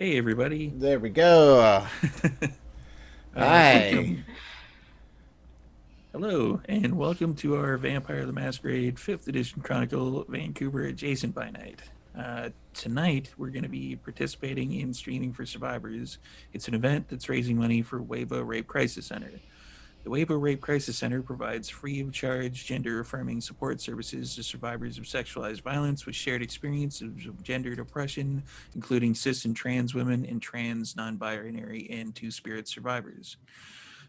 Hey, everybody. There we go. Hi. Welcome. Hello, and welcome to our Vampire the Masquerade 5th Edition Chronicle Vancouver Adjacent by Night. Tonight, we're going to be participating in Streaming for Survivors. It's an event that's raising money for WAVA Rape Crisis Center. The WAVA Rape Crisis Center provides free of charge, gender affirming support services to survivors of sexualized violence with shared experiences of gendered oppression, including cis and trans women and trans, non binary, and two spirit survivors.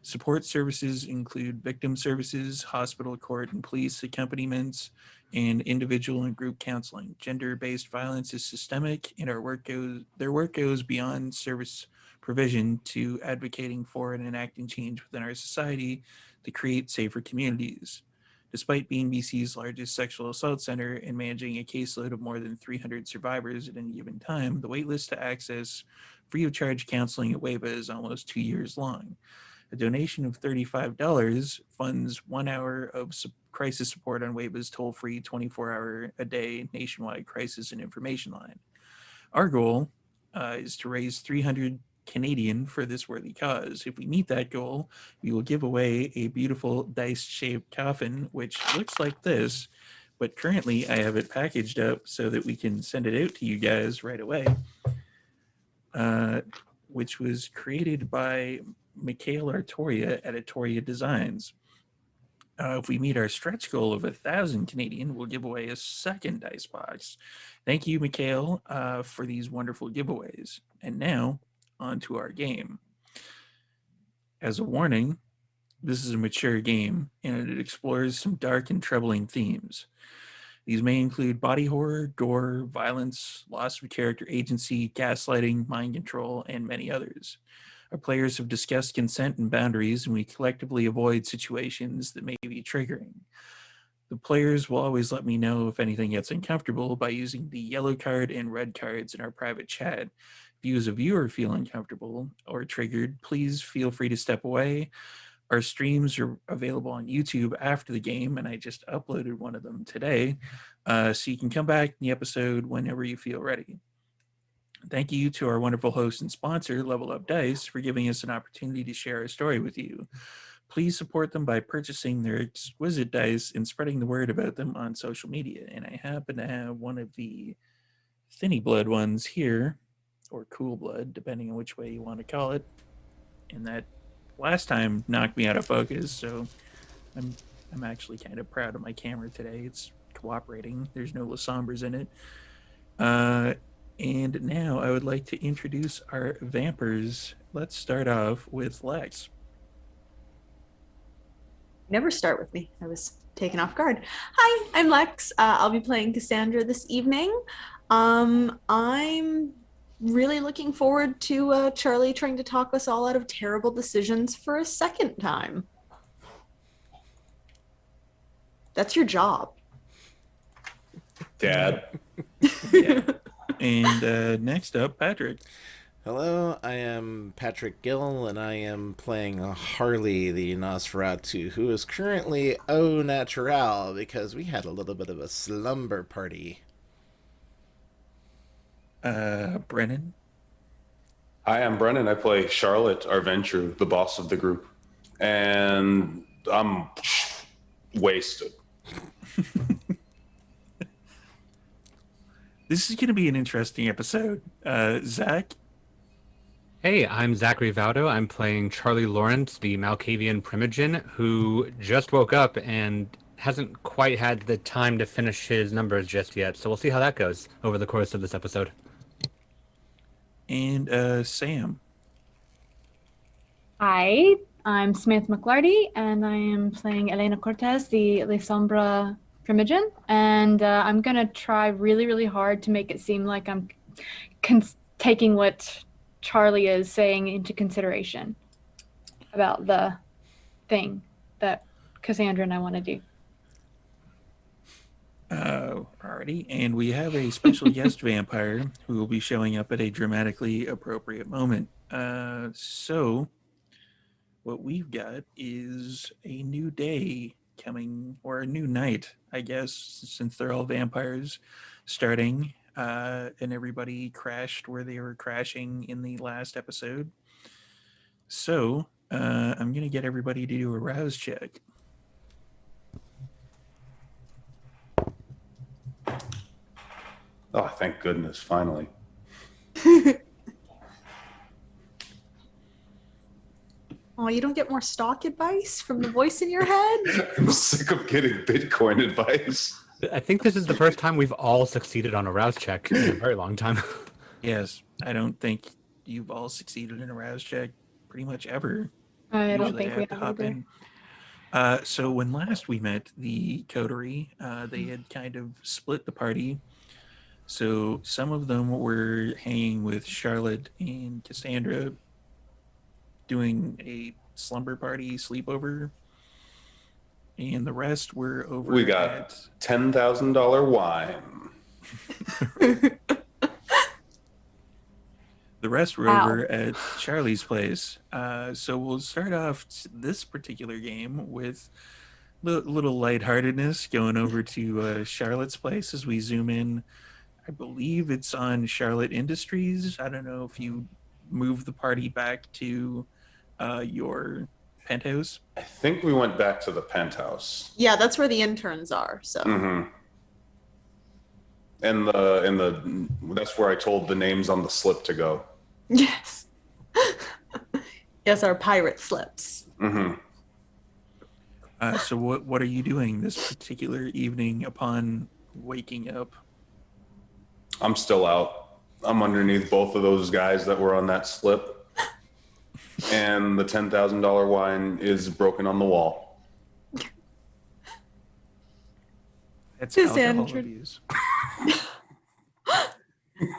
Support services include victim services, hospital, court, and police accompaniments, and individual and group counseling. Gender-based violence is systemic, and their work goes beyond service provision to advocating for and enacting change within our society to create safer communities. Despite being BC's largest sexual assault center and managing a caseload of more than 300 survivors at any given time, the waitlist to access free of charge counseling at WAVA is almost 2 years long. A donation of $35 funds 1 hour of crisis support on WAVA's toll free 24-hour a day nationwide crisis and information line. Our goal is to raise 300 Canadian for this worthy cause. If we meet that goal, we will give away a beautiful dice shaped coffin, which looks like this. But currently, I have it packaged up so that we can send it out to you guys right away, uh, which was created by Mikhail Artoria at Artoria Designs. If we meet our stretch goal of 1,000 Canadian, we'll give away a second dice box. Thank you, Mikhail, for these wonderful giveaways. And now, on to our game. As a warning, this is a mature game, and it explores some dark and troubling themes. These may include body horror, gore, violence, loss of character agency, gaslighting, mind control, and many others. Our players have discussed consent and boundaries, and we collectively avoid situations that may be triggering. The players will always let me know if anything gets uncomfortable by using the yellow card and red cards in our private chat. If you as a viewer feel uncomfortable or triggered, please feel free to step away. Our streams are available on YouTube after the game, and I just uploaded one of them today. So you can come back in the episode whenever you feel ready. Thank you to our wonderful host and sponsor, Level Up Dice, for giving us an opportunity to share our story with you. Please support them by purchasing their exquisite dice and spreading the word about them on social media. And I happen to have one of the thinny blood ones here, or cool blood, depending on which way you want to call it. And that last time knocked me out of focus, so I'm actually kind of proud of my camera today. It's cooperating. There's no Lasombres in it. And now I would like to introduce our vampers. Let's start off with Lex. Never start with me. I was taken off guard. Hi, I'm Lex. I'll be playing Cassandra this evening. I'm really looking forward to Charlie trying to talk us all out of terrible decisions for a second time. That's your job. Dad. Yeah. And next up, Patrick. Hello, I am Patrick Gill, and I am playing Harley the Nosferatu, who is currently au naturel because we had a little bit of a slumber party. Brennan. Hi, I'm Brennan. I play Charlotte Arventrue, the boss of the group. And I'm wasted. This is going to be an interesting episode. Zach. Hey, I'm Zachary Vaudo. I'm playing Charlie Lawrence, the Malkavian Primogen, who just woke up and hasn't quite had the time to finish his numbers just yet. So we'll see how that goes over the course of this episode. And Sam. Hi, I'm Samantha McLarty, and I am playing Elena Cortez, the Le Sombra Primogen, and I'm going to try really, really hard to make it seem like I'm taking what Charlie is saying into consideration about the thing that Cassandra and I want to do. Alrighty, and we have a special guest vampire who will be showing up at a dramatically appropriate moment. So what we've got is a new day coming, or a new night, I guess, since they're all vampires, starting and everybody crashed where they were crashing in the last episode. So I'm going to get everybody to do a rouse check. Oh, thank goodness, finally. Oh, you don't get more stock advice from the voice in your head? I'm sick of getting Bitcoin advice. I think this is the first time we've all succeeded on a rouse check in a very long time. Yes, I don't think you've all succeeded in a rouse check pretty much ever. I don't Usually think I we have to have hop either. in. So when last we met the coterie, they had kind of split the party. So some of them were hanging with Charlotte and Cassandra, doing a slumber party sleepover, and the rest were over We got at $10,000 wine. the rest were Wow. over at Charlie's place. So we'll start off this particular game with little lightheartedness, going over to Charlotte's place as we zoom in. I believe it's on Charlotte Industries. I don't know if you move the party back to your penthouse. I think we went back to the penthouse. Yeah, that's where the interns are. So Mm-hmm. And that's where I told the names on the slip to go. yes, yes, our pirate slips. Mm-hmm. So what are you doing this particular evening upon waking up? I'm still out. I'm underneath both of those guys that were on that slip. And the $10,000 wine is broken on the wall. That's Cassandra. alcohol abuse.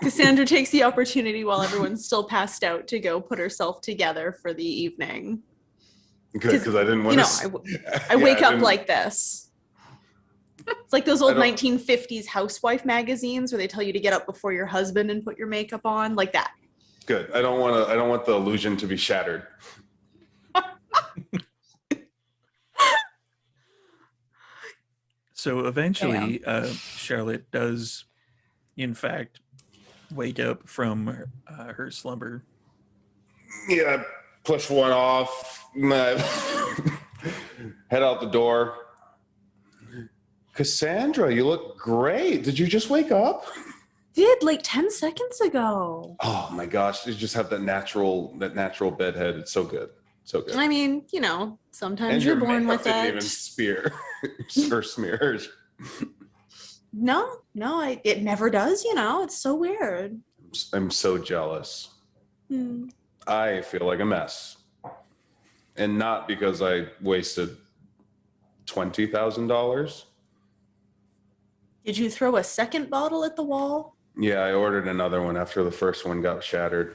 Cassandra takes the opportunity while everyone's still passed out to go put herself together for the evening. Good, because I didn't want I wake up like this. It's like those old 1950s housewife magazines where they tell you to get up before your husband and put your makeup on, like that. Good. I don't want the illusion to be shattered. So eventually, Charlotte does, in fact, wake up from her slumber. Yeah, push one off. Head out the door. Cassandra, you look great. Did you just wake up? Did like 10 seconds ago. Oh my gosh, you just have that natural bedhead. It's so good. So good. I mean, sometimes And you're your born makeup with didn't it. even spear or smear. No, it never does, It's so weird. I'm so jealous. Hmm. I feel like a mess. And not because I wasted $20,000. Did you throw a second bottle at the wall? Yeah, I ordered another one after the first one got shattered.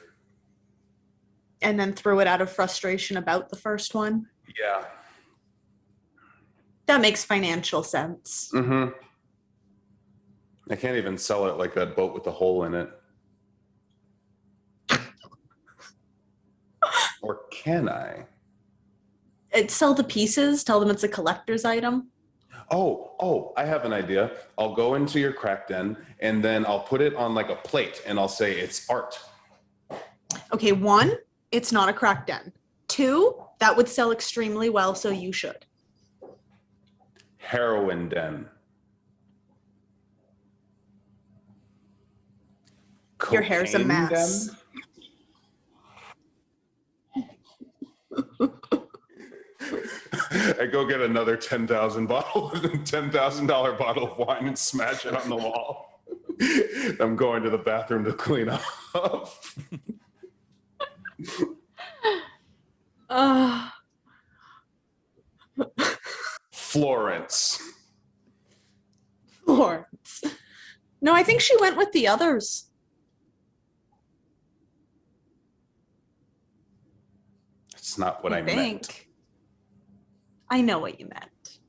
And then threw it out of frustration about the first one? Yeah. That makes financial sense. Mm-hmm. I can't even sell it like that boat with the hole in it. Or can I? Sell the pieces, tell them it's a collector's item. Oh, I have an idea. I'll go into your crack den and then I'll put it on like a plate and I'll say it's art. Okay, 1, it's not a crack den. 2, that would sell extremely well, so you should. Heroin den. Your hair's a Cocaine mess. den? I go get another $10,000 bottle of wine and smash it on the wall. I'm going to the bathroom to clean up. Florence. Florence. No, I think she went with the others. That's not what I meant. I know what you meant.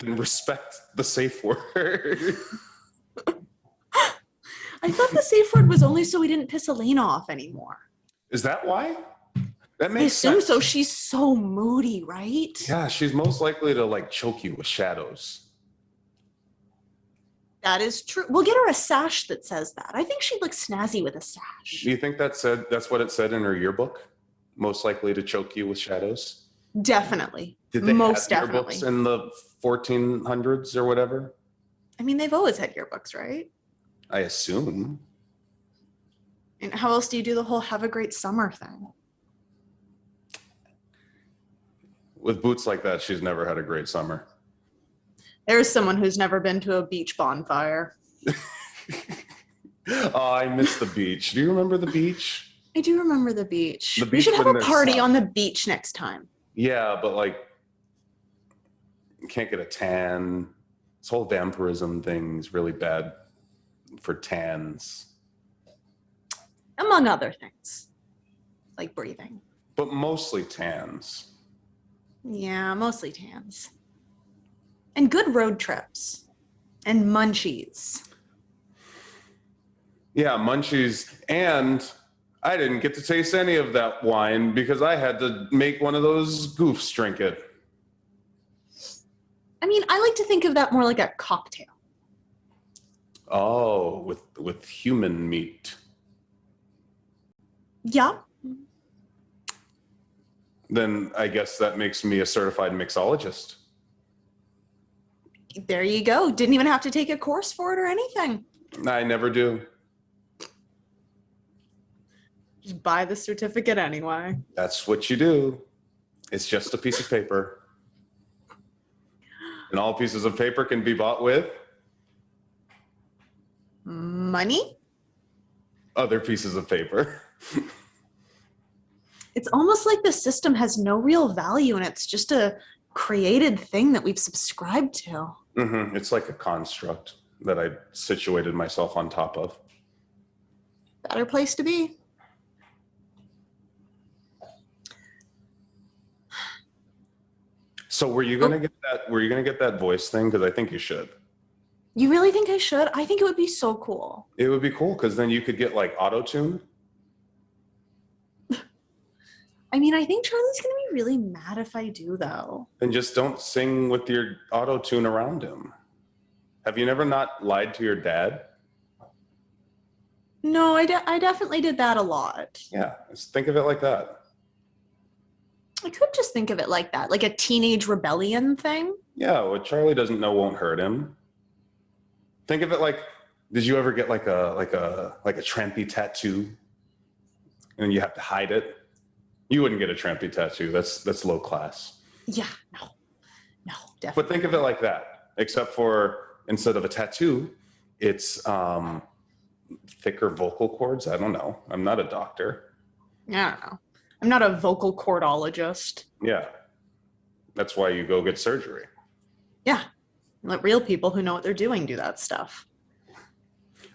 Then respect the safe word. I thought the safe word was only so we didn't piss Elena off anymore. Is that why? That I makes assume sense. so. She's so moody, right? Yeah, she's most likely to like choke you with shadows. That is true. We'll get her a sash that says that. I think she'd look snazzy with a sash. Do you think that's what it said in her yearbook? Most likely to choke you with shadows? Definitely. Did they Most have definitely. yearbooks in the 1400s or whatever? I mean, they've always had yearbooks, right? I assume. And how else do you do the whole have a great summer thing? With boots like that, she's never had a great summer. There's someone who's never been to a beach bonfire. Oh, I miss the beach. Do you remember the beach? I do remember the beach. The We beach should have when a there's party sun. on the beach next time. Yeah, but like, you can't get a tan. This whole vampirism thing is really bad for tans. Among other things. Like breathing. But mostly tans. Yeah, mostly tans. And good road trips. And munchies. Yeah, munchies. And I didn't get to taste any of that wine because I had to make one of those goofs drink it. I mean, I like to think of that more like a cocktail. Oh, with human meat. Yeah. Then I guess that makes me a certified mixologist. There you go. Didn't even have to take a course for it or anything. I never do. Just buy the certificate anyway. That's what you do. It's just a piece of paper. And all pieces of paper can be bought with Money? other pieces of paper. It's almost like the system has no real value and it's just a created thing that we've subscribed to. Mm-hmm. It's like a construct that I situated myself on top of. Better place to be. So were you gonna get that? Were you gonna get that voice thing? Because I think you should. You really think I should? I think it would be so cool. It would be cool because then you could get like auto tune. I mean, I think Charlie's going to be really mad if I do, though. Then just don't sing with your auto tune around him. Have you never not lied to your dad? No, I definitely did that a lot. Yeah, just think of it like that. I could just think of it like that, like a teenage rebellion thing. Yeah, what Charlie doesn't know won't hurt him. Think of it like, did you ever get like a trampy tattoo, and you have to hide it? You wouldn't get a trampy tattoo. That's low class. Yeah, no, definitely. But think of it like that, except for instead of a tattoo, it's thicker vocal cords. I don't know. I'm not a doctor. I don't know. I'm not a vocal cordologist. Yeah, that's why you go get surgery. Yeah, let real people who know what they're doing do that stuff.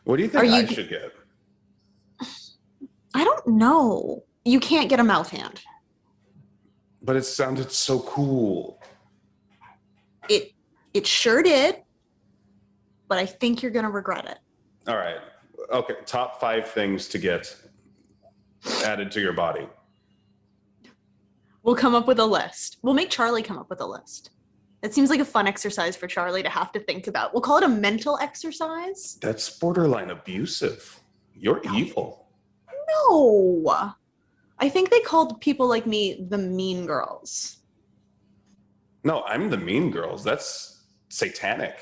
What do you think I should get? I don't know. You can't get a mouth hand. But it sounded so cool. It sure did. But I think you're gonna regret it. All right. Okay. Top 5 things to get added to your body. We'll come up with a list. We'll make Charlie come up with a list. It seems like a fun exercise for Charlie to have to think about. We'll call it a mental exercise. That's borderline abusive. You're evil. No. I think they called people like me the mean girls. No, I'm the mean girls. That's satanic.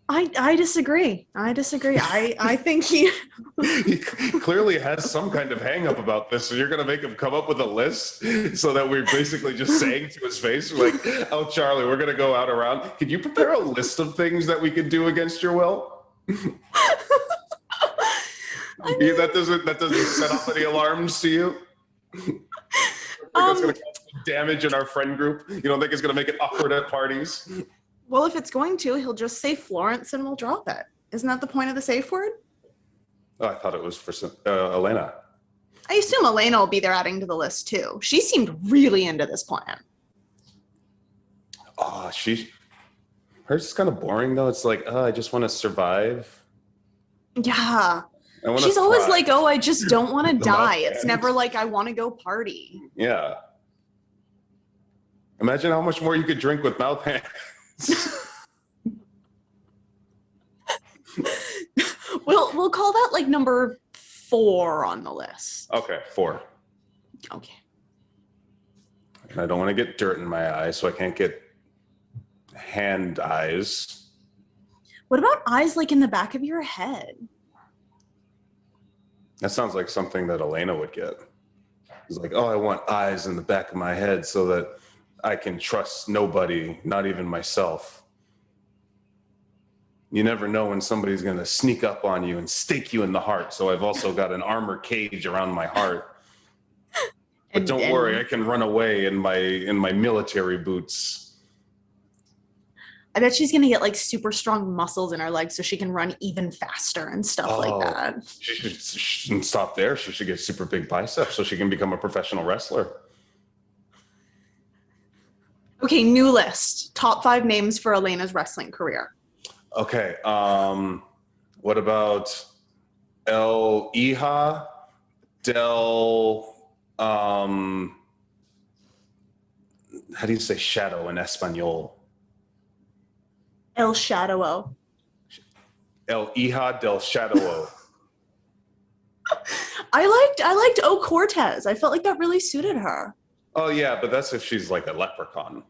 I disagree. I think he He clearly has some kind of hang up about this. So you're going to make him come up with a list so that we're basically just saying to his face, like, oh, Charlie, we're going to go out around. Can you prepare a list of things that we could do against your will? That doesn't set off any alarms to you? That's going to cause damage in our friend group. You don't think it's going to make it awkward at parties? well, if it's going to, he'll just say Florence and we'll drop it. Isn't that the point of the safe word? Oh, I thought it was for Elena. I assume Elena will be there adding to the list too. She seemed really into this plan. Oh, hers is kind of boring though. It's like, I just want to survive. Yeah. I wanna She's always thrive. like, oh, I just don't want to The die. mouth It's band. never like, I want to go party. Yeah. Imagine how much more you could drink with mouth hands. We'll call that like number 4 on the list. Okay, 4. Okay. And I don't want to get dirt in my eyes, so I can't get hand eyes. What about eyes like in the back of your head? That sounds like something that Elena would get. It's like, oh, I want eyes in the back of my head so that I can trust nobody, not even myself. You never know when somebody's going to sneak up on you and stake you in the heart. So I've also got an armor cage around my heart. But don't worry, I can run away in my military boots. I bet she's gonna get like super strong muscles in her legs so she can run even faster and stuff like that. She shouldn't stop there. She should get super big biceps so she can become a professional wrestler. Okay, new list. Top 5 names for Elena's wrestling career. Okay. What about El Hija del how do you say shadow in Espanol? El Shadowo. El Hija del Shadow. I liked O Cortez. I felt like that really suited her. Oh yeah, but that's if she's like a leprechaun.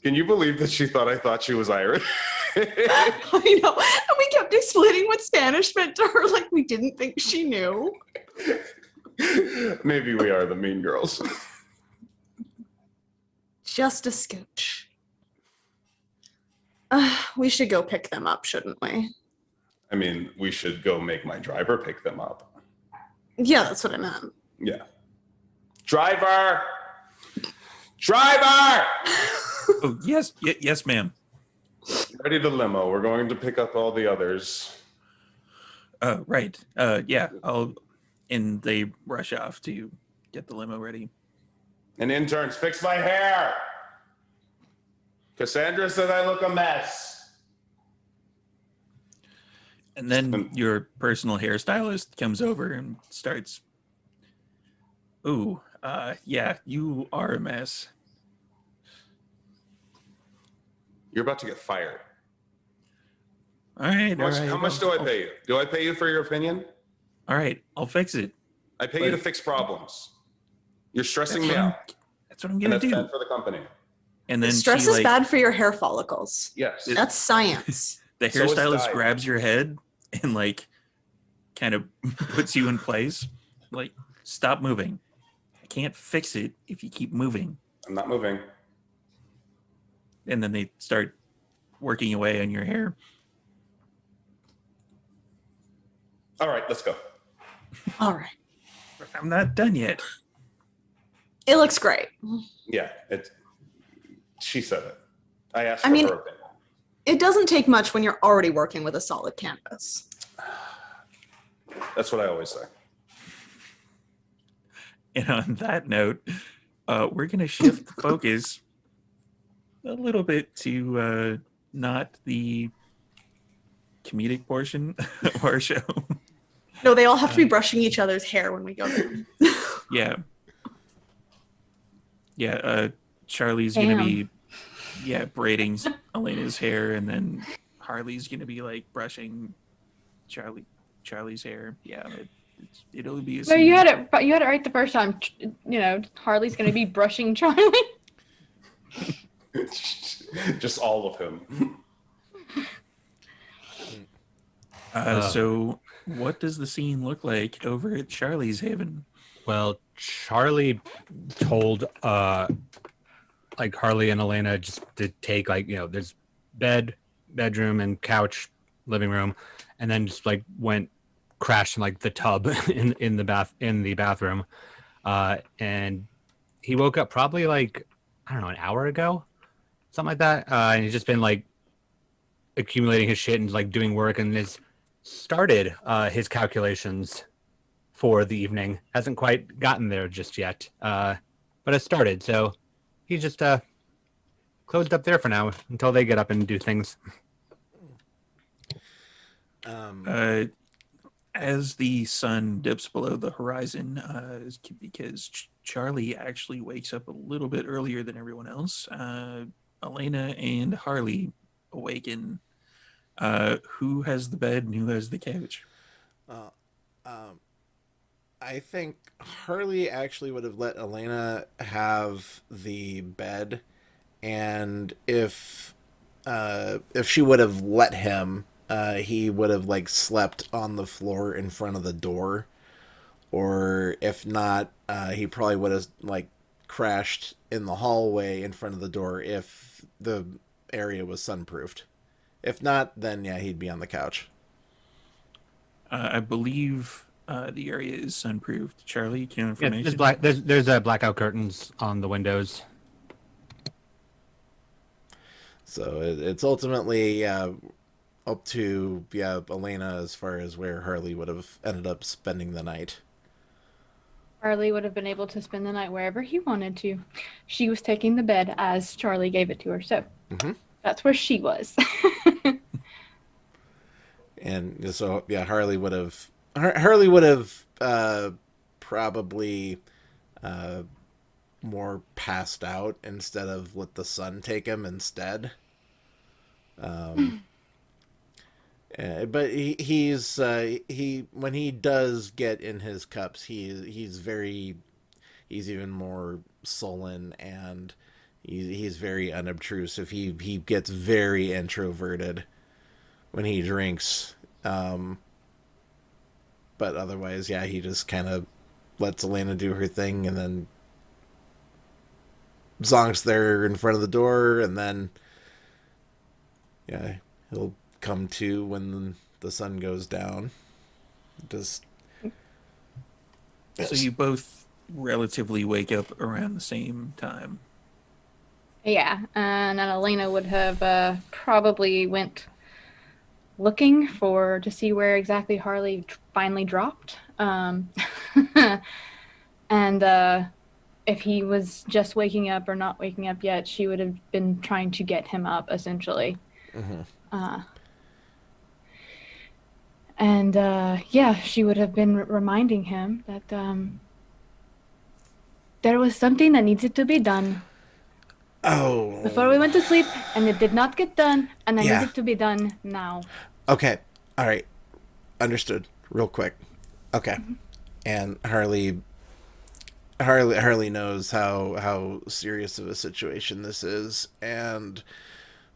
Can you believe that she thought I thought she was Irish? I know. And we kept explaining what Spanish meant to her like we didn't think she knew. Maybe we are the mean girls. Just a scooch. We should go pick them up, shouldn't we? I mean, we should go make my driver pick them up. Yeah, that's what I meant. Yeah. Driver! Driver! Oh, yes, yes, ma'am. Ready the limo. We're going to pick up all the others. Right. Yeah, and they rush off to get the limo ready. And interns, fix my hair. Cassandra said I look a mess. And then your personal hairstylist comes over and starts, ooh, yeah, you are a mess. You're about to get fired. All right, How much do I pay you? Do I pay you for your opinion? All right, I'll fix it. I pay you to fix problems. You're stressing me out. That's what I'm And gonna that's do. bad for the company. And then Stress she, is bad for your hair follicles. Yes. That's science. the So is hairstylist diet. grabs your head and like kind of puts you in place. Like, stop moving. I can't fix it if you keep moving. I'm not moving. And then they start working away on your hair. All right, let's go. All right. I'm not done yet. It looks great. Yeah, she said it. I asked I for mean- her opinion. It doesn't take much when you're already working with a solid canvas. That's what I always say. And on that note, we're going to shift the focus a little bit to not the comedic portion of our show. No, they all have to be brushing each other's hair when we go there. Yeah. Yeah, Charlie's going to be braiding Elena's hair, and then Harley's going to be like brushing Charlie's hair. Yeah, it'll be a So you had it right the first time. You know, Harley's gonna be brushing Charlie. Just all of him. So what does the scene look like over at Charlie's Haven? Well, Charlie told like Harley and Elena just to take like, you know, there's bedroom and couch, living room, and then just like crashed in like the tub in the bathroom. And he woke up probably like, I don't know, an hour ago, something like that. And he's just been like accumulating his shit and like doing work, and has started his calculations for the evening. Hasn't quite gotten there just yet, but has started. So he's just closed up there for now until they get up and do things. As the sun dips below the horizon, because Charlie actually wakes up a little bit earlier than everyone else, Elena and Harley awaken. Who has the bed and who has the couch? Uh, um, I think Harley actually would have let Elena have the bed, and if she would have let him, he would have like slept on the floor in front of the door, or if not, he probably would have like crashed in the hallway in front of the door if the area was sunproofed. If not, then yeah, he'd be on the couch. I believe the area is sunproofed. Charlie, can Yeah, there's information? black. There's blackout curtains on the windows. So it's ultimately up to Elena as far as where Harley would have ended up spending the night. Charlie would have been able to spend the night wherever he wanted to. She was taking the bed as Charlie gave it to her, so that's where she was. And so yeah, Harley would have probably more passed out instead of let the sun take him instead. But he when he does get in his cups, he's even more sullen, and he's very unobtrusive. He gets very introverted when he drinks. But otherwise, yeah, he just kind of lets Elena do her thing, and then zonks there in front of the door, and then yeah, he'll come to when the sun goes down. Just So you both relatively wake up around the same time. Yeah, and then Elena would have probably went looking to see where exactly Harley finally dropped. And if he was just waking up or not waking up yet, she would have been trying to get him up, essentially. And yeah, she would have been reminding him that there was something that needed to be done before we went to sleep, and it did not get done, and it Yeah. needed to be done now. Okay. All right. Understood. Real quick. Okay. And Harley knows how serious of a situation this is, and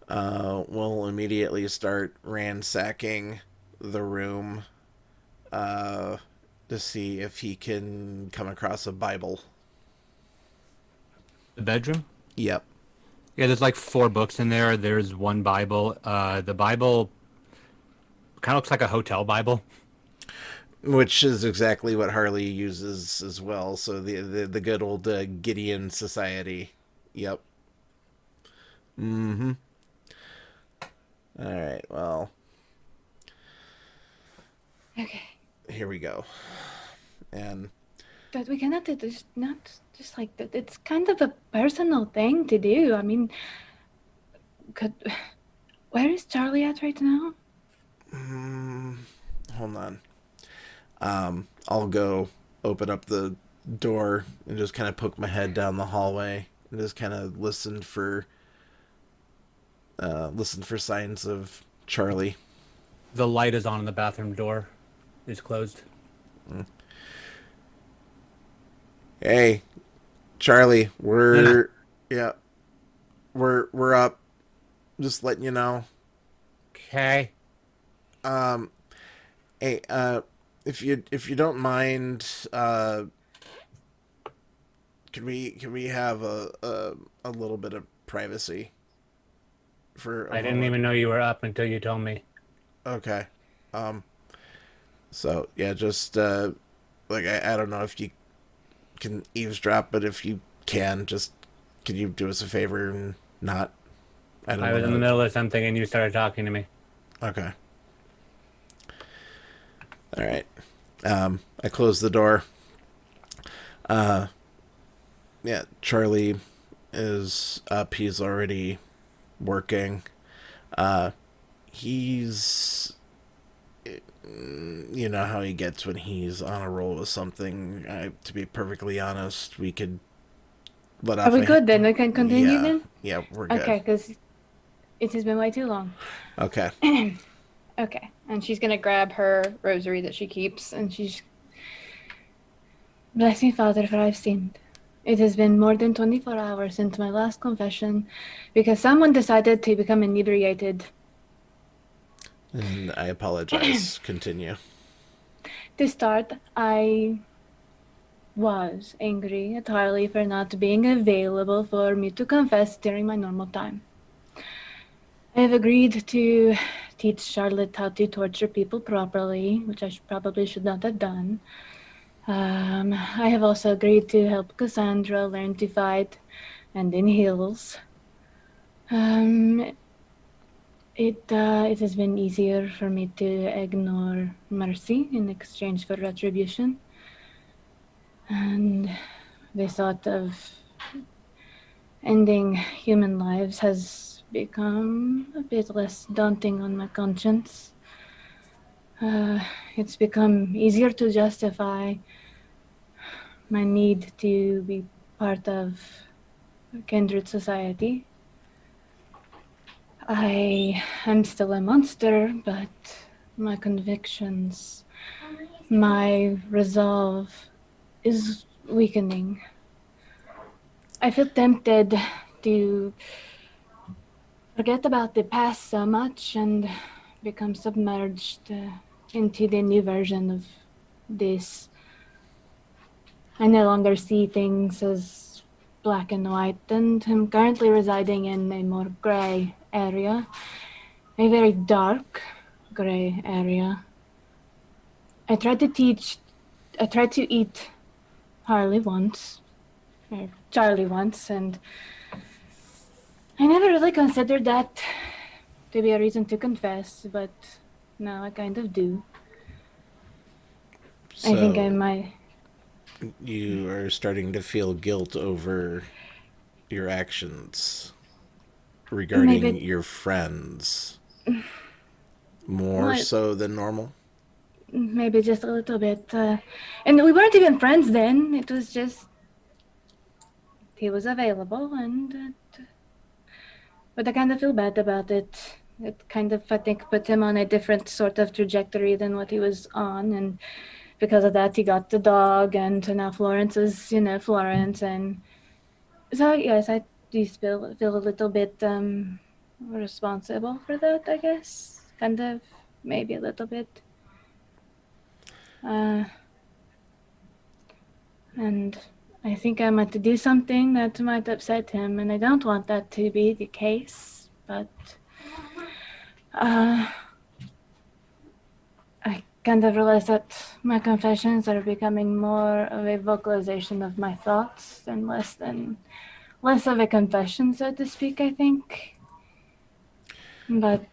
will immediately start ransacking the room to see if he can come across a Bible. The bedroom. Yep. Yeah, there's like 4 books in there. There's one Bible. The Bible kind of looks like a hotel Bible. Which is exactly what Harley uses as well. So the good old Gideon Society. Yep. Mm-hmm. All right. Well, Okay. here we go. And But we cannot do this, not just like that. It's kind of a personal thing to do. I mean, where is Charlie at right now? hold on. I'll go open up the door and just kind of poke my head down the hallway and just kind of listen for signs of Charlie. The light is on in the bathroom door. It's closed. Hey, Charlie, we're up. Just letting you know. Okay. Hey, if you don't mind, can we have a little bit of privacy for a I didn't moment? even know you were up until you told me. Okay. So yeah, just like I don't know if you can eavesdrop, but if you can, just can you do us a favor and not? I don't I was in the middle of something and you started talking to me. Okay. All right. I closed the door. Yeah, Charlie is up. He's already working. He's you know how he gets when he's on a roll with something. To be perfectly honest, we could let Are off we a good then? We can continue yeah, then? yeah, we're good. Okay, because it has been way too long. Okay. Okay, and she's gonna grab her rosary that she keeps, and she's... Bless me, Father, for I've sinned. It has been more than 24 hours since my last confession, because someone decided to become inebriated. And I apologize. Continue. To start, I was angry at Harley for not being available for me to confess during my normal time. I have agreed to teach Charlotte how to torture people properly, which I probably should not have done. I have also agreed to help Cassandra learn to fight and in heels. It has been easier for me to ignore mercy in exchange for retribution. And the thought of ending human lives has become a bit less daunting on my conscience. It's become easier to justify my need to be part of a kindred society. I am still a monster, but my convictions, my resolve is weakening. I feel tempted to forget about the past so much and become submerged into the new version of this. I no longer see things as black and white, and I'm currently residing in a more gray area, a very dark gray area. I tried to eat Harley once, or Charlie once, and I never really considered that to be a reason to confess, but now I kind of do. So I think I might... you are starting to feel guilt over your actions regarding Maybe... your friends more Well, so than normal. maybe just a little bit. And we weren't even friends then. It was just he was available, and but I kind of feel bad about it. It kind of, I think, put him on a different sort of trajectory than what he was on, and because of that, he got the dog, and so now Florence is, Florence, and so yes, I do feel a little bit responsible for that, I guess, kind of, maybe a little bit. And I think I might do something that might upset him, and I don't want that to be the case, but I kind of realize that my confessions are becoming more of a vocalization of my thoughts and less of a confession, so to speak, I think. But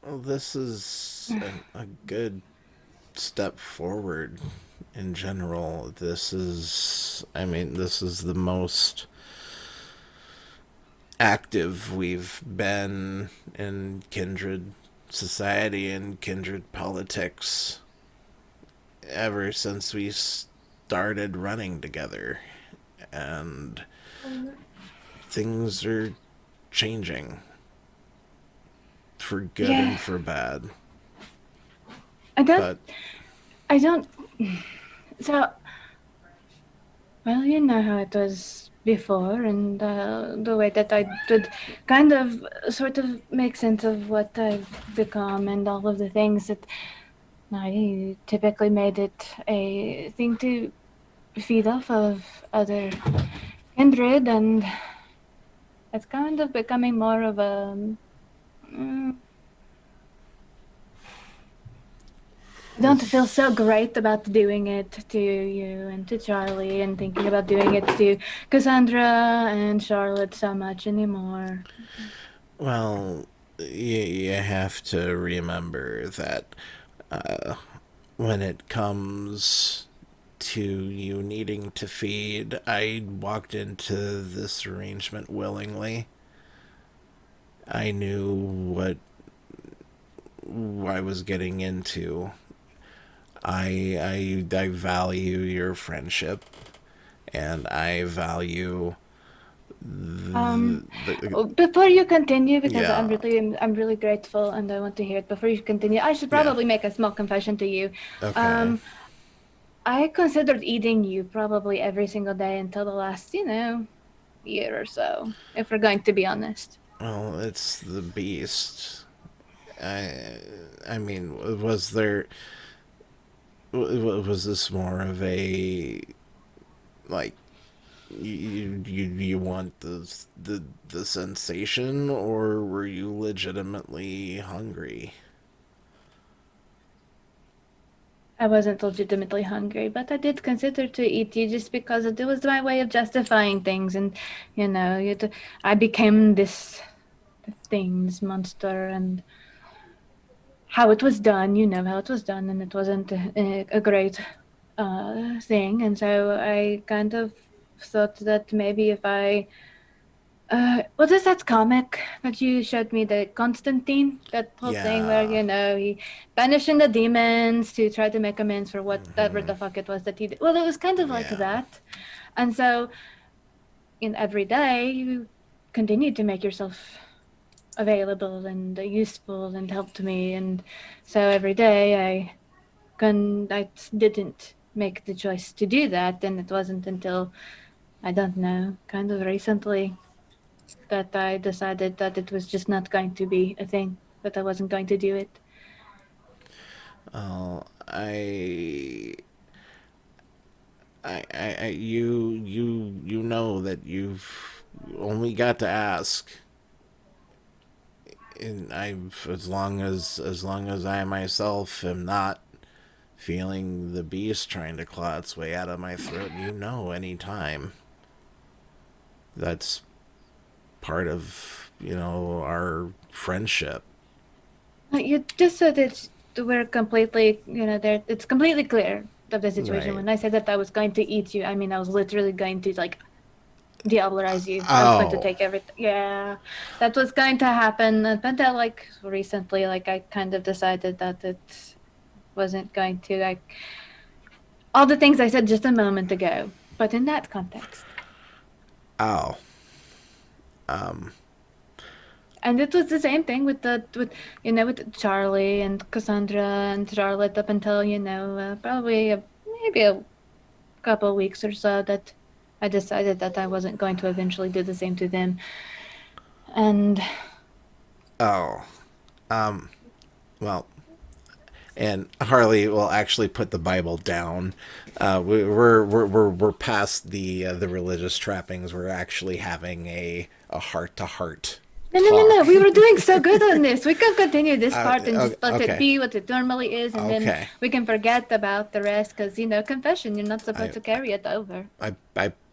Well, this is a good step forward in general. This is the most active we've been in kindred society and kindred politics ever since we started running together. And things are changing for good and for bad. I don't. So, well, you know how it was before, and the way that I would kind of sort of make sense of what I've become and all of the things that I typically made it a thing to feed off of other kindred, and it's kind of becoming more of a... I don't feel so great about doing it to you and to Charlie and thinking about doing it to Cassandra and Charlotte so much anymore. Well, you have to remember that when it comes to you needing to feed, I walked into this arrangement willingly. I knew I was getting into. I value your friendship, and I value Before you continue, because Yeah. I'm really grateful and I want to hear it. Before you continue, I should Yeah. probably make a small confession to you. Okay. I considered eating you probably every single day until the last, year or so, if we're going to be honest. Well, it's the beast. I mean, was there? Was this more of a like you want the sensation, or were you legitimately hungry? I wasn't legitimately hungry, but I did consider to eat you just because it was my way of justifying things, and I became this thing, this monster, and how it was done. You know how it was done, and it wasn't a great thing, and so I kind of thought that maybe if I what is that comic that you showed me, the Constantine, that whole thing where he banishing the demons to try to make amends for whatever the fuck it was that he did. Well, it was kind of like that, and so in every day you continued to make yourself available and useful and helped me, and so every day I didn't make the choice to do that, and it wasn't until I don't know, kind of recently, that I decided that it was just not going to be a thing, that I wasn't going to do it. Oh, you know that you've only got to ask, and as long as I myself am not feeling the beast trying to claw its way out of my throat, anytime. That's part of, our friendship. You just said we're completely, it's completely clear of the situation. Right. When I said that I was going to eat you, I mean, I was literally going to, like, diablerize you. I was going to take everything. Yeah, that was going to happen. But then, like, recently, like, I kind of decided that it wasn't going to, like, all the things I said just a moment ago, but in that context. Oh. And it was the same thing with Charlie and Cassandra and Charlotte up until probably maybe a couple of weeks or so that I decided that I wasn't going to eventually do the same to them. And Oh. Well, and Harley will actually put the Bible down. We're past the religious trappings. We're actually having a heart to heart. No. We were doing so good on this. We can continue this part and just let okay. it be what it normally is, and then we can forget about the rest. Because confession, you're not supposed to carry it over. I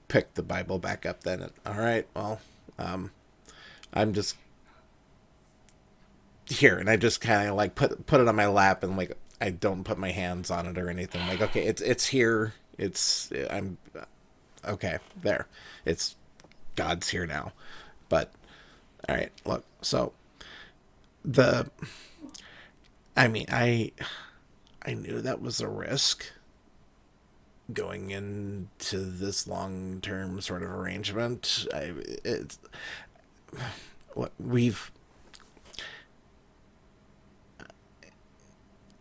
picked the Bible back up then. All right. Well, I'm just here, and I just kind of like put it on my lap, and like I don't put my hands on it or anything. Like, okay, it's here. I'm okay there. It's God's here now. But all right, look. So I knew that was a risk going into this long-term sort of arrangement.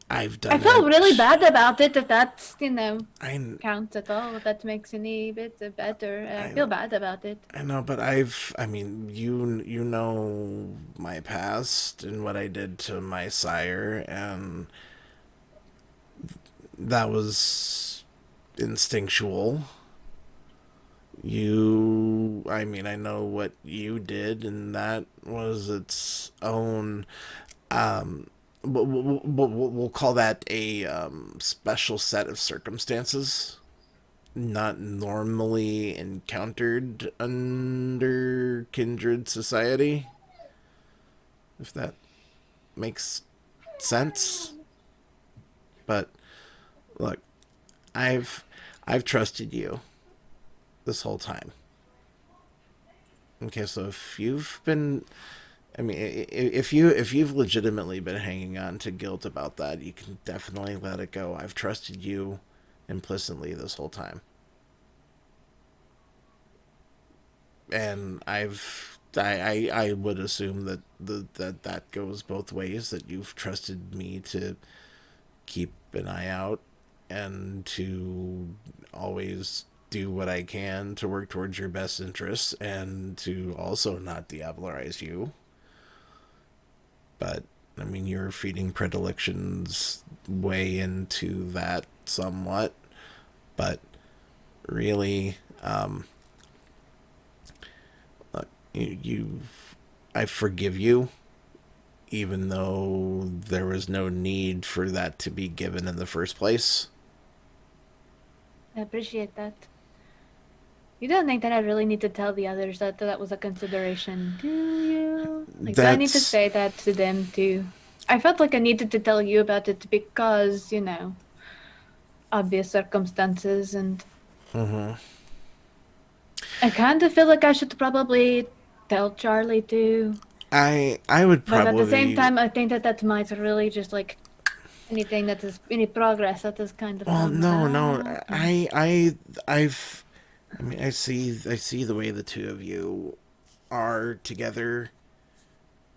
I've done. I felt really bad about it. If that's counts at all, if that makes any bit better, I feel bad about it. I know, but you know my past and what I did to my sire, and that was instinctual. I know what you did, and that was its own. We'll call that a special set of circumstances, not normally encountered under kindred society, if that makes sense. But look, I've trusted you this whole time. Okay, so if you've been I mean, if you've legitimately been hanging on to guilt about that, you can definitely let it go. I've trusted you implicitly this whole time, and I would assume that that goes both ways. That you've trusted me to keep an eye out and to always do what I can to work towards your best interests and to also not diabolarize you. But I mean, your feeding predilections weigh into that somewhat. But really, look, I forgive you, even though there was no need for that to be given in the first place. I appreciate that. You don't think that I really need to tell the others that that was a consideration, do you? Like, do I need to That's say that to them too? I felt like I needed to tell you about it because, you know, obvious circumstances, and I kind of feel like I should probably tell Charlie too. I would But at the same probably. time, I think that that might really just like anything that is any progress that has kind of Well, come no. about. I've. I mean, I see the way the two of you are together,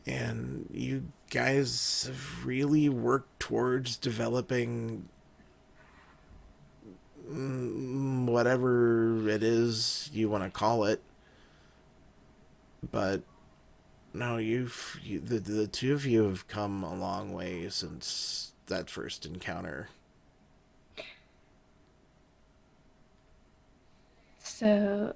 and you guys have really worked towards developing whatever it is you want to call it. But no, the two of you have come a long way since that first encounter. So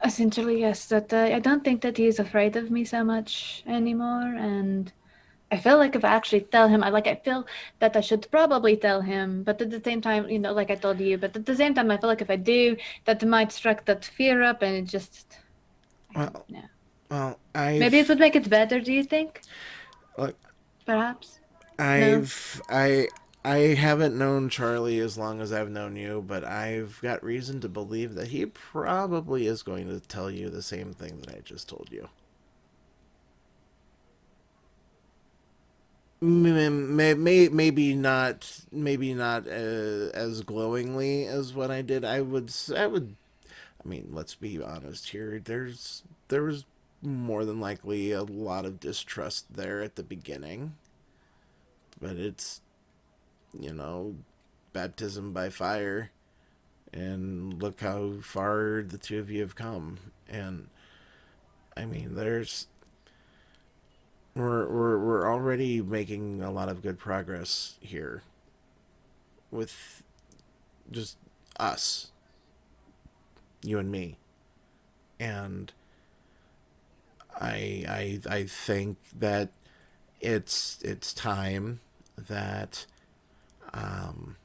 essentially, yes, that I don't think that he's afraid of me so much anymore, and I feel like if I actually tell him, I feel that I should probably tell him, but at the same time, you know, like I told you, but at the same time, I feel like if I do, that might strike that fear up, and it just, I don't Well, know. well, Maybe it would make it better. Do you think? look, Perhaps. No. I've I haven't known Charlie as long as I've known you, but I've got reason to believe that he probably is going to tell you the same thing that I just told you. Maybe not as glowingly as what I did. I mean, let's be honest here. There was more than likely a lot of distrust there at the beginning, but it's, you know, baptism by fire, and look how far the two of you have come. And I mean, we're already making a lot of good progress here with just us, you and me. And I think that it's time that um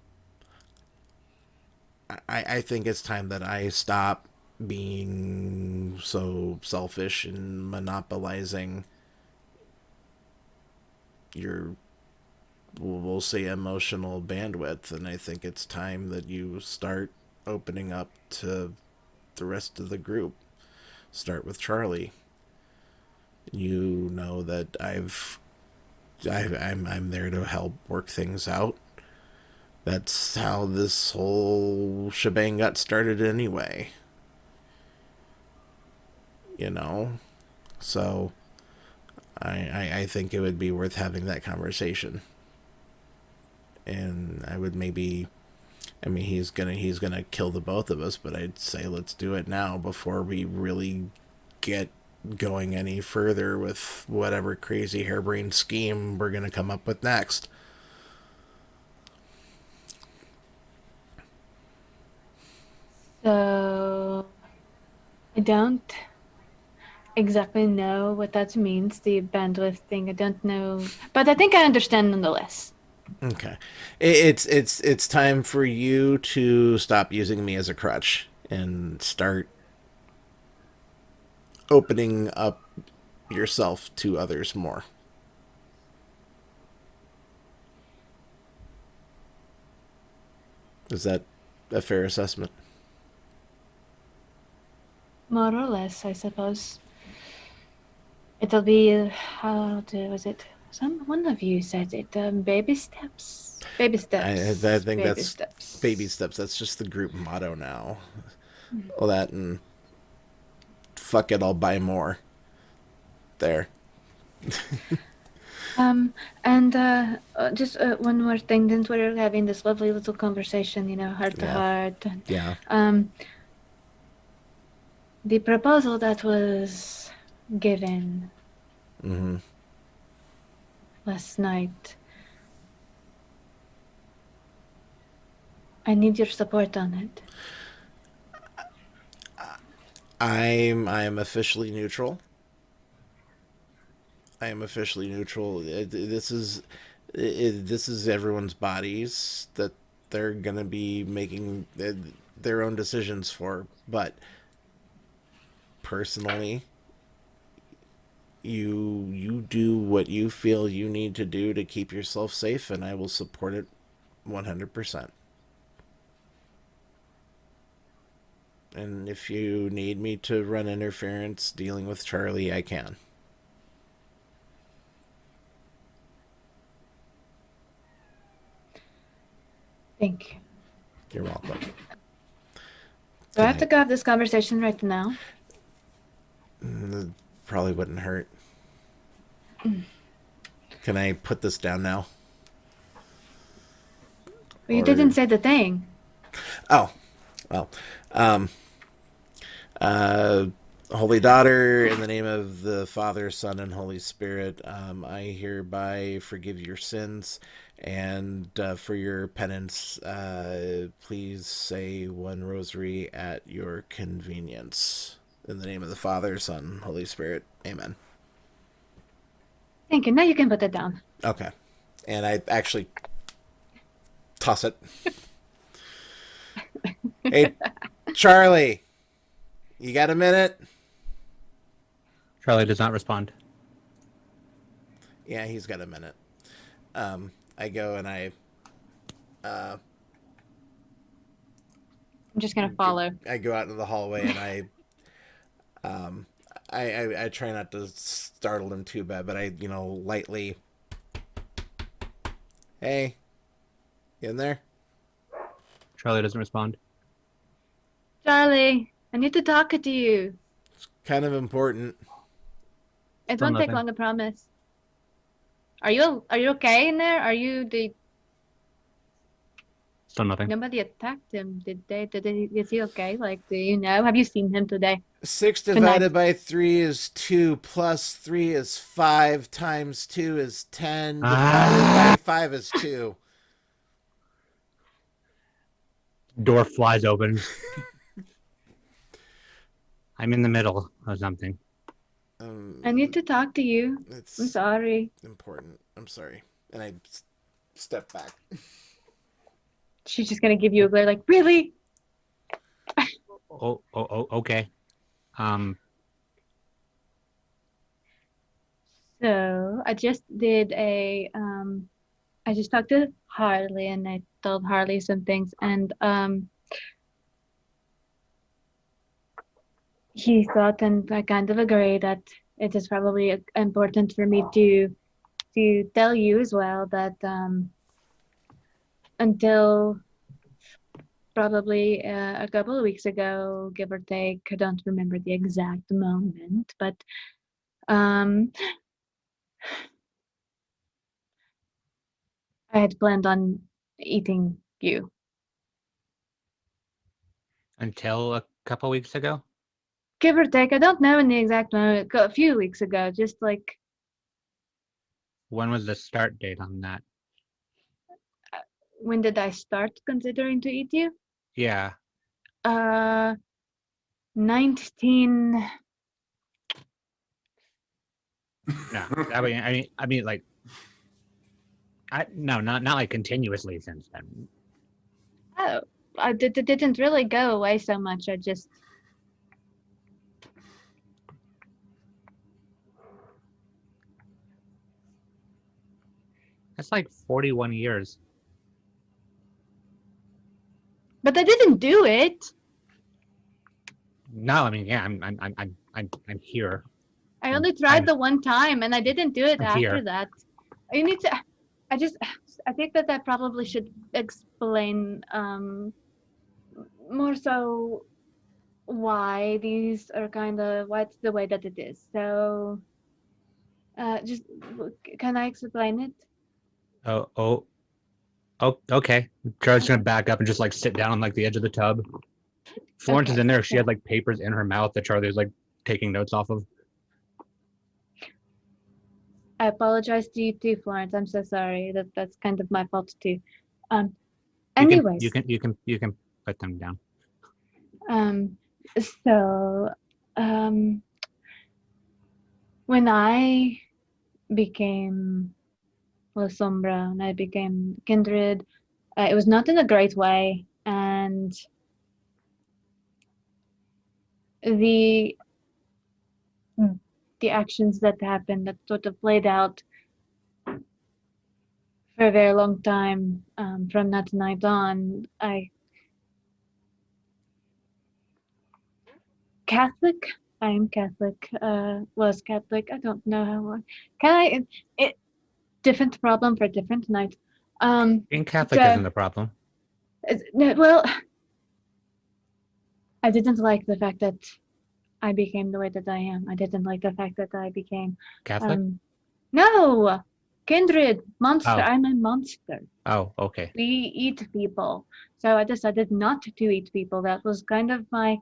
I think it's time that I stop being so selfish and monopolizing your, we'll say, emotional bandwidth. And I think it's time that you start opening up to the rest of the group. Start with Charlie. You know that I'm there to help work things out. That's how this whole shebang got started anyway. You know? So I think it would be worth having that conversation. And I would maybe, I mean, he's gonna kill the both of us, but I'd say let's do it now before we really get going any further with whatever crazy harebrained scheme we're gonna come up with next. So I don't exactly know what that means, the bandwidth thing. I don't know, but I think I understand nonetheless. Okay, it's time for you to stop using me as a crutch and start opening up yourself to others more. Is that a fair assessment? More or less, I suppose. It'll be was it? One of you said it. Baby steps. Baby steps. I think baby that's steps. baby steps. That's just the group motto now. All that and fuck it, I'll buy more. There. And just one more thing. Since we're having this lovely little conversation, heart to Yeah. heart. Yeah. The proposal that was given Mm-hmm. last night. I need your support on it. I'm officially neutral. I am officially neutral. This is everyone's bodies that they're gonna be making their own decisions for. But personally, you do what you feel you need to do to keep yourself safe, and I will support it 100%. And if you need me to run interference dealing with Charlie, I can. Thank you. You're welcome. Do I have to go have this conversation right now? Probably wouldn't hurt. Can I put this down now? Well, you didn't say the thing. Oh, well. Holy Daughter, in the name of the Father, Son, and Holy Spirit, I hereby forgive your sins, and for your penance, please say one rosary at your convenience. In the name of the Father, Son, Holy Spirit. Amen. Thank you. Now you can put it down. Okay. And I actually toss it. Hey, Charlie, you got a minute? Charlie does not respond. Yeah, he's got a minute. I go and I I'm just gonna follow. I go out into the hallway and I try not to startle him too bad, but I lightly. Hey, you in there? Charlie doesn't respond. Charlie, I need to talk to you. Kind of important. It Still won't take nothing. long, I promise. Are you okay in there? Are you Still nothing. Nobody attacked him, did they? Is he okay? Like, do you know? Have you seen him today? 6 divided by 3 is 2, plus 3 is 5, times 2 is 10, divided by 5 is 2. Door flies open. I'm in the middle of something. I need to talk to you. It's I'm sorry. important. I'm sorry. And I step back. She's just gonna give you a glare like, really? Oh, okay. So I just did I just talked to Harley and I told Harley some things and he thought and I kind of agree that it is probably important for me to tell you as well that until probably a couple of weeks ago, give or take, I don't remember the exact moment, but I had planned on eating you. Until a couple weeks ago? Give or take, I don't know in the exact moment, a few weeks ago, just like. When was the start date on that? When did I start considering to eat you? Yeah. 19. No. I mean, like. No, not like continuously since then. Oh, I didn't really go away so much. I just. That's like 41 years. But I didn't do it. No, I mean, yeah, I'm here. I only tried I'm- the one time, and I didn't do it I'm after here. that. You need to. I think that I probably should explain more so why these are kind of what's the way that it is. So, just can I explain it? Oh, okay. Charlie's gonna back up and just like sit down on like the edge of the tub. Florence is Okay, in there. She so- has like papers in her mouth that Charlie's like taking notes off of. I apologize to you too, Florence. I'm so sorry. That's kind of my fault too. Um, anyways, You can put them down. um, so, when I became La Sombra and I became Kindred, it was not in a great way, and the the actions that happened that sort of played out for a very long time from that night on. Catholic. I am Catholic. Was Catholic. I don't know how long. Can I? It different problem for different night. Being Catholic so- isn't the problem. No, well, I didn't like the fact that I became the way that I am. I didn't like the fact that I became Catholic? no, kindred monster. Oh. I'm a monster. Oh, okay. We eat people. So I decided not to eat people. That was kind of my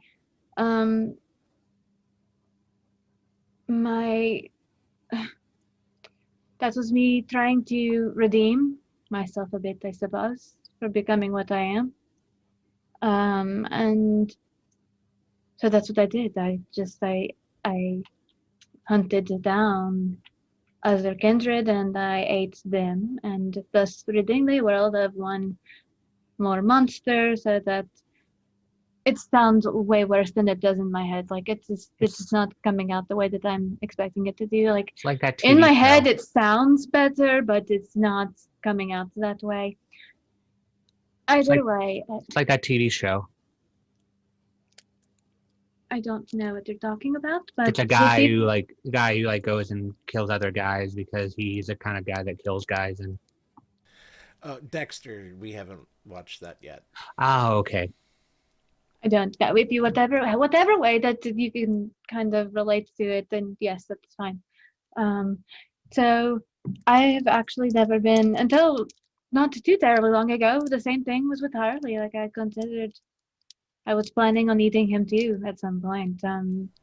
my that was me trying to redeem myself a bit, I suppose, for becoming what I am. And so that's what I did. I hunted down other kindred and I ate them, and thus ridding the world of one more monster, so that it sounds way worse than it does in my head. Like it's just not coming out the way that I'm expecting it to do. Like It's like that TV in my head show. it sounds better, but it's not coming out that way. Either way, It's like that TV show. I don't know what you're talking about, but It's a guy who like goes and kills other guys because he's the kind of guy that kills guys. And Dexter, we haven't watched that yet. okay. I don't get with you. Whatever way that you can kind of relate to it, then yes, that's fine. So I have actually never been until not too terribly long ago. The same thing was with Harley. Like I was planning on eating him too at some point.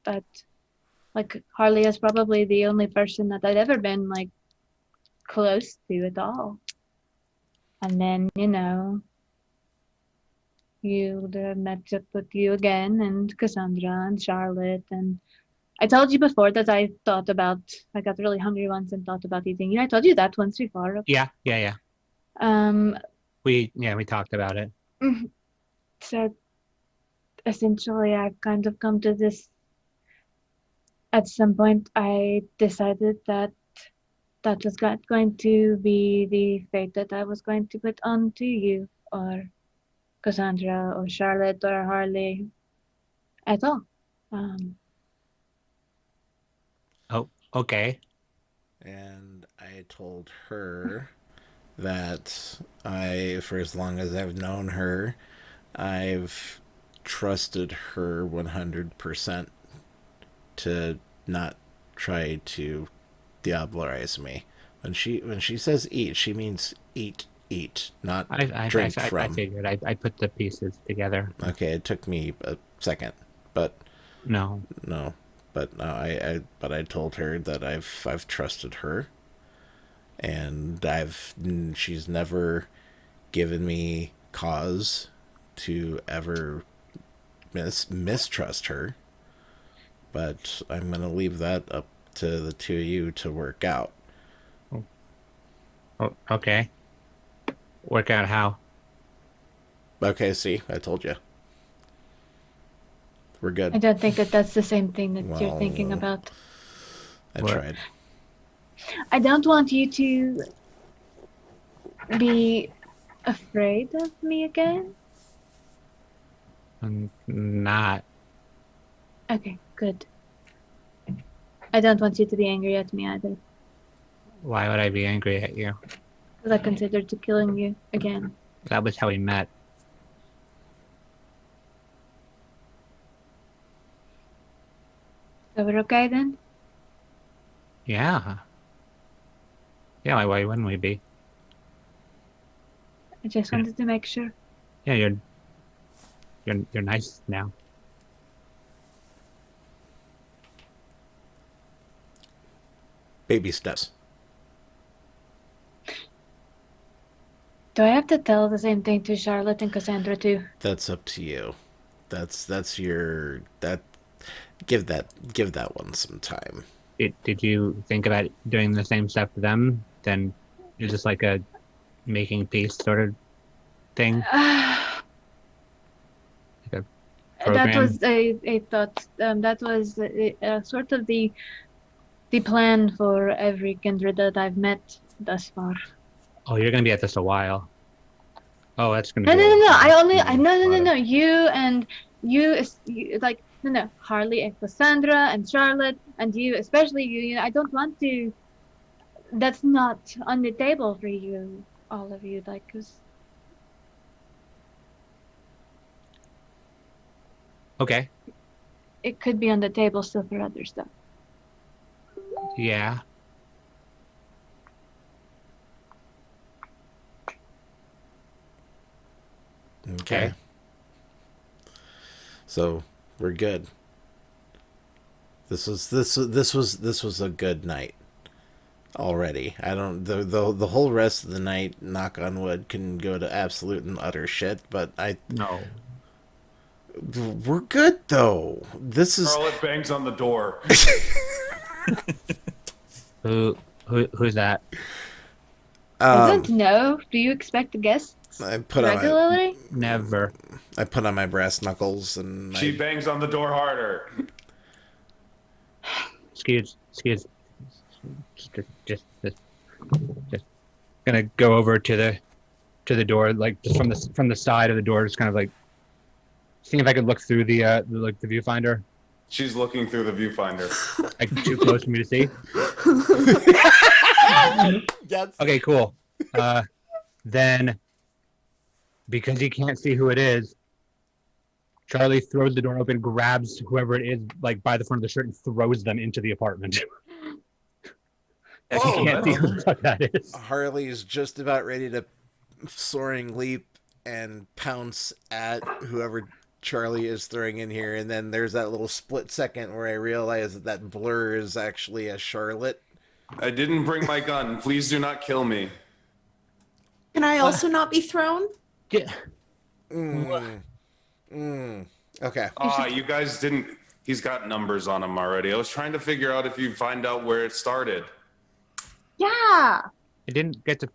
But like Harley is probably the only person that I'd ever been like close to at all. And then you met up with you again, and Cassandra and Charlotte, and I told you before that I got really hungry once and thought about eating you. I told you that once before. Yeah. Um, We talked about it. so essentially I've kind of come to this. At some point I decided that was going to be the fate that I was going to put onto you, or Cassandra, or Charlotte, or Harley at all. Oh, okay. And I told her that for as long as I've known her, I've trusted her 100% to not try to diablerize me. When she says eat, she means eat, not drink from. I figured. I put the pieces together. Okay, it took me a second, but No. I told her that I've trusted her, and she's never given me cause to ever mistrust her. But I'm gonna leave that up to the two of you to work out. Oh, okay. Work out how? Okay, see, I told you. We're I good. don't think that that's the same thing that you're thinking Well, about. I What? tried. I don't want you to be afraid of me again. Not. Okay, good. I don't want you to be angry at me either, Why would I be angry at you? because I considered to killing you again. That was how we met. So we're okay then? Yeah. Yeah, why wouldn't we be? I just Yeah. wanted to make sure. Yeah, you're nice now. Baby steps. Do I have to tell the same thing to Charlotte and Cassandra too? That's up to you. That's your that. Give that one some time. Did you think about doing the same stuff to them? Then it's just like a making peace sort of thing. That program? was a thought. That was sort of the plan for every kindred that I've met thus far. Oh, you're gonna be at this a while. Oh, that's gonna. No, be no, no, no. a- I only, a no. lot of- You, like, no. Harley and Cassandra and Charlotte and you, especially you. You know, I don't want to. That's not on the table for you, all of you. Like, 'cause Okay. it could be on the table still for other stuff. Yeah. Okay. So we're good. This was a good night already. I don't the whole rest of the night, knock on wood, can go to absolute and utter shit, but No. we're good though. This is Charlotte bangs on the door. Who's that? I don't know. Do you expect guests I put on regularly? Never. my brass knuckles and She bangs on the door harder. Excuse. Just gonna go over to the door, like just from the side of the door, just kind of like seeing if I could look through the viewfinder. She's looking through the viewfinder. Like too close for me to see. Yes. Okay, cool. Then, because he can't see who it is, Charlie throws the door open, grabs whoever it is, like by the front of the shirt, and throws them into the apartment. Oh, He can't see who the fuck that is. Harley is just about ready to soaring leap and pounce at whoever Charlie is throwing in here, and then there's that little split second where I realize that blur is actually a Charlotte. I didn't bring my gun. Please do not kill me. Can I also not be thrown? Yeah. Okay. You guys didn't. He's got numbers on him already. I was trying to figure out if you find out where it started. Yeah. I didn't get to.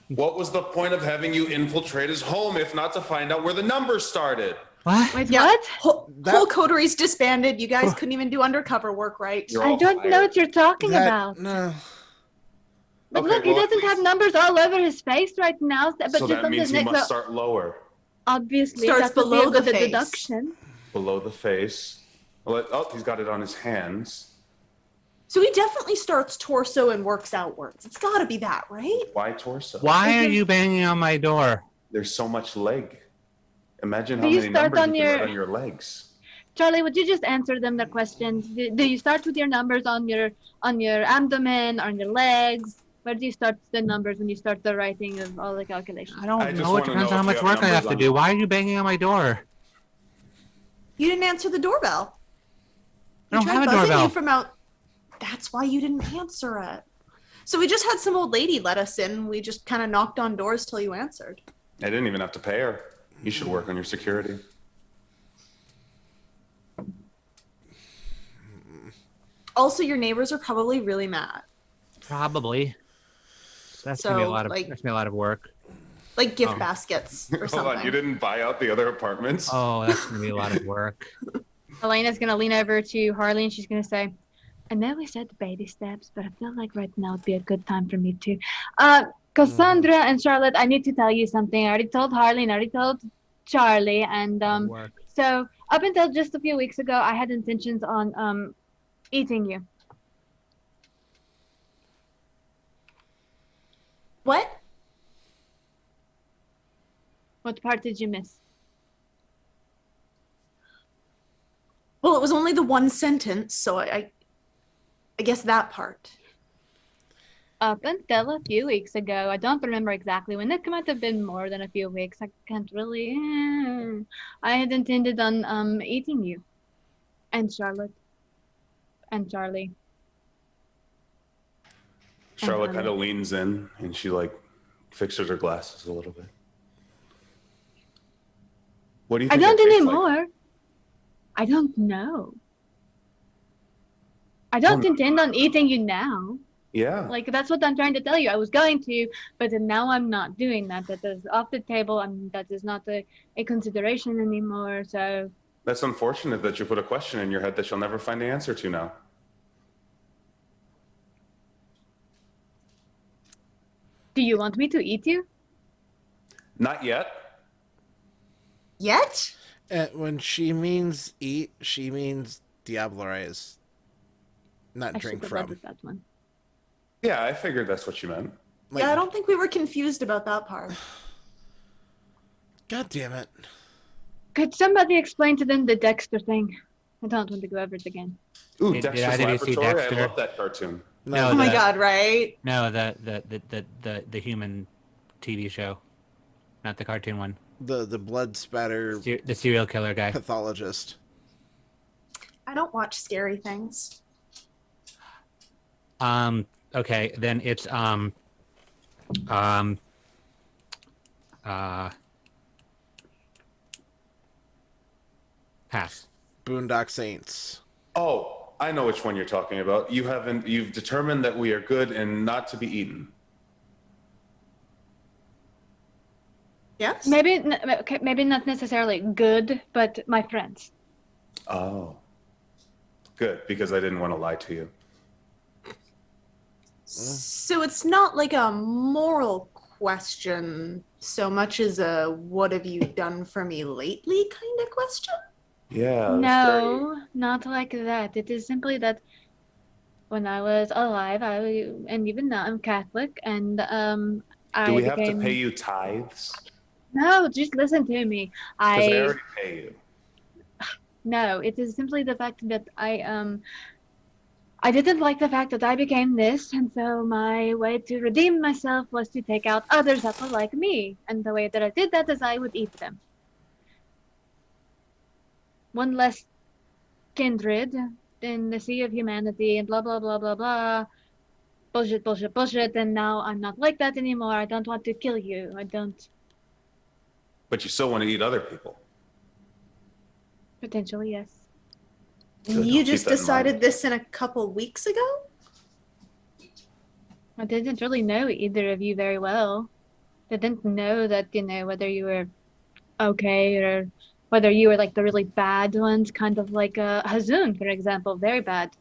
What was the point of having you infiltrate his home if not to find out where the numbers started? What? Wait, Yeah. what? Whole coteries disbanded. You guys couldn't even do undercover work, right? You're I all don't know fired. what you're talking about. No. But Okay, look, he well, at doesn't have least- numbers all over his face right now. But So just that on means the he neck, must so start lower, obviously Starts that would be below a the good face. deduction. below the face. Oh, he's got it on his hands. So he definitely starts torso and works outwards. It's got to be that, right? Why torso? Why are Because- you banging on my door? There's so much leg. Imagine Do how you many start numbers on you can your- write on your legs. Charlie, would you just answer them the questions? Do you start with your numbers on your abdomen, on your legs? Where do you start the numbers when you start the writing of all the calculations? I don't I just know. It wanna depends know on how if you much have work I have numbers to on do. you. Why are you banging on my door? You didn't answer the doorbell. I don't We have tried a buzzing doorbell. you from out. That's why you didn't answer it. So we just had some old lady let us in. We just kind of knocked on doors till you answered. I didn't even have to pay her. You should work on your security. Also, your neighbors are probably really mad. Probably. That's gonna be a So, lot of like- that's gonna be a lot of work. Like gift Oh. baskets or Hold something. on, you didn't buy out the other apartments? Oh, that's gonna be a lot of work. Elena's gonna lean over to Harley and she's gonna say, "I know we said baby steps, but I feel like right now would be a good time for me to." Cassandra and Charlotte, I need to tell you something. I already told Harley and I already told Charlie, and Work. so up until just a few weeks ago, I had intentions on eating you. What? What part did you miss? Well, it was only the one sentence, so I guess that part. Up until a few weeks ago, I don't remember exactly when. It might have been more than a few weeks. I can't really. I had intended on eating you, and Charlotte, and Charlie. Charlotte kind of leans in and she like fixes her glasses a little bit. What do you I think? don't it tastes anymore. like? I don't know. I don't intend on eating you now. Yeah. Like, that's what I'm trying to tell you. I was going to, but then now I'm not doing that. That is off the table, and that is not a consideration anymore. So That's unfortunate that you put a question in your head that you'll never find the answer to now. do you want me to eat you? Not yet. Yet? When she means eat, she means diablerize, not I drink should have from. added that one. Yeah, I figured that's what you meant. Like, Yeah, I don't think we were confused about that part. God damn it. Could somebody explain to them the Dexter thing? I don't want to go over it again. Ooh, Did Dexter's either of you see Laboratory. Dexter? I love that cartoon. No, Oh my the- god, right? No, the human TV show, not the cartoon one. The blood spatter The serial killer guy. pathologist. I don't watch scary things. Okay, then it's pass. Boondock Saints. Oh, I know which one you're talking about. You've determined that we are good and not to be eaten. Yes? Maybe okay, maybe not necessarily good, but my friends. Oh. Good, because I didn't want to lie to you. So it's not like a moral question so much as a what have you done for me lately kind of question? Yeah. No, not like that. It is simply that when I was alive, and even now I'm Catholic, and Do we have to pay you tithes? No, just listen to me. Because I already pay you. No, it is simply the fact that I didn't like the fact that I became this, and so my way to redeem myself was to take out others that were like me. And the way that I did that is I would eat them. One less kindred in the sea of humanity, and blah, blah, blah, blah, blah. Bullshit, bullshit, bullshit. And now I'm not like that anymore. I don't want to kill you. I don't. But you still want to eat other people. Potentially, yes. And you just decided this in a couple weeks ago? I didn't really know either of you very well. I didn't know that, whether you were okay or whether you were like the really bad ones, kind of like Hazoon, for example, very bad.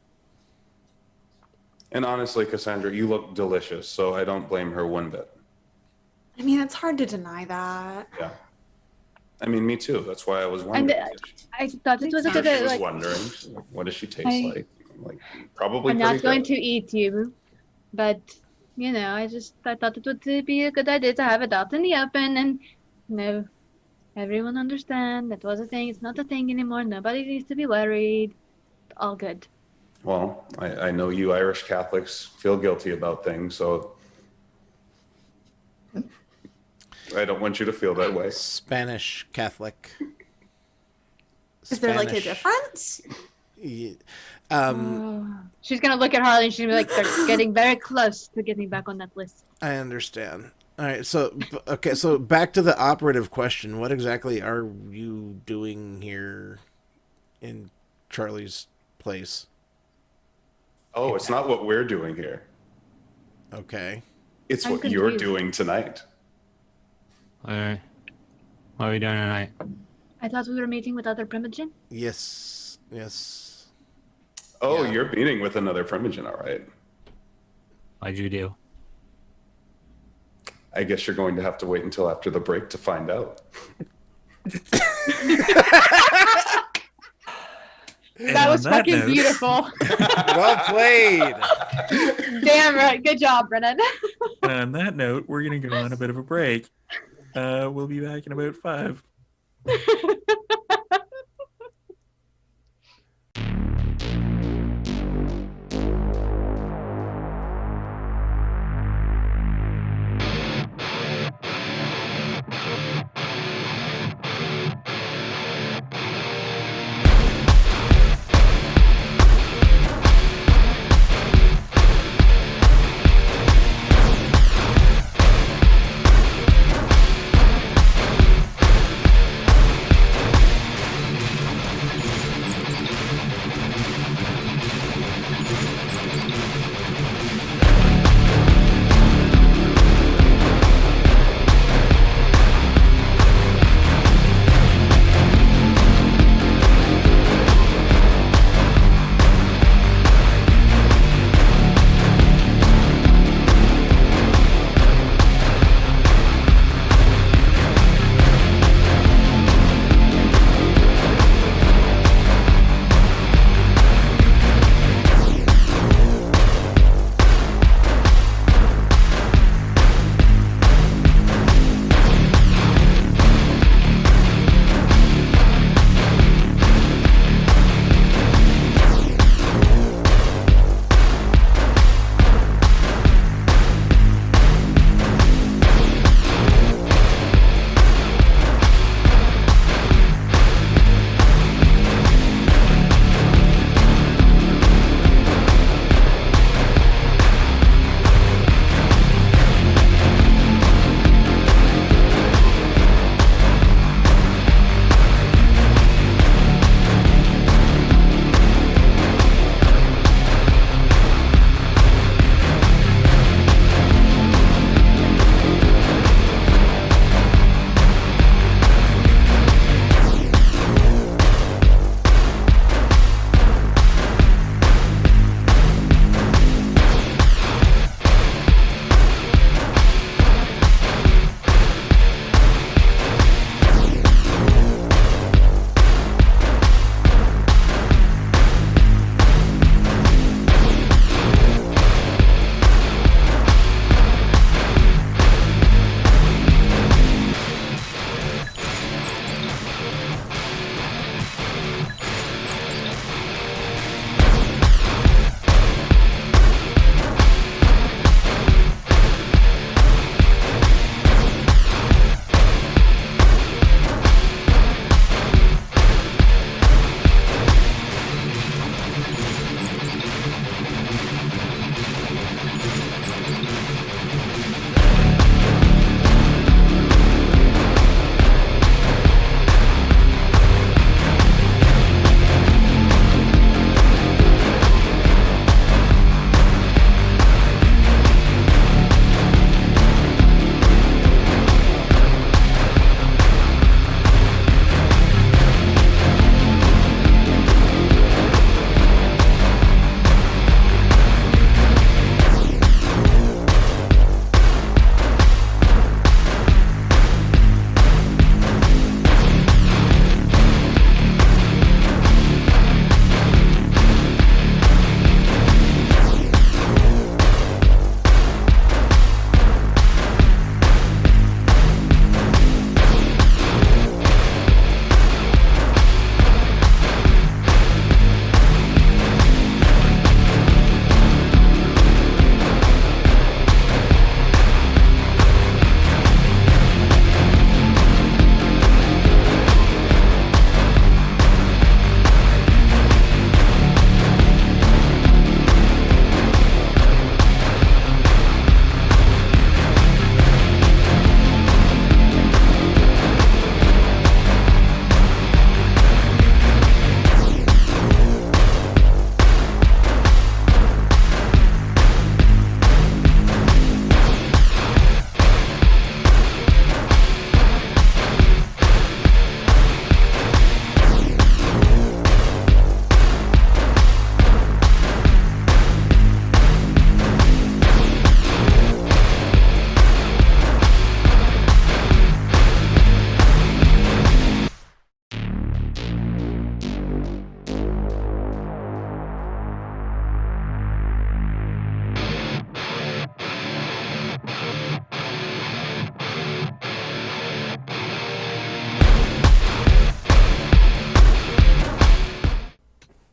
And honestly, Cassandra, you look delicious, so I don't blame her one bit. I mean, it's hard to deny that. Yeah. I mean, me too. That's why I was wondering. And I thought it was a She bit was like, wondering, what does she taste like? Like, probably I'm pretty not going good. to eat you, but I thought it would be a good idea to have it out in the open, and everyone understand that was a thing. It's not a thing anymore. Nobody needs to be worried. All good. Well, I know you Irish Catholics feel guilty about things, so I don't want you to feel that way. Spanish Catholic. Is there like a Spanish. difference? Yeah. She's gonna look at Harley and she's gonna be like, they're getting very close to getting back on that list. I understand. All right, so back to the operative question. What exactly are you doing here in Charlie's place? Oh, it's not what we're doing here. Okay. It's I'm what you're confused. doing tonight. All right. What are we doing tonight? I thought we were meeting with other Primogen. Yes. Oh, Yeah. you're meeting with another Primogen, all right. What'd you do? I guess you're going to have to wait until after the break to find out. And That on was fucking note- beautiful. Well played. Damn right. Good job, Brennan. And on that note, we're going to go on a bit of a break. We'll be back in about 5.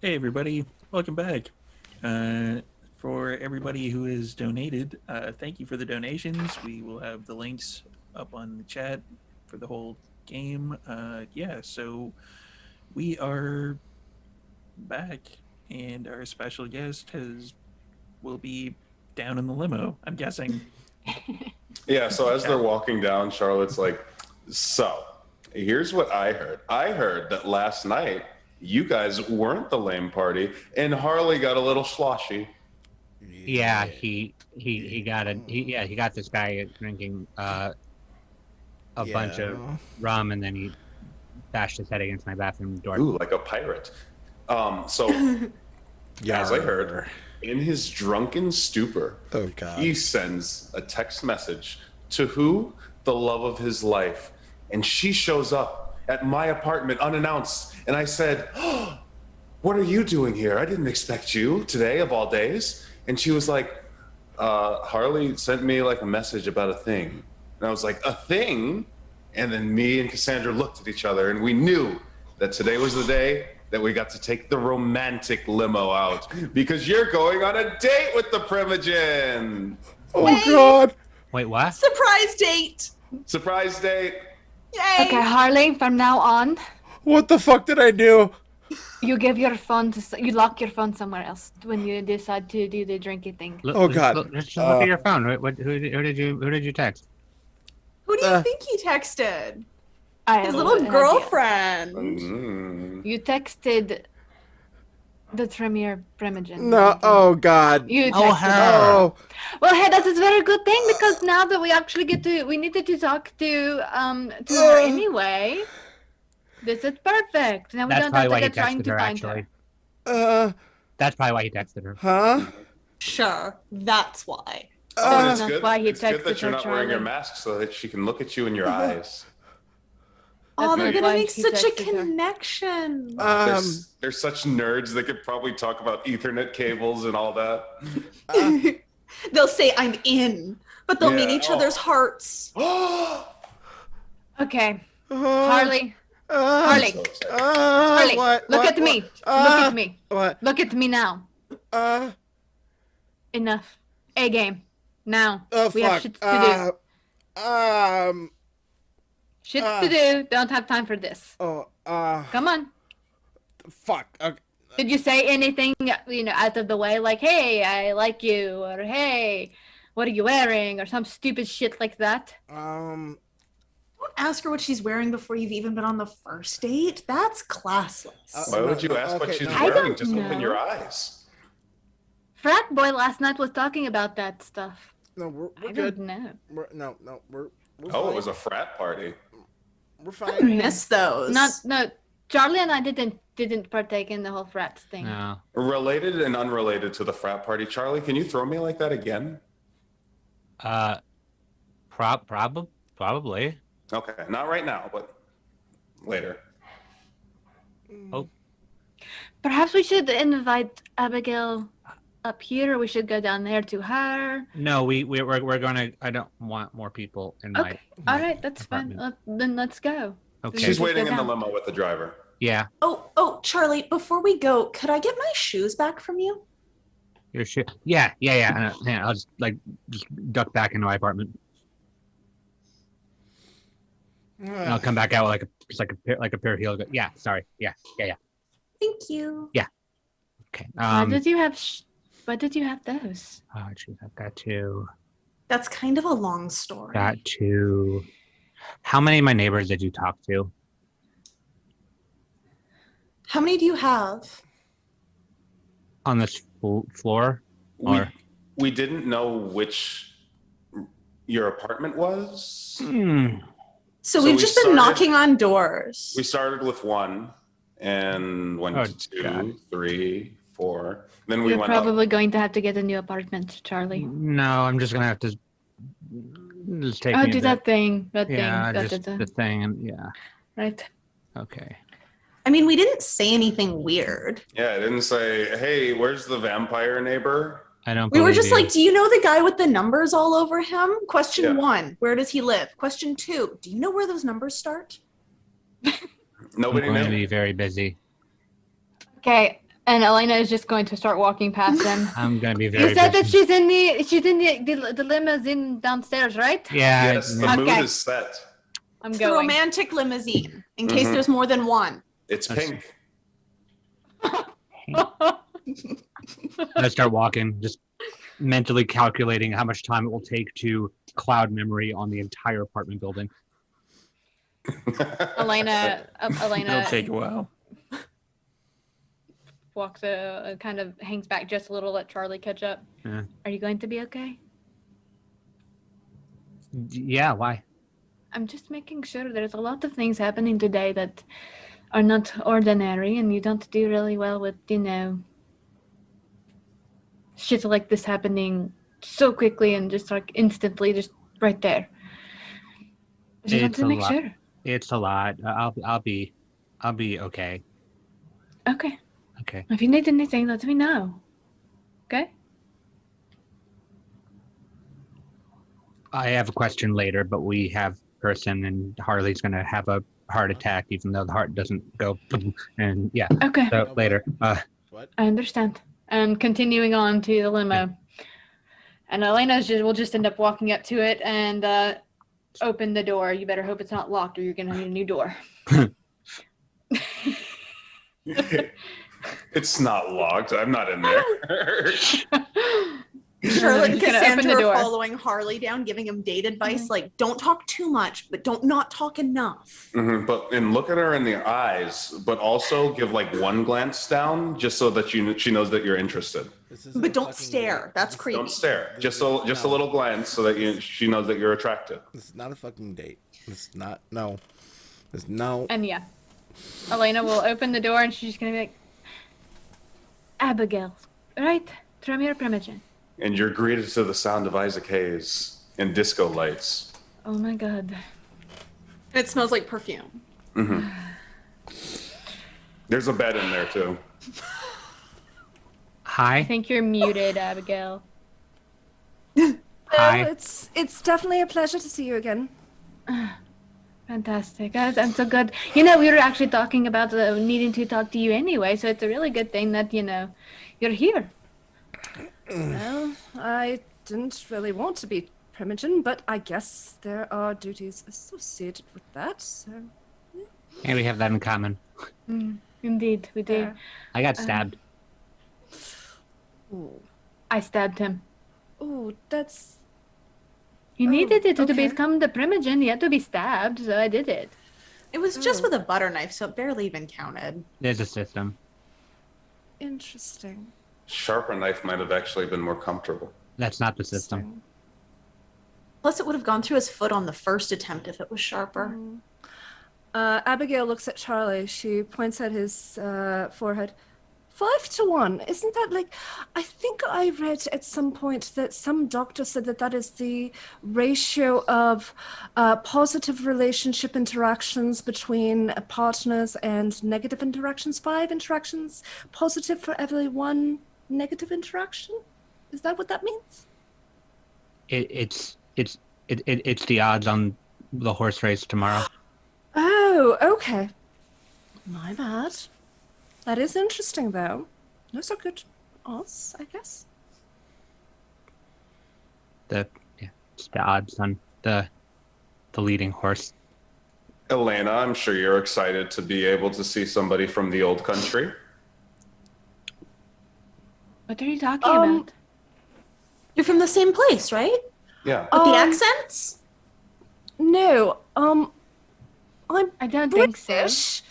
Hey everybody, welcome back. For everybody who has donated, thank you for the donations. We will have the links up on the chat for the whole game. So we are back, and our special guest will be down in the limo, I'm guessing. Yeah, so as Okay. they're walking down, Charlotte's like, so here's what I heard. I heard that last night you guys weren't the lame party, and Harley got a little sloshy. Yeah, he got this guy drinking a bunch of rum, and then he bashed his head against my bathroom door. Ooh, like a pirate. So as I heard, in his drunken stupor, Oh, God. he sends a text message to who? The love of his life. And she shows up at my apartment unannounced. And I said, oh, what are you doing here? I didn't expect you today of all days. And she was like, Harley sent me like a message about a thing. And I was like, a thing? And then me and Cassandra looked at each other and we knew that today was the day that we got to take the romantic limo out because you're going on a date with the Primogen. Oh, God. Wait, what? Surprise date. Surprise date. Yay. Okay, Harley, from now on, What the fuck did I do? you give your phone you lock your phone somewhere else when you decide to do the drinking thing. Oh, God. Just look at your phone. Who did you text? Who do you think he texted? I His have little an idea. girlfriend. Mm. You texted the Premier Primogen. No. Oh, God. You Oh, texted her. Oh. Well, hey, that's a very good thing because now that we actually we needed to talk to her anyway. This is perfect. Now we That's don't probably have why to he get trying texted to her, find actually. her. That's probably why he texted her. Huh? Sure, that's why. And it's That's good. why he It's good that texted you're her, not wearing your Charlie. mask so that she can look at you in your eyes. Oh, That's they're not gonna why make he such a texted her. connection. They're such nerds. They could probably talk about Ethernet cables and all that. They'll say I'm in, but they'll mean Yeah. each other's hearts. Okay, Harley. Harley. Harley. Harley. What? Look at me. Look at me. What? Look at me now. Enough. A game. Now. Oh, We fuck. have shit to do. Um. Shit to do. Don't have time for this. Oh. Come on. Fuck. Okay. Did you say anything, out of the way, like, hey, I like you, or hey, what are you wearing, or some stupid shit like that? Don't ask her what she's wearing before you've even been on the first date. That's classless. Why would you ask what okay, she's no. I wearing? don't Just open know. your eyes. Frat boy last night was talking about that stuff. No, we're I good. don't know. We're Oh, fine. it was a frat party. We're I fine. miss those. No. Charlie and I didn't partake in the whole frat thing. No. Related and unrelated to the frat party. Charlie, can you throw me like that again? Probably. Okay, not right now, but later. Oh, Perhaps we should invite Abigail up here. Or we should go down there to her. no, we're gonna. I don't want more people in my. Okay. All right, that's fine. apartment. Then let's go. Okay. She's Just waiting go in the down. limo with the driver. Yeah. Oh, Charlie, before we go, could I get my shoes back from you? Your shit. Yeah. Yeah. I'll just duck back into my apartment. And I'll come back out with like a pair of heels. Yeah. Sorry. Yeah. Thank you. Okay. Why did you have those? Oh, geez, I've got to. That's kind of a long story. Got to. How many of my neighbors did you talk to? How many do you have? On this floor? We didn't know which your apartment was. So So we've we just been started- knocking on doors. We started with one and went Oh, to two, God. 3, 4. Then we You're went up. probably going to have to get a new apartment, Charlie. No, I'm just gonna have to. Just take Oh, me a do bit. that thing. Yeah, That just thing. the thing. And yeah. Right. Okay. I mean, we didn't say anything weird. Yeah, I didn't say, hey, where's the vampire neighbor? I don't. We were believe just you. like, do you know the guy with the numbers all over him? Question Yeah. 1, where does he live? Question 2, do you know where those numbers start? I'm Nobody going to knew. be very busy. Okay. And Elena is just going to start walking past them. I'm gonna be very. You said that busy. she's in the limousine downstairs, right? Yeah. Yes, the yeah. mood Okay. is set. I'm It's the going. romantic limousine, in case Mhm. there's more than one. It's That's- pink. I start walking, just mentally calculating how much time it will take to cloud memory on the entire apartment building. Elena It'll take a while. walks, kind of hangs back just a little, let Charlie catch up. Yeah. Are you going to be okay? Yeah, why? I'm just making sure there's a lot of things happening today that are not ordinary, and you don't do really well with, shit like this happening so quickly and just like instantly, just right there. I just want It's to a make lot. sure. It's a lot. I'll be okay. Okay. Okay. If you need anything, let me know. Okay? I have a question later, but we have person and Harley's gonna have a heart attack, even though the heart doesn't go. And yeah. Okay. So later. What? I understand. And continuing on to the limo. And Elena will just end up walking up to it and open the door. You better hope it's not locked or you're going to need a new door. It's not locked. I'm not in there. Charlotte and He's gonna open Cassandra the are door. following Harley down, giving him date advice like, don't talk too much, but don't not talk enough. But and look at her in the eyes, but also give like one glance down, just so that she knows that you're interested. This isn't But a don't fucking stare. date. That's This- creepy. Don't stare. Just a No. little glance, so that she knows that you're attracted. This is not a fucking date. It's not. No. It's no. And yeah, Elena will open the door and she's just going to be like, Abigail, right? Tremere Primogen. And you're greeted to the sound of Isaac Hayes and disco lights. Oh my god. And it smells like perfume. There's a bed in there too. I Hi. think you're muted, Abigail. Hi. Well, it's definitely a pleasure to see you again. Fantastic. I'm so good. We were actually talking about needing to talk to you anyway, so it's a really good thing that, you're here. Well, I didn't really want to be Primogen, but I guess there are duties associated with that, so... And we have that in common. Indeed, we do. Yeah. I got stabbed. Ooh. I stabbed him. Ooh, that's... He needed it to okay. become the Primogen. He had to be stabbed, so I did it. It was just Oh. with a butter knife, so it barely even counted. There's a system. interesting. Sharper knife might have actually been more comfortable. That's not the system. Interesting. Plus, it would have gone through his foot on the first attempt if it was sharper. Abigail looks at Charlie. She points at his forehead. 5-1. Isn't that like... I think I read at some point that some doctor said that is the ratio of positive relationship interactions between partners and negative interactions. 5 interactions positive for every 1 negative interaction? Is that what that means? It's the odds on the horse race tomorrow. Oh, okay. My bad. That is interesting, though. Those are good odds, I guess. It's the odds on the leading horse. Elena, I'm sure you're excited to be able to see somebody from the old country. What are you talking Um, about? You're from the same place, right? Yeah. With the accents? No, I'm I don't think so. British.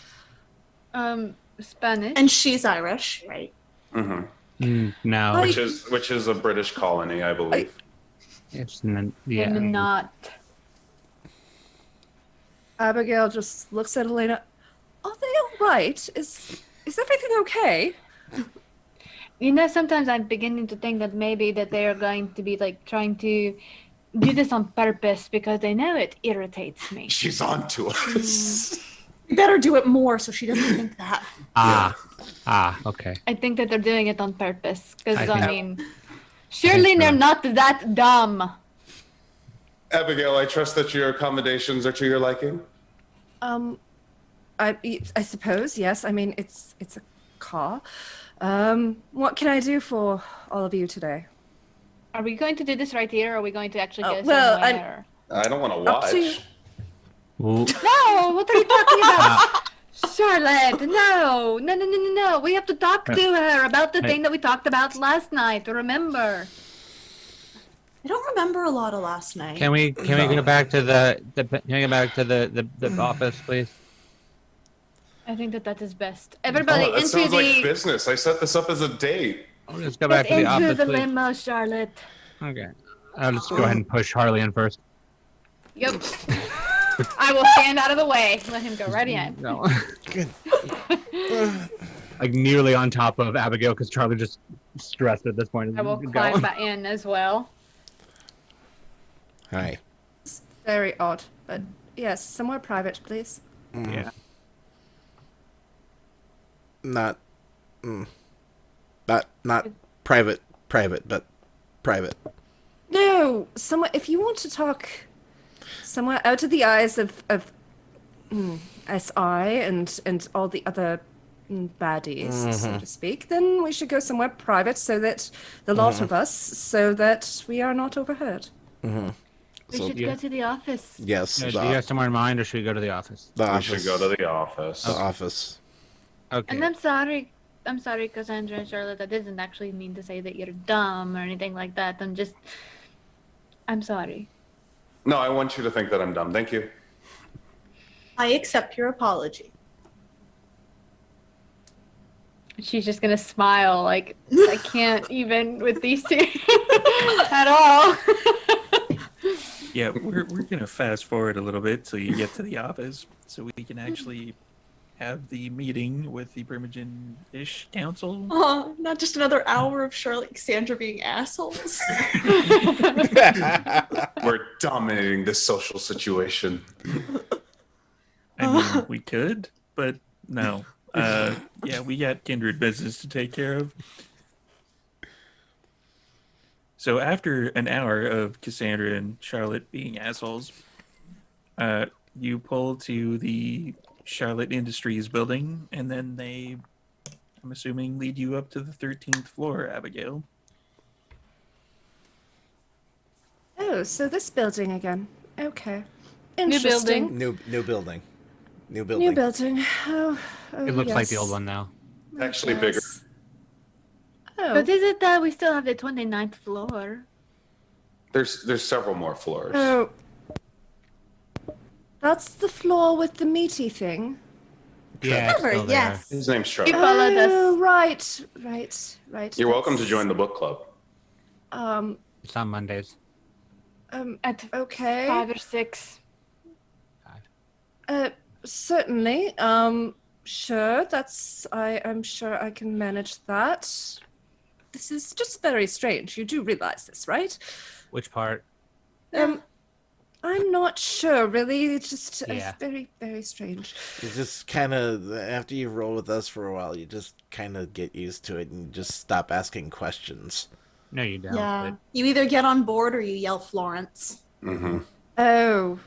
Spanish. And she's Irish, right? No, I- Which is a British colony, I believe. it's yeah. I'm not. Abigail just looks at Elena. Are they all right? Is everything okay? Sometimes I'm beginning to think that maybe that they are going to be like trying to do this on purpose because they know it irritates me. She's on to us. You better do it more so she doesn't think that. Okay. I think that they're doing it on purpose because I I think- mean, surely so. they're not that dumb. Abigail, I trust that your accommodations are to your liking. I suppose yes. I mean, it's a car. What can I do for all of you today? Are we going to do this right here, or are we going to actually go well, somewhere? I don't want to Up to you. watch. Ooh. No, what are you talking about? Charlotte, no. No. We have to talk to her about the thing that we talked about last night. Remember? I don't remember a lot of last night. Can we go back to the office, please? I think that is best. Everybody Oh, that into sounds the like business. I set this up as a date. I'll just go back to the into office, the please. limo, Charlotte. Okay. I'll just go ahead and push Harley in first. Yep. I will stand out of the way. Let him go right in. No. Good. Like nearly on top of Abigail, because Charlie just stressed at this point. I will climb back in as well. Hi. Very odd, but yes, somewhere private, please. Yeah. Not private, but private. No, somewhere. If you want to talk somewhere out of the eyes of SI and all the other baddies, so to speak, then we should go somewhere private, so that the lot of us, so that we are not overheard. We So- should go to the office. Yes, Do the, you have somewhere in mind, or should we go to the office? the We office. should go to the office. The office. Okay. And I'm sorry, Cassandra and Charlotte. I didn't actually mean to say that you're dumb or anything like that. I'm sorry. No, I want you to think that I'm dumb. Thank you. I accept your apology. She's just gonna smile like I can't even with these two at all. Yeah, we're gonna fast forward a little bit till you get to the office, so we can actually have the meeting with the Primogen-ish council. Oh, not just another hour of Charlotte and Cassandra being assholes. We're dominating this social situation. I mean, we could, but no. Yeah, we got kindred business to take care of. So after an hour of Cassandra and Charlotte being assholes, you pull to the Charlotte Industries building, and then they, I'm assuming, lead you up to the 13th floor, Abigail. Oh, so this building again. Okay. New Interesting. building. New building. New New building. building. Oh, It looks like the yes. old one now. Actually bigger. Yes. Oh, But is it that we still have the 29th floor? There's several more floors. oh. That's the floor with the meaty thing. Yeah, it's Trevor, still there. yes. His name's You Trevor. followed Oh, us. right. You're welcome to That's- join the book club. It's on Mondays. At Okay. 5 or 6. Certainly. Sure. I'm sure I can manage that. This is just very strange. You do realize this, right? Which part? I'm not sure, really. It's just Yeah. very, very strange. You just kind of, after you roll with us for a while, you just kind of get used to it and just stop asking questions. No, you don't. Yeah. You either get on board or you yell Florence. Mm-hmm. Oh,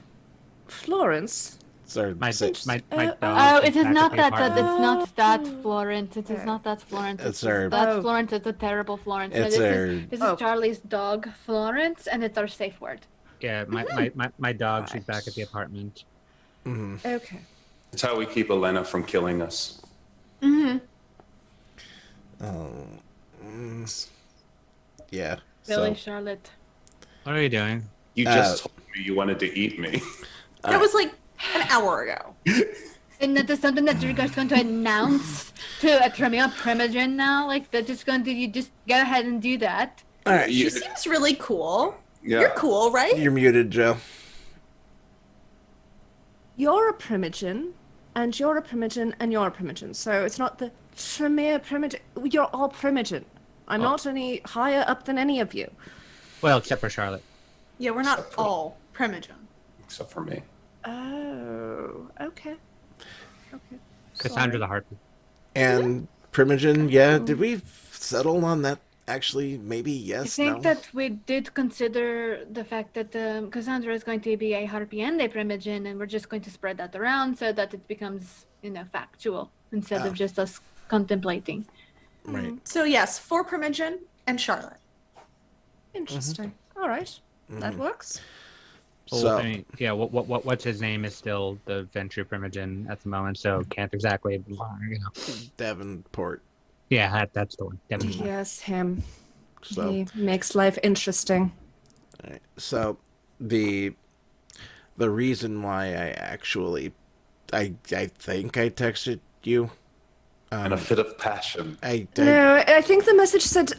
Florence. So, My say- dog. Oh, it is back not at the that. apartment. It's not that Florence. It is not that Florence. It's It's our- that Oh. Florence. It's a terrible Florence. No, It's this our- is Charlie's dog, Florence, and it's our safe word. Yeah, my dog. She's back at the apartment. Okay. It's how we keep Elena from killing us. Mm-hmm. yeah. Billy, So, Charlotte. What are you doing? You just told me you wanted to eat me. That was like an hour ago. And that is something that you're guys going to announce to a Tremia Primogen now? Like, they're just going to, you just go ahead and do that. all right, She seems really cool. Yeah. You're cool, right? you're muted, Joe. You're a primogen, and you're a primogen, and you're a primogen. So it's not the Tremere primogen. You're all primogen. I'm not any higher up than any of you. Well, except for Charlotte. Yeah, we're not all Primogen. Except for me. Oh, okay. Okay. Cassandra the harpy. And Primogen, yeah, did we settle on that? Actually, maybe yes, I think no? that we did consider the fact that Cassandra is going to be a harpy and a primogen, and we're just going to spread that around so that it becomes, factual instead of just us contemplating. Right. So yes, 4 Primogen and Charlotte. Interesting. All right. That works. Well, So I mean, yeah, what's his name is still the Venture Primogen at the moment, so can't exactly, Davenport. Yeah, that's the one. Definitely. Yes, him. So He makes life interesting. alright, so the reason why I actually I think I texted you. In a fit of passion. No, I think the message said,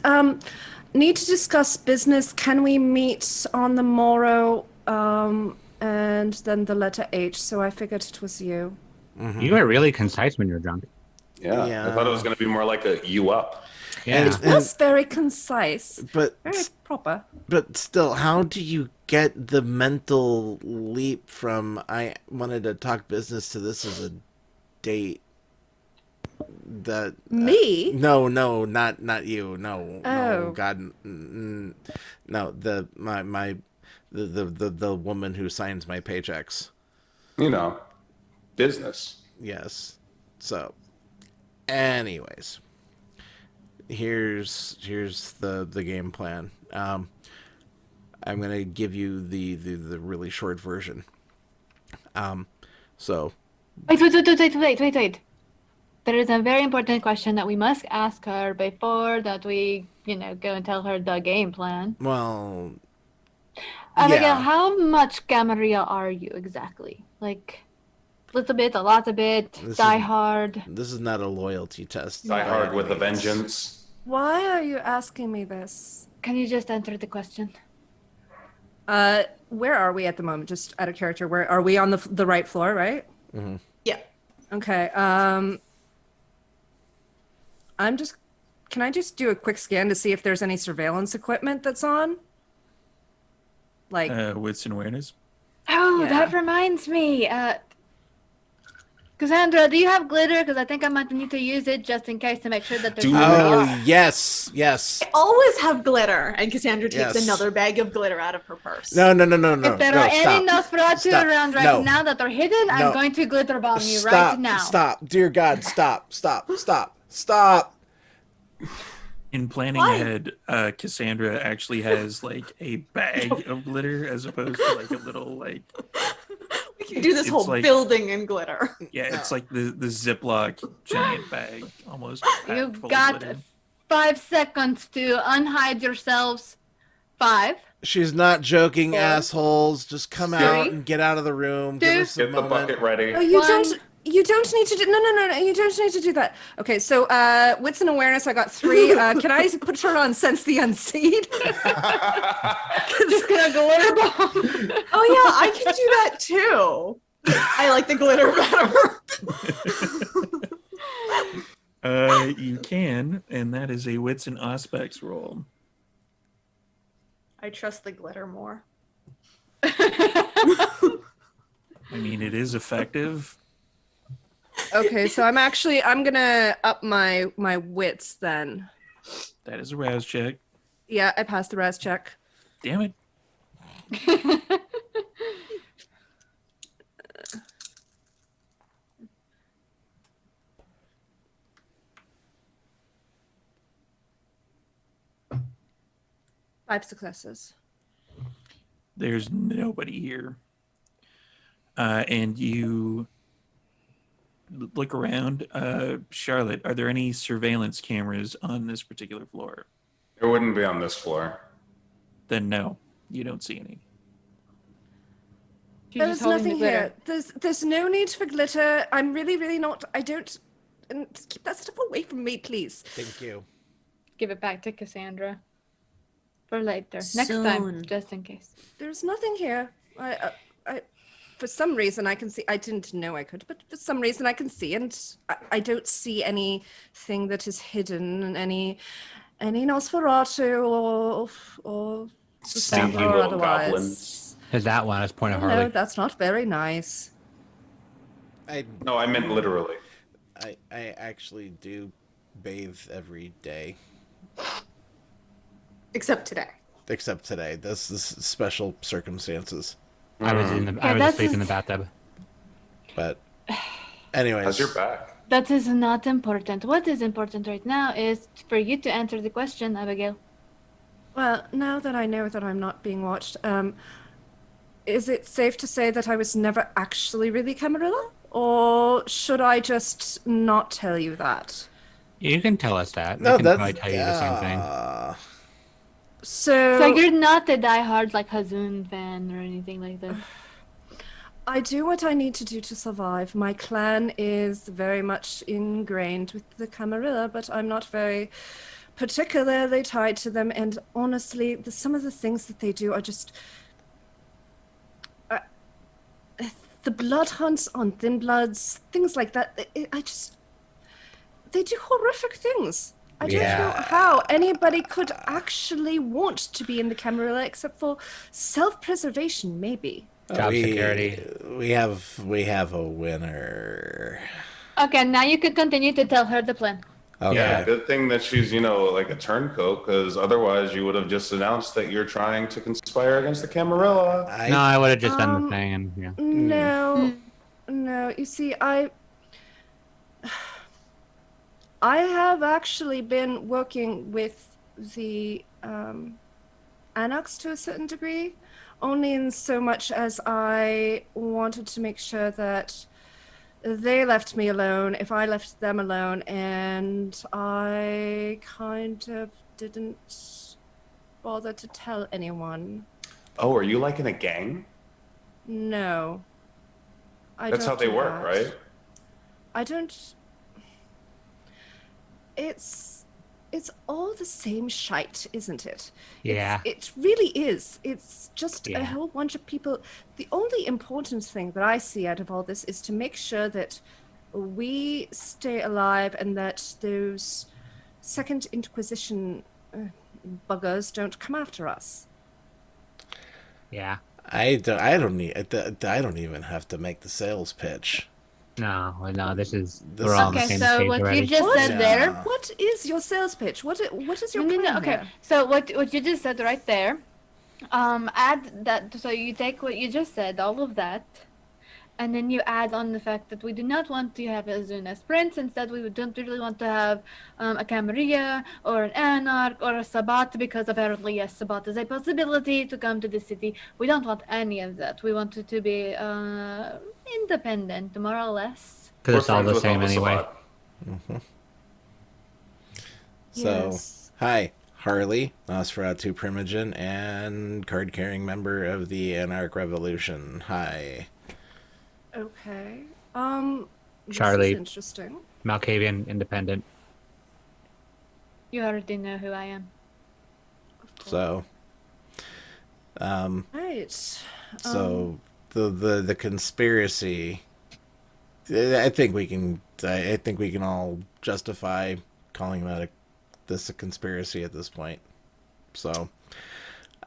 need to discuss business. Can we meet on the morrow? And then the letter H. So I figured it was you. You were really concise when you were drunk. Yeah. I thought it was going to be more like a you up. Yeah. It was very concise, but very proper. But still, how do you get the mental leap from I wanted to talk business to this as a date? That Me? No, not you. No, Oh. no, God, no. The woman who signs my paychecks. Business. Yes. So, anyways, here's the game plan. I'm gonna give you the really short version. So Wait. There is a very important question that we must ask her before that we, go and tell her the game plan. well, Abigail, yeah. how much Gamma are you exactly? Like, little bit, a lot of bit, die hard. This is not a loyalty test. Die by hard any with a means. vengeance. Why are you asking me this? Can you just answer the question? Where are we at the moment? Just out of character. Where are we on the right floor, right? Mm-hmm. Yeah. Okay. Can I just do a quick scan to see if there's any surveillance equipment that's on? Like, Wits and awareness. Oh, Yeah. that reminds me. Cassandra, do you have glitter? Because I think I might need to use it just in case to make sure that there's Do nobody Oh else. yes. I always have glitter, and Cassandra takes Yes. another bag of glitter out of her purse. No. If there are any Stop. Nosferatu Stop. around right No. now that are hidden, No. I'm going to glitter bomb you Stop. right now. Stop. Dear God, stop. In planning Why? ahead, Cassandra actually has like a bag of glitter as opposed to like a little like We can do this It's whole like- building in glitter. yeah, it's like the Ziploc giant bag almost. packed You've full of got glitter. 5 seconds to unhide yourselves. 5. She's not joking, 4. assholes. Just come out and get out of the room. Give 2. us a Get the moment. bucket ready. oh, you One. don't. You don't need to do. No. You don't need to do that. Okay. So, wits and awareness. I got 3. Can I turn on sense the unseen? Just gonna glitter bomb. Oh yeah, I can do that too. I like the glitter better. You can, and that is a wits and aspects roll. I trust the glitter more. I mean, it is effective. Okay. So I'm gonna up my wits then. That is a Raz check. Yeah, I passed the res check. Damn it. Five successes. There's nobody here. And you look around. Charlotte, are there any surveillance cameras on this particular floor? It wouldn't be on this floor. Mm-hmm. Then no, you don't see any. She's There's just holding the nothing glitter. here. There's no need for glitter. I'm really not. I don't. And keep that stuff away from me, please. Thank you. Give it back to Cassandra for later. Next Soon. time, just in case. There's nothing here. I for some reason I can see. I didn't know I could, but for some reason I can see, and I don't see anything that is hidden, any Nosferatu or Stinky or little otherwise. goblins. Is that one as point of No, Harley? that's not very nice. No, I meant literally. I actually do bathe every day, Except today. except today. This is special circumstances. I was Yeah, asleep in the bathtub. But anyways, How's your back? That is not important. What is important right now is for you to answer the question, Abigail. Well, now that I know that I'm not being watched, is it safe to say that I was never actually really Camarilla? Or should I just not tell you that? You can tell us that. No, We can probably that's tell you the same thing. So, So you're not a diehard like Hazoon fan or anything like that. I do what I need to do to survive. My clan is very much ingrained with the Camarilla, but I'm not very particularly tied to them. And honestly, some of the things that they do are just. The blood hunts on thin bloods, things like that. They do horrific things. I don't know how anybody could actually want to be in the Camarilla except for self-preservation, maybe. Job security. We have a winner. Okay, now you can continue to tell her the plan. Okay. Yeah, good thing that she's, like a turncoat, because otherwise you would have just announced that you're trying to conspire against the Camarilla. No, I would have just done the thing, and yeah. No. You see, I have actually been working with the Anarchs to a certain degree, only in so much as I wanted to make sure that they left me alone if I left them alone, and I kind of didn't bother to tell anyone. Oh, are you like in a gang? No. That's how they work, right? I don't. It's all the same shite, isn't it? Yeah. It really is. It's just a whole bunch of people. The only important thing that I see out of all this is to make sure that we stay alive and that those Second Inquisition buggers don't come after us. Yeah. I don't even have to make the sales pitch. No, this is This we're all on the Okay, same so page what already. you just said there. What is your sales pitch? What is your plan Okay. here? So what you just said right there, add that. So you take what you just said, all of that, and then you add on the fact that we do not want to have Azun as prince. Instead, we don't really want to have a Camarilla or an Anarch or a Sabat, because apparently, yes, Sabat is a possibility to come to the city. We don't want any of that. We want it to be independent, more or less. Because it's all the same anyway. So, Yes. hi, Harley, Nosferatu Primogen, and card-carrying member of the Anarch Revolution. Hi. Okay. Charlie. This is interesting. Malkavian Independent. You already know who I am. So, Right. so the conspiracy. I think we can all justify calling this a conspiracy at this point. So,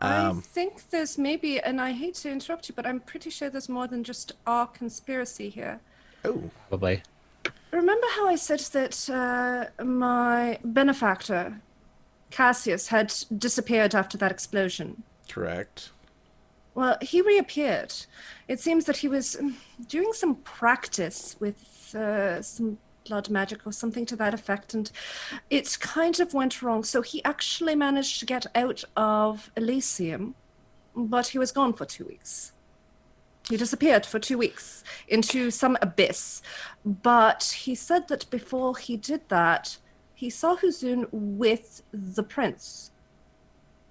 I think there's maybe, and I hate to interrupt you, but I'm pretty sure there's more than just our conspiracy here. oh, Probably. Remember how I said that my benefactor, Cassius, had disappeared after that explosion? correct. Well, he reappeared. It seems that he was doing some practice with some blood magic or something to that effect, and it kind of went wrong. So he actually managed to get out of Elysium, but he was gone for 2 weeks. He disappeared for 2 weeks into some abyss. But he said that before he did that, he saw Huzun with the prince.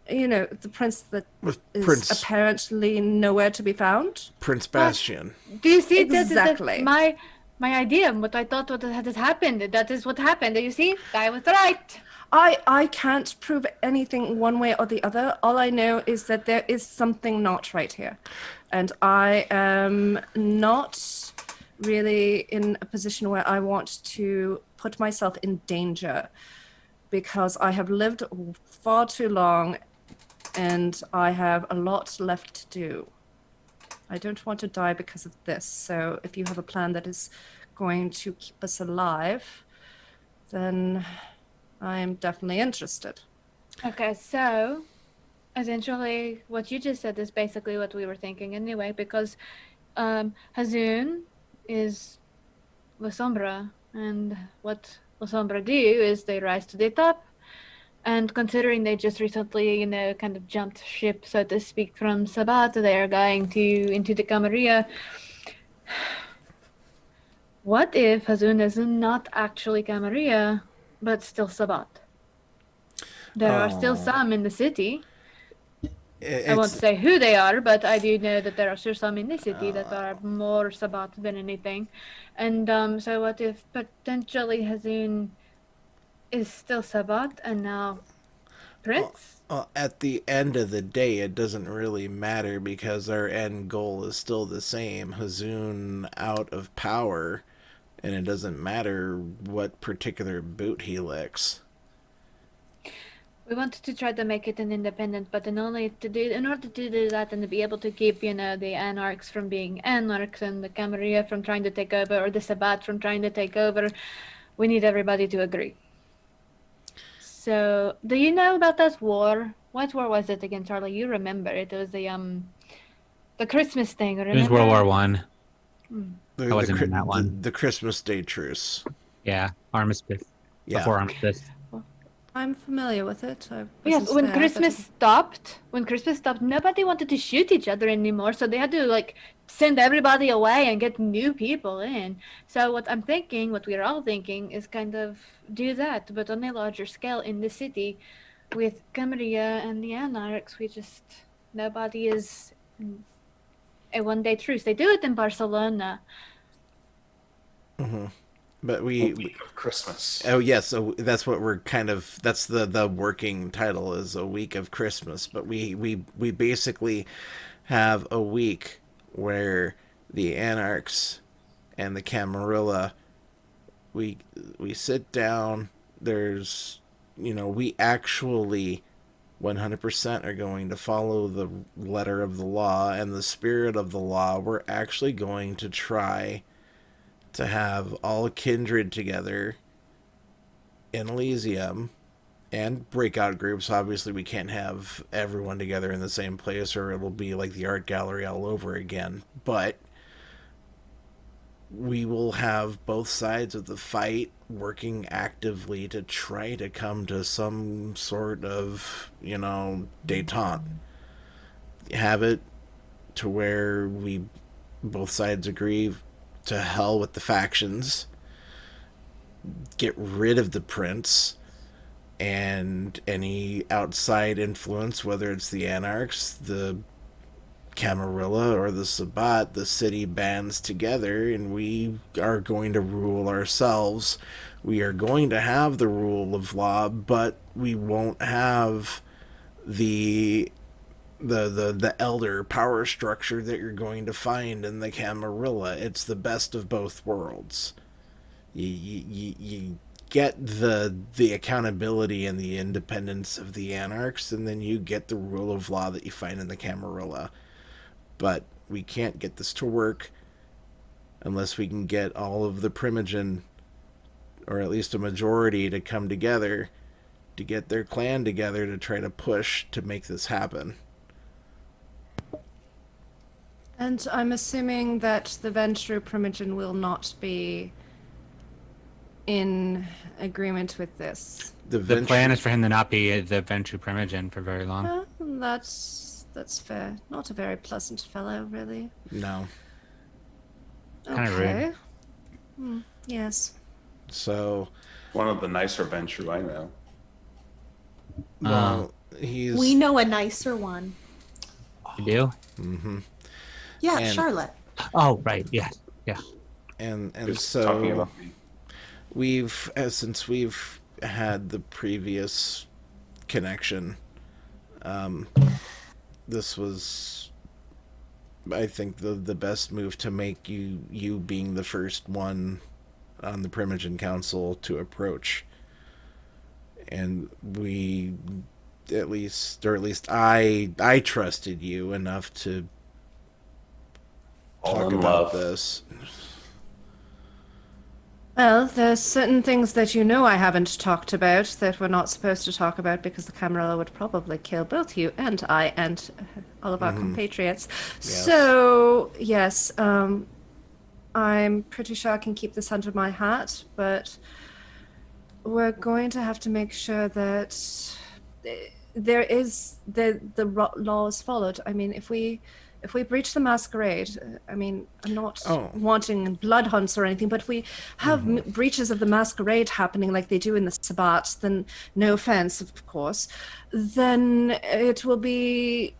You know, the prince that is apparently nowhere to be found. Prince Bastian. Do you see Exactly. that my idea, what I thought what had happened? That is what happened. You see, I was right. I can't prove anything one way or the other. All I know is that there is something not right here. And I am not really in a position where I want to put myself in danger, because I have lived far too long and I have a lot left to do. I don't want to die because of this. So if you have a plan that is going to keep us alive, then I'm definitely interested. Okay, so essentially what you just said is basically what we were thinking anyway, because Hazoon is La Sombra And what La Sombra do is they rise to the top. And considering they just recently, kind of jumped ship, so to speak, from Sabat, they are going into the Camarilla. What if Hazun is not actually Camarilla, but still Sabat? There are still some in the city. I won't It's say who they are, but I do know that there are still some in the city that are more Sabat than anything. And so what if potentially Hazun is still Sabat and now Prince? at the end of the day, it doesn't really matter because our end goal is still the same. Hazoon out of power, and it doesn't matter what particular boot he licks. We wanted to try to make it an independent, but in order to do that and to be able to keep, the anarchs from being anarchs and the Camarilla from trying to take over, or the Sabat from trying to take over, we need everybody to agree. So, do you know about that war? What war was it again, Charlie? You remember it? It was the Christmas thing. Remember? It was World War One. The, wasn't the, in that one. The Christmas Day truce. Yeah, armistice. Yeah. Before armistice. I'm familiar with it. Yes, when Christmas stopped, nobody wanted to shoot each other anymore, so they had to send everybody away and get new people in. So what we're all thinking is kind of do that, but on a larger scale in the city with Camarilla and the Anarchs. Nobody is a one-day truce. They do it in Barcelona. Mm-hmm. But A week of Christmas. Oh yes, so that's what we're that's the working title is a week of Christmas. But we basically have a week where the Anarchs and the Camarilla we sit down. There's we actually 100% are going to follow the letter of the law and the spirit of the law. We're actually going to try to have all kindred together in Elysium and breakout groups. Obviously, we can't have everyone together in the same place or it will be like the art gallery all over again. But we will have both sides of the fight working actively to try to come to some sort of, detente. Have it to where we both sides agree to hell with the factions, get rid of the prince and any outside influence, whether it's the Anarchs, the Camarilla, or the Sabat. The city bands together and we are going to rule ourselves. We are going to have the rule of law, but we won't have the elder power structure that you're going to find in the Camarilla. It's the best of both worlds. You get the accountability and the independence of the Anarchs, and then you get the rule of law that you find in the Camarilla. But we can't get this to work unless we can get all of the Primogen, or at least a majority, to come together to get their clan together to try to push to make this happen. And I'm assuming that the Venture Primogen will not be in agreement with this. The plan is for him to not be the Venture Primogen for very long. That's fair. Not a very pleasant fellow, really. No. Kind of rude. Yes. So, one of the nicer Venture I know. Well, We know a nicer one. You do? Mm-hmm. Yeah, And- Charlotte. Oh, right. Yeah. And Just talking so about since we've had the previous connection, this was, I think, the best move to make you being the first one on the Primogen Council to approach. And we, at least I trusted you enough to All talk in about love. this. Well, there's certain things that I haven't talked about that we're not supposed to talk about because the Camarilla would probably kill both you and I and all of our compatriots. Yes. So, yes, I'm pretty sure I can keep this under my hat, but we're going to have to make sure that there is the law is followed. I mean, if we breach the masquerade, I mean, I'm not wanting blood hunts or anything, but if we have breaches of the masquerade happening like they do in the Sabbat, then no offense, of course, then it will be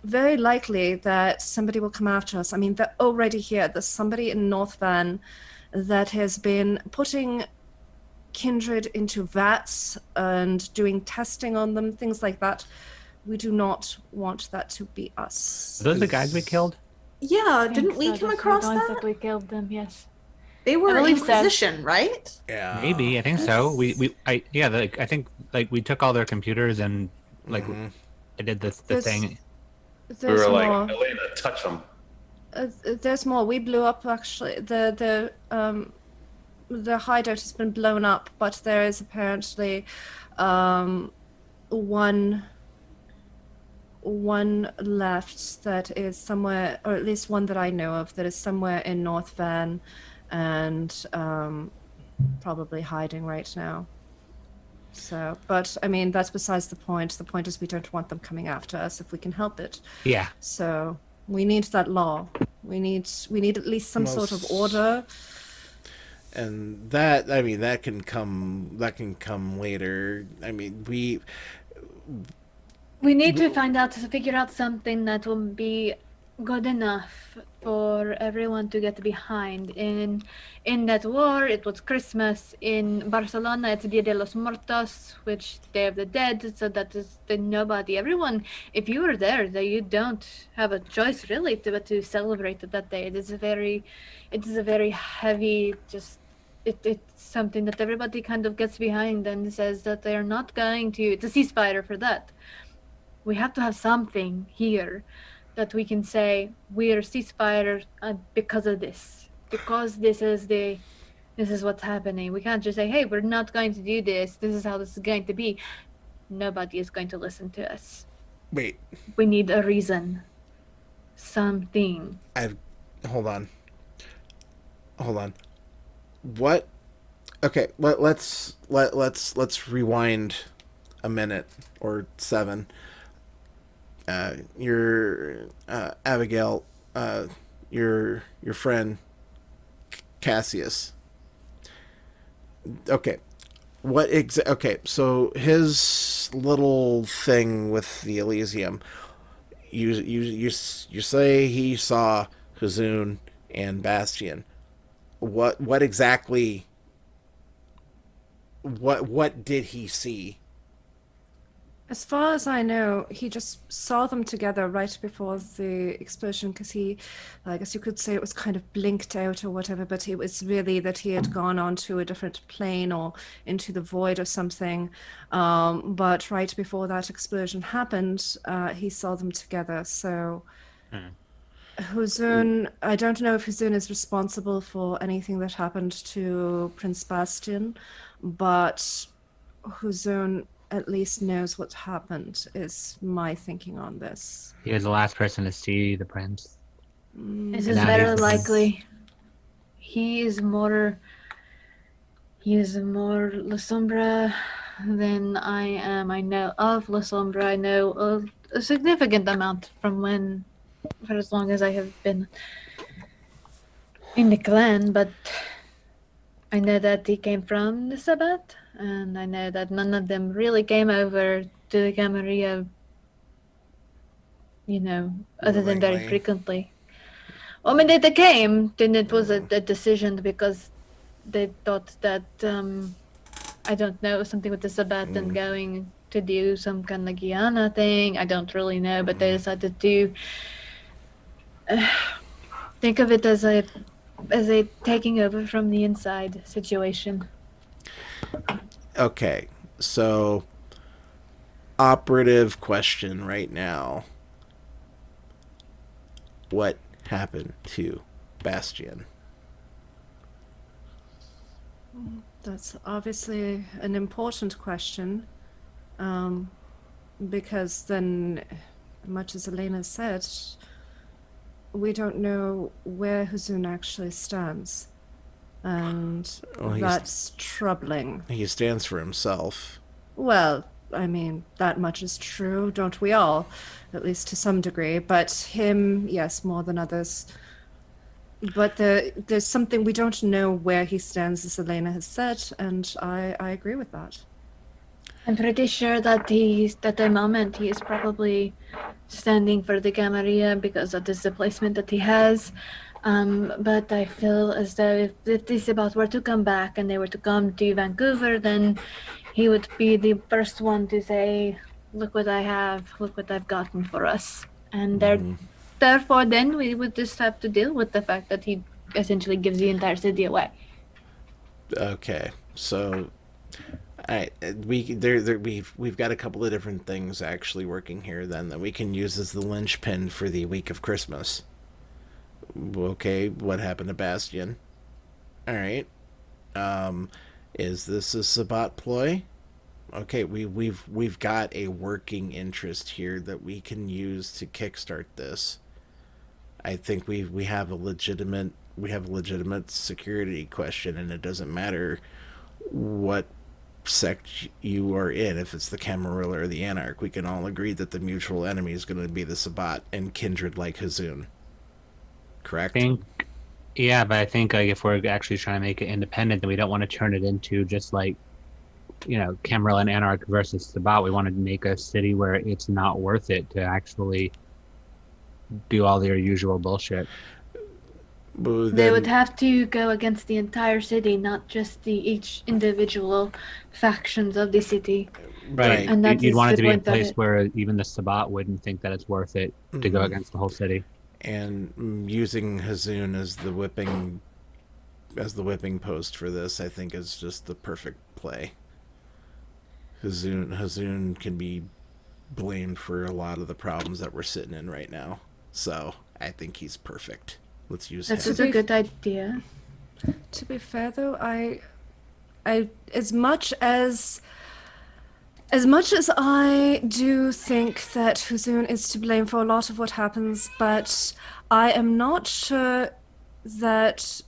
very likely that somebody will come after us. I mean, they're already here. There's somebody in North Van that has been putting kindred into vats and doing testing on them, things like that. We do not want that to be us. Are those the guys we killed? Yeah, I didn't think we so, come those across were the ones that? we killed them, yes. They were I believe so. Inquisition, right? Yeah. Maybe, I think so. I think like we took all their computers and like I did the thing. We There's were like, more. Elena, touch them. There's more. We blew up actually. The hideout has been blown up, but there is apparently one left that is somewhere, or at least one that I know of, that is somewhere in North Van and probably hiding right now. So, but I mean, that's besides the point. The point is we don't want them coming after us if we can help it. Yeah. So we need that law. We need at least some sort of order. And that, I mean, that can come later. I mean, we need to figure out something that will be good enough for everyone to get behind. In that war, it was Christmas. In Barcelona, it's Dia de los Muertos, which Day of the Dead. So that is nobody. Everyone, if you were there, that you don't have a choice really but to celebrate that day. It is a very heavy. It's something that everybody kind of gets behind and says that they're not going to. It's a ceasefire for that. We have to have something here that we can say we're ceasefire because of this, because this is what's happening. We can't just say, hey, we're not going to do this. This is how this is going to be. Nobody is going to listen to us. wait. We need a reason, something. Hold on. What? Okay, let's rewind a minute or 7. Your Abigail, your friend Cassius. Okay, okay, so his little thing with the Elysium. You say he saw Hazoon and Bastion. What exactly? What did he see? As far as I know, he just saw them together right before the explosion because I guess you could say it was kind of blinked out or whatever, but it was really that he had gone onto a different plane or into the void or something. But right before that explosion happened, he saw them together. So Hazoon, I don't know if Hazoon is responsible for anything that happened to Prince Bastion, but Hazoon at least knows what happened, is my thinking on this. He was the last person to see the prince. This is very likely. He is more La Sombra than I am. I know of La Sombra. I know a significant amount for as long as I have been in the clan, but I know that he came from the Sabbat, and I know that none of them really came over to the Camarilla, other than very frequently. Well, I mean, they came, then it was a decision because they thought that, I don't know, something with the Sabbat and going to do some kind of Guyana thing. I don't really know, but they decided to think of it as a taking over from the inside situation. Okay, so operative question right now. What happened to Bastion? That's obviously an important question, because then, much as Elena said, we don't know where Huzun actually stands. And Well, that's troubling. He stands for himself. Well, I mean, that much is true, don't we all? At least to some degree. But him, yes, more than others. But there's something we don't know where he stands, as Elena has said, and I agree with that. I'm pretty sure that at the moment he is probably standing for the Camarilla because that is the placement that he has. But I feel as though if this about were to come back and they were to come to Vancouver, then he would be the first one to say, "Look what I have! Look what I've gotten for us!" And therefore, then we would just have to deal with the fact that he essentially gives the entire city away. Okay, so we've got a couple of different things actually working here then that we can use as the linchpin for the week of Christmas. Okay, what happened to Bastion? All right, is this a Sabat ploy? Okay, we've got a working interest here that we can use to kickstart this. I think we have a legitimate security question, and it doesn't matter what sect you are in. If it's the Camarilla or the Anarch, we can all agree that the mutual enemy is going to be the Sabat and kindred like Huzun. Correct? Yeah, but I think if we're actually trying to make it independent, then we don't want to turn it into just like, Camarilla and Anarch versus Sabat. We want to make a city where it's not worth it to actually do all their usual bullshit. They would have to go against the entire city, not just each individual factions of the city. Right. And that You'd want it to be a point place where even the Sabat wouldn't think that it's worth it to go against the whole city. And using Huzun as the whipping post for this, I think, is just the perfect play. Huzun can be blamed for a lot of the problems that we're sitting in right now. So I think he's perfect. Let's use him. That's a good idea. To be fair, though, I as much as I do think that Huzun is to blame for a lot of what happens, but I am not sure that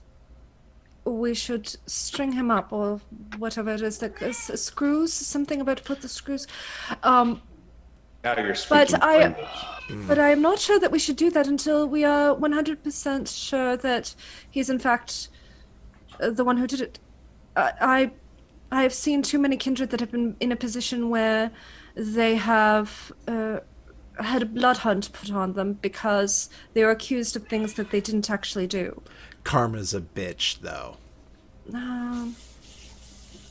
we should string him up or whatever it is, that screws, something about put the screws. Now you're speaking But I am not sure that we should do that until we are 100% sure that he's in fact the one who did it. I have seen too many kindred that have been in a position where they have had a blood hunt put on them because they were accused of things that they didn't actually do. Karma's a bitch, though.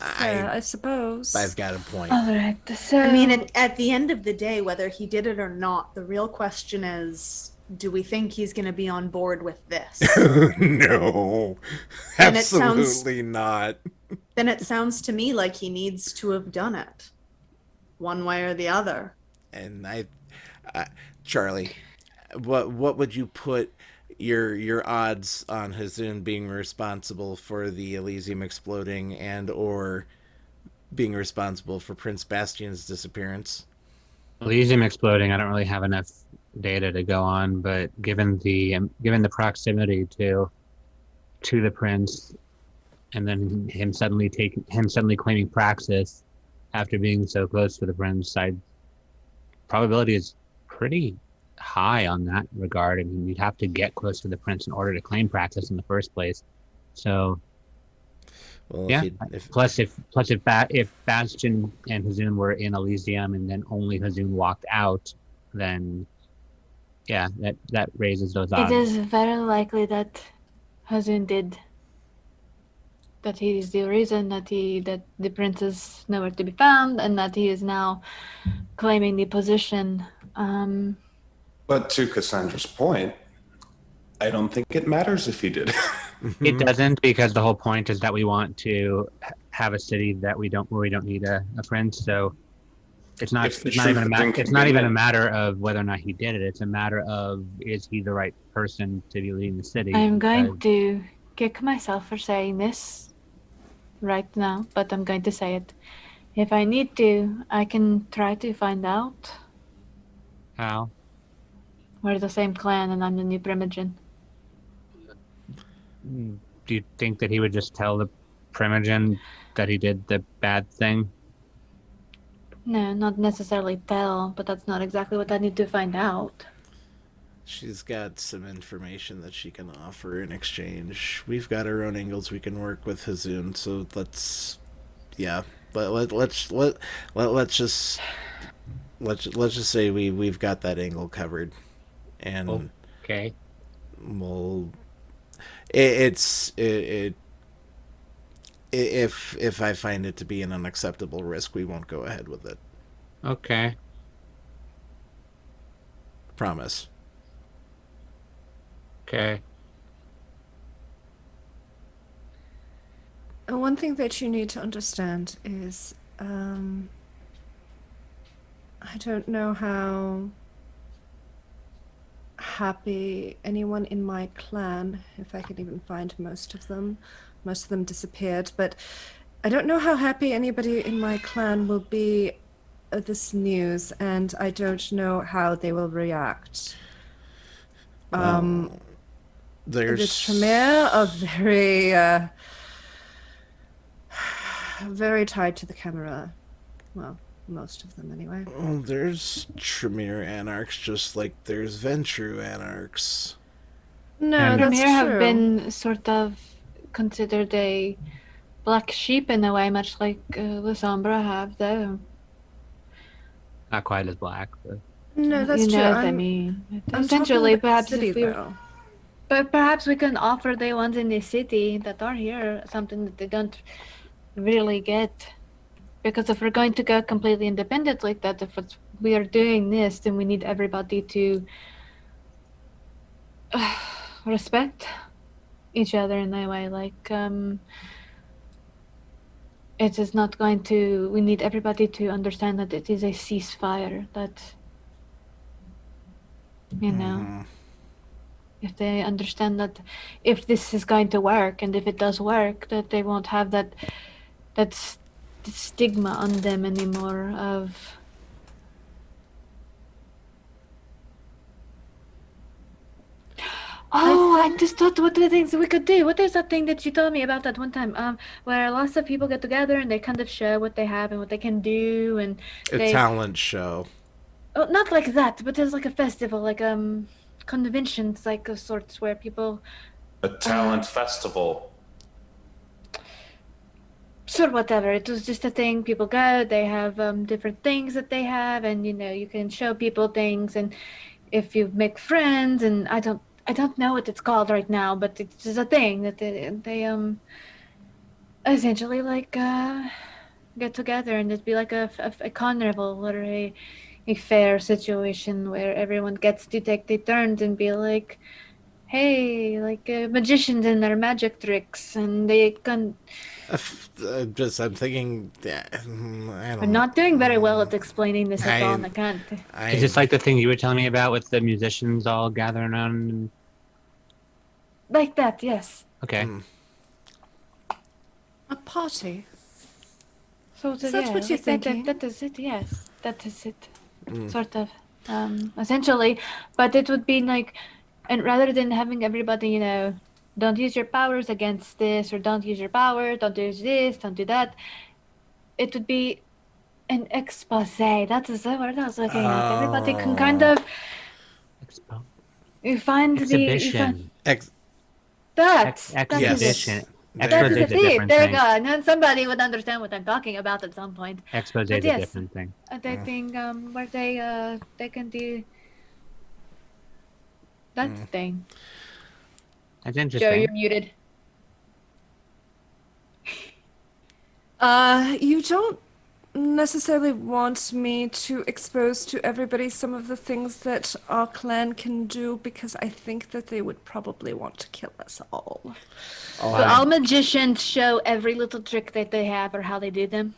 I suppose. I've got a point. All right. So I mean, at the end of the day, whether he did it or not, the real question is, do we think he's going to be on board with this? No, And absolutely not. Then it sounds to me like he needs to have done it, one way or the other. And Charlie, what would you put your odds on Huzun being responsible for the Elysium exploding and or being responsible for Prince Bastion's disappearance? Elysium exploding, I don't really have enough data to go on, but given the proximity to the prince, and then him suddenly claiming praxis after being so close to the prince, probability is pretty high on that regard. I mean, you'd have to get close to the prince in order to claim praxis in the first place. So, well, yeah. Plus, if Bastion and Huzun were in Elysium and then only Huzun walked out, then yeah, that raises those odds. it is very likely that Huzun did. That he is the reason that the prince is nowhere to be found, and that he is now claiming the position. But to Cassandra's point, I don't think it matters if he did. It doesn't, because the whole point is that we want to have a city where we don't need a prince. So it's not even a matter of whether or not he did it. It's a matter of, is he the right person to be leading the city? I'm going to kick myself for saying this right now, but I'm going to say it. If I need to, I can try to find out. How? We're the same clan, and I'm the new Primogen. Do you think that he would just tell the Primogen that he did the bad thing? No, not necessarily tell, but that's not exactly what I need to find out. She's got some information that she can offer in exchange. We've got our own angles we can work with Hazoon, so let's just say we've got that angle covered, and Okay. we'll if I find it to be an unacceptable risk, we won't go ahead with it. Okay. Promise. Okay. One thing that you need to understand is, I don't know how happy anyone in my clan, if I could even find most of them disappeared, but I don't know how happy anybody in my clan will be at this news, and I don't know how they will react. The Tremere are very tied to the camera. Well, most of them anyway. Well, there's Tremere anarchs just like there's Ventru anarchs. No, And that's Tremere have true. been sort of considered a black sheep in a way, much like Lysombra have, though. Not quite as black, but No, that's you true. know what I mean. I'm Essentially, talking about perhaps city, if we were, though. but perhaps we can offer the ones in the city that are here something that they don't really get. Because if we're going to go completely independent like that, we are doing this, then we need everybody to respect each other in a way. Like, it is not going to. We need everybody to understand that it is a ceasefire. That, you know, if they understand that if this is going to work and if it does work, that they won't have that stigma on them anymore of I just thought what are the things we could do. What is that thing that you told me about that one time? Where lots of people get together and they kind of show what they have and what they can do and A talent show. Oh, not like that, but there's like a festival, like conventions like of sorts where people A talent festival. sure, whatever. It was just a thing. People go. They have different things that they have, and you can show people things. And if you make friends, and I don't know what it's called right now, but it's just a thing that they essentially like get together, and it'd be like a carnival or a fair situation where everyone gets to take their turns and be like, hey, like magicians and their magic tricks, and they can. I'm thinking. I'm not doing very well at explaining this at all, and I can't. is this like the thing you were telling me about with the musicians all gathering around? And... Like that, yes. Okay. A party. So Is that what you're thinking? That is it, yes. That is it. Sort of. Essentially. But it would be like, and rather than having everybody, don't use your powers against this, or don't use your power, don't do this, don't do that. It would be an expose. That is the word I was looking at. Everybody can kind of. Expo. You find Exhibition. Exhibition. Expose is a different There you thing. go. And then somebody would understand what I'm talking about at some point. Expose But is yes, a different thing. They think where they can do that thing. That's Joe, interesting. you're muted. You don't necessarily want me to expose to everybody some of the things that our clan can do, because I think that they would probably want to kill us all. But all magicians show every little trick that they have or how they do them.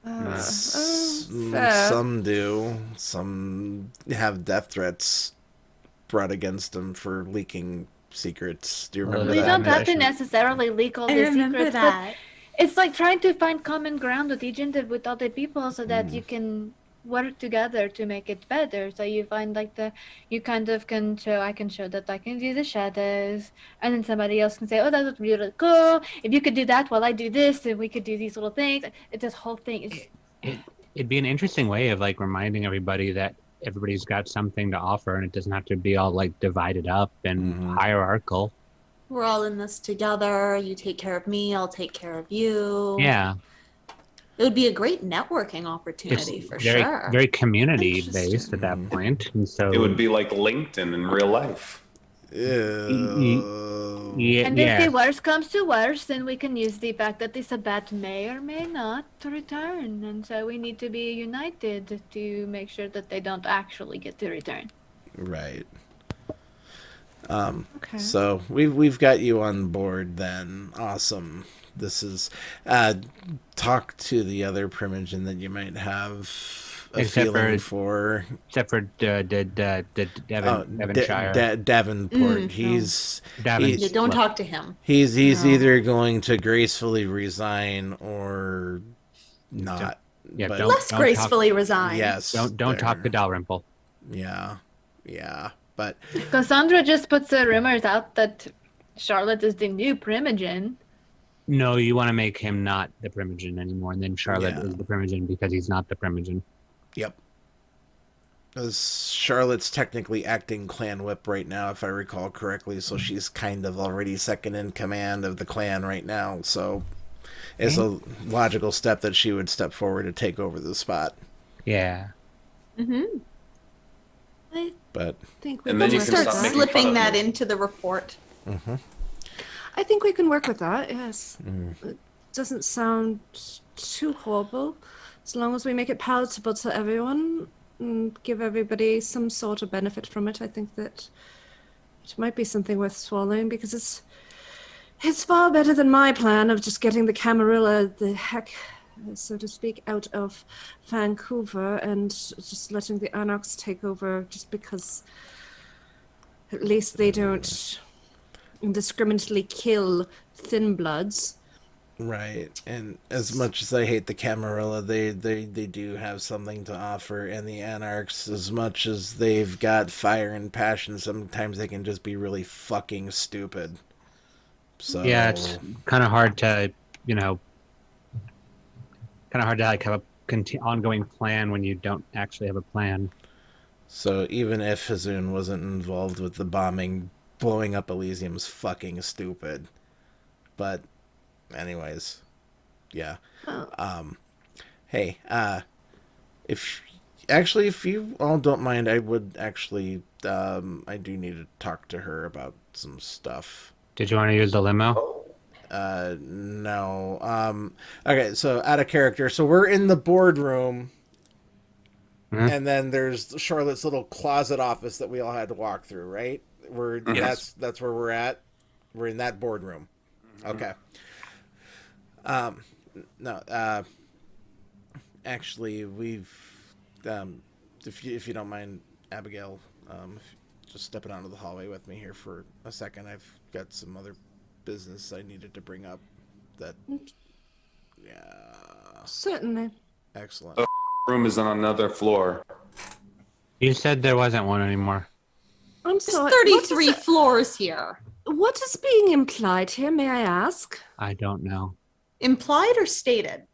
Fair. Some do. Some have death threats brought against them for leaking secrets. Do you remember We that? don't have to necessarily leak all I the remember secrets, that. but it's like trying to find common ground with each and with other people so that you can work together to make it better. So you find like you kind of can show, I can show that I can do the shadows, and then somebody else can say, oh, that was really cool. If you could do that while I do this, and we could do these little things. This whole thing is. It'd be an interesting way of like reminding everybody that everybody's got something to offer, and it doesn't have to be all like divided up and hierarchical. We're all in this together. You take care of me, I'll take care of you. Yeah. It would be a great networking opportunity for sure. Very community based at that point, and so it would be like LinkedIn in real life. And if the worst comes to worst, then we can use the fact that the Sabbat may or may not return, and so we need to be united to make sure that they don't actually get to return. Right. Okay. So we've got you on board then. Awesome. This is talk to the other Primogen that you might have a feeling for. Except for Devonshire. Davenport. Don't talk to him. He's either going to gracefully resign or not. But less gracefully resign. Yes. Don't talk to Dalrymple. Yeah. But Cassandra just puts the rumors out that Charlotte is the new Primogen. No, you want to make him not the Primogen anymore, and then Charlotte is the Primogen because he's not the Primogen. Yep. Because Charlotte's technically acting clan whip right now, if I recall correctly, so she's kind of already second in command of the clan right now, so it's a logical step that she would step forward to take over the spot. Yeah. Mm-hmm. But think we and then you can start slipping that me. into the report. Mm-hmm. I think we can work with that, yes. It doesn't sound too horrible. As long as we make it palatable to everyone and give everybody some sort of benefit from it, I think that it might be something worth swallowing, because it's far better than my plan of just getting the Camarilla the heck, so to speak, out of Vancouver and just letting the Anarchs take over, just because at least they don't indiscriminately kill thin bloods. Right, and as much as I hate the Camarilla, they do have something to offer, and the Anarchs, as much as they've got fire and passion, sometimes they can just be really fucking stupid. So yeah, it's kind of hard to, like have a ongoing plan when you don't actually have a plan. So even if Hazoon wasn't involved with the bombing, blowing up Elysium's fucking stupid. But anyways, yeah. Hey, if you all don't mind, I would actually, I do need to talk to her about some stuff. Did you want to use the limo? No. Okay, so out of character. So we're in the boardroom, and then there's Charlotte's little closet office that we all had to walk through, right? That's where we're at. We're in that boardroom. Okay. No. Actually, we've. If you don't mind, Abigail, just stepping out of the hallway with me here for a second. I've got some other business I needed to bring up. That. Yeah. Certainly. Excellent. The room is on another floor. You said there wasn't one anymore. I'm There's sorry. 33 floors here. What is being implied here, may I ask? I don't know. Implied or stated?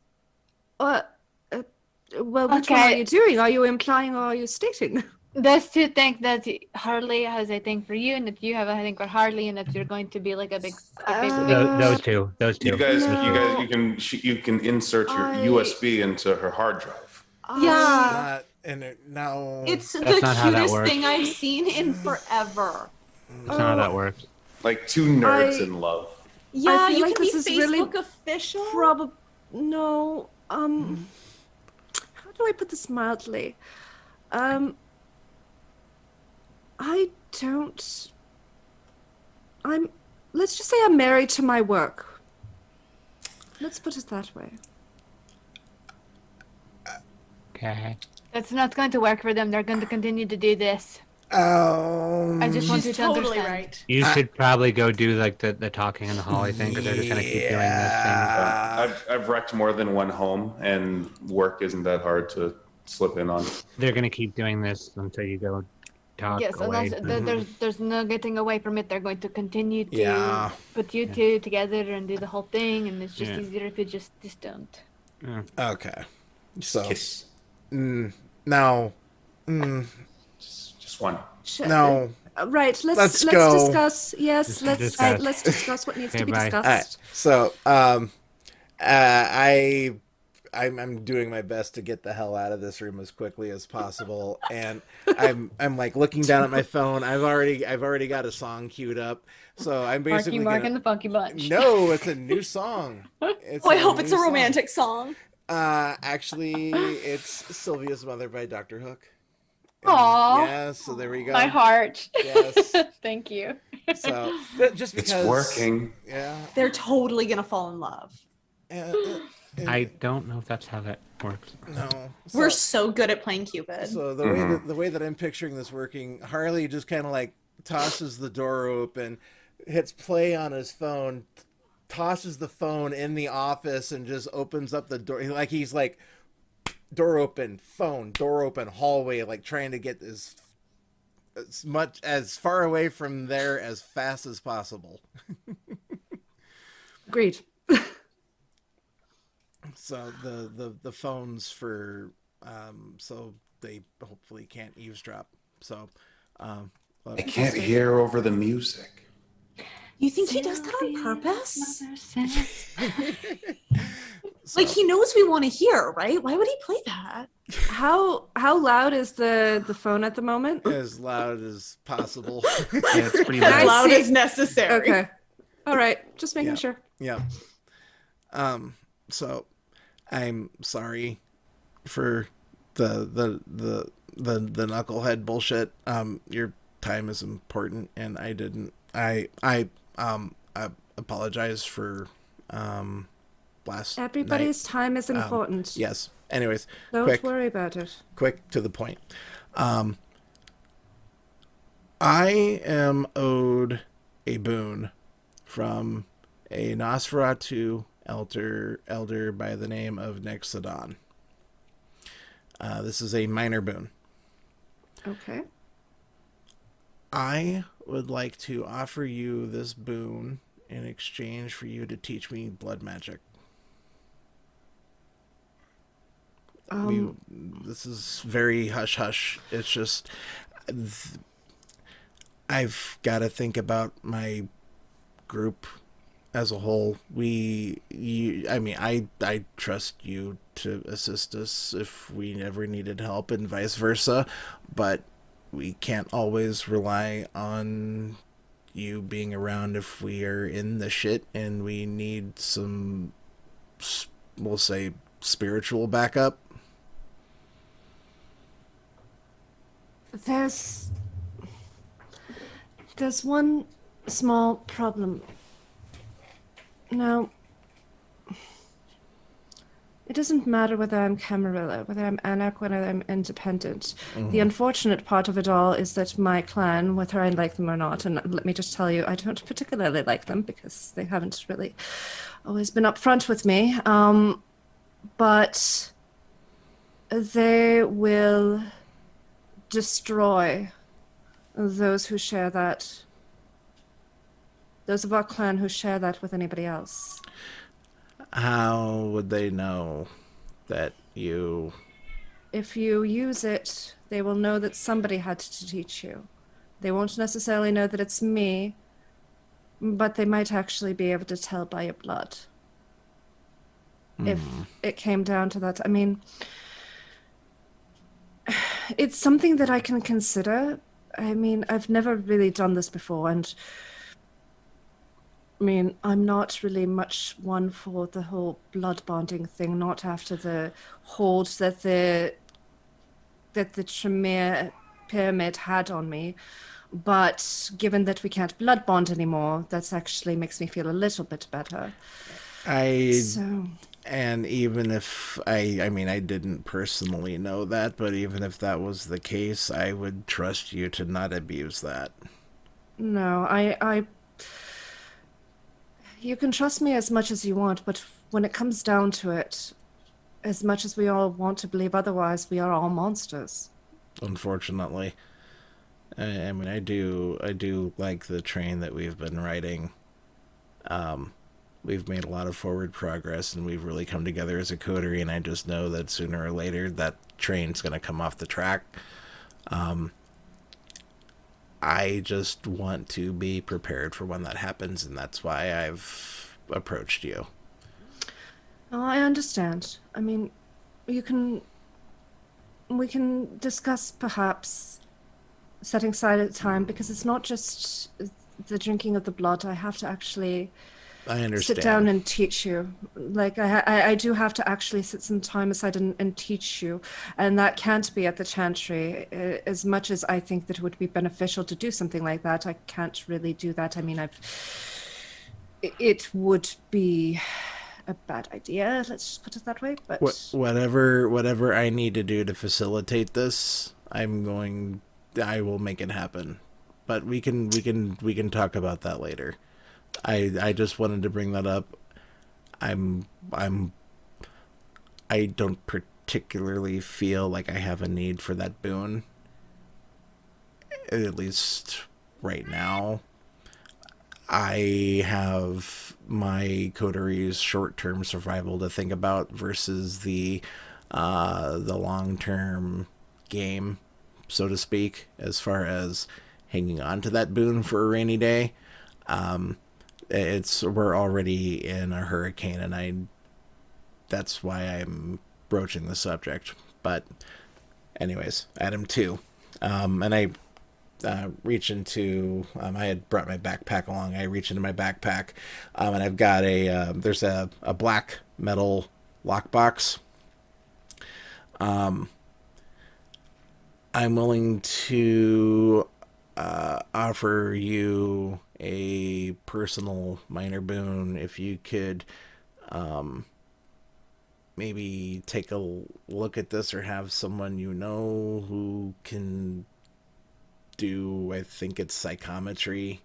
Well, which one are you doing? Are you implying or are you stating? That's to think that Harley has a thing for you, and that you have a thing for Harley, and that you're going to be like a big. Those two. You guys, you can insert your USB into her hard drive. Yeah. No. It's the not how that cutest works. thing I've seen in forever. That's not how that works. Like two nerds in love. Yeah, feel you like can be this is Facebook really official. No. How do I put this mildly? Let's just say I'm married to my work. Let's put it that way. Okay. That's not going to work for them. They're going to continue to do this. I just want you She's to totally understand. right. You should probably go do like the talking in the hallway thing, because they're just gonna keep doing this thing. I've wrecked more than one home, and work isn't that hard to slip in on. They're gonna keep doing this until you go talk Yes, and away. also there's no getting away from it. They're going to continue to Yeah. put you two together and do the whole thing, and it's just Yeah. easier if you just don't. Okay. So Kiss. now, Just one. no. Right. Let's Let's go. discuss. Yes, Just let's discuss. let's discuss what needs to Okay, be bye. discussed. All right. So I'm doing my best to get the hell out of this room as quickly as possible, and I'm like looking down at my phone. I've already got a song queued up, so I'm basically Marky Mark and the Funky Bunch. No, it's a new song. It's Oh, I hope it's a new song. romantic song. Actually, it's Sylvia's Mother by Dr. Hook. Aww. Yeah, so there we go. My heart. Yes. Thank you. So, but just because It's working. Yeah. They're totally gonna fall in love. I don't know if that's how that works. No. We're so good at playing Cupid. So the way that I'm picturing this working, Harley just kind of like tosses the door open, hits play on his phone, tosses the phone in the office, and just opens up the door. Like he's like, door open, phone, door open, hallway, like trying to get as far away from there as fast as possible. Agreed. So the phones for so they hopefully can't eavesdrop. So I can't hear over the music. You think he does that on purpose? so, Like he knows we want to hear, right? Why would he play that? How loud is the phone at the moment? as loud as possible. Yeah, it's pretty As loud. loud see. as necessary. Okay. All right. Just making Yeah. sure. Yeah. So I'm sorry for the knucklehead bullshit. Your time is important, and I apologize for last Everybody's night. time is important. Yes. Anyways, Don't quick worry about it. quick to the point. I am owed a boon from a Nosferatu elder by the name of Nexodon. This is a minor boon. Okay. I would like to offer you this boon in exchange for you to teach me blood magic. This is very hush hush. It's just I've got to think about my group as a whole. I trust you to assist us if we ever needed help and vice versa, but we can't always rely on you being around if we are in the shit and we need some, we'll say, spiritual backup. There's one small problem. Now, it doesn't matter whether I'm Camarilla, whether I'm Anak, whether I'm independent. The unfortunate part of it all is that my clan, whether I like them or not, and let me just tell you, I don't particularly like them because they haven't really always been upfront with me, but they will destroy those who share that, those of our clan who share that with anybody else. How would they know that you... If you use it, they will know that somebody had to teach you. They won't necessarily know that it's me, but they might actually be able to tell by your blood. If it came down to that. I mean, it's something that I can consider. I mean, I've never really done this before, and I mean, I'm not really much one for the whole blood bonding thing, not after the hold that the Tremere pyramid had on me. But given that we can't blood bond anymore, that actually makes me feel a little bit better. And even if I mean, I didn't personally know that, but even if that was the case, I would trust you to not abuse that. No, you can trust me as much as you want, but when it comes down to it, as much as we all want to believe otherwise, we are all monsters. Unfortunately. I mean, I do like the train that we've been riding. We've made a lot of forward progress, and we've really come together as a coterie, and I just know that sooner or later that train's going to come off the track. I just want to be prepared for when that happens, and that's why I've approached you. Oh, I understand. I mean, we can discuss perhaps setting aside a time, because it's not just the drinking of the blood. I have to actually I understand. sit down and teach you. Like, I do have to actually sit some time aside and teach you. And that can't be at the chantry. As much as I think that it would be beneficial to do something like that, I can't really do that. I mean, it would be a bad idea, let's just put it that way. But whatever I need to do to facilitate this, I will make it happen. But we can talk about that later. I just wanted to bring that up. I don't particularly feel like I have a need for that boon, at least right now. I have my coterie's short-term survival to think about versus the long-term game, so to speak, as far as hanging on to that boon for a rainy day. We're already in a hurricane, and that's why I'm broaching the subject. But anyways, Adam 2. And I reach into, I had brought my backpack along. I reach into my backpack, and I've got there's a black metal lockbox. I'm willing to offer you a personal minor boon if you could maybe take a look at this, or have someone you know who can do, I think it's psychometry,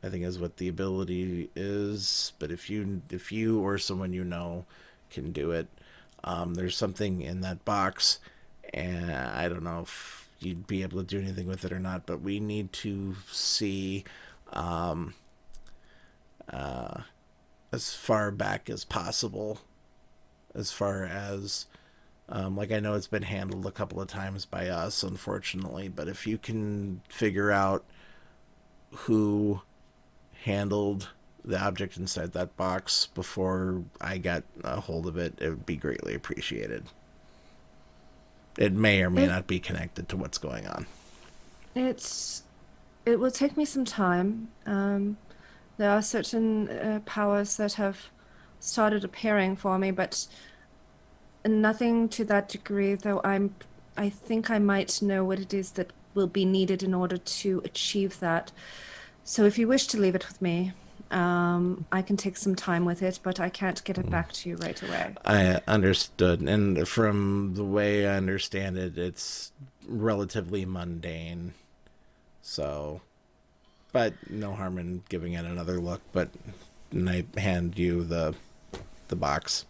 I think is what the ability is. But if you or someone you know can do it, there's something in that box, and I don't know if you'd be able to do anything with it or not, but we need to see as far back as possible, as far as like, I know it's been handled a couple of times by us, unfortunately, but if you can figure out who handled the object inside that box before I got a hold of it, it would be greatly appreciated. It may or may not be connected to what's going on. It will take me some time. There are certain powers that have started appearing for me, but nothing to that degree, though I think I might know what it is that will be needed in order to achieve that. So if you wish to leave it with me, I can take some time with it, but I can't get it back to you right away. I understood, and from the way I understand it, it's relatively mundane. So, but no harm in giving it another look. And I hand you the box.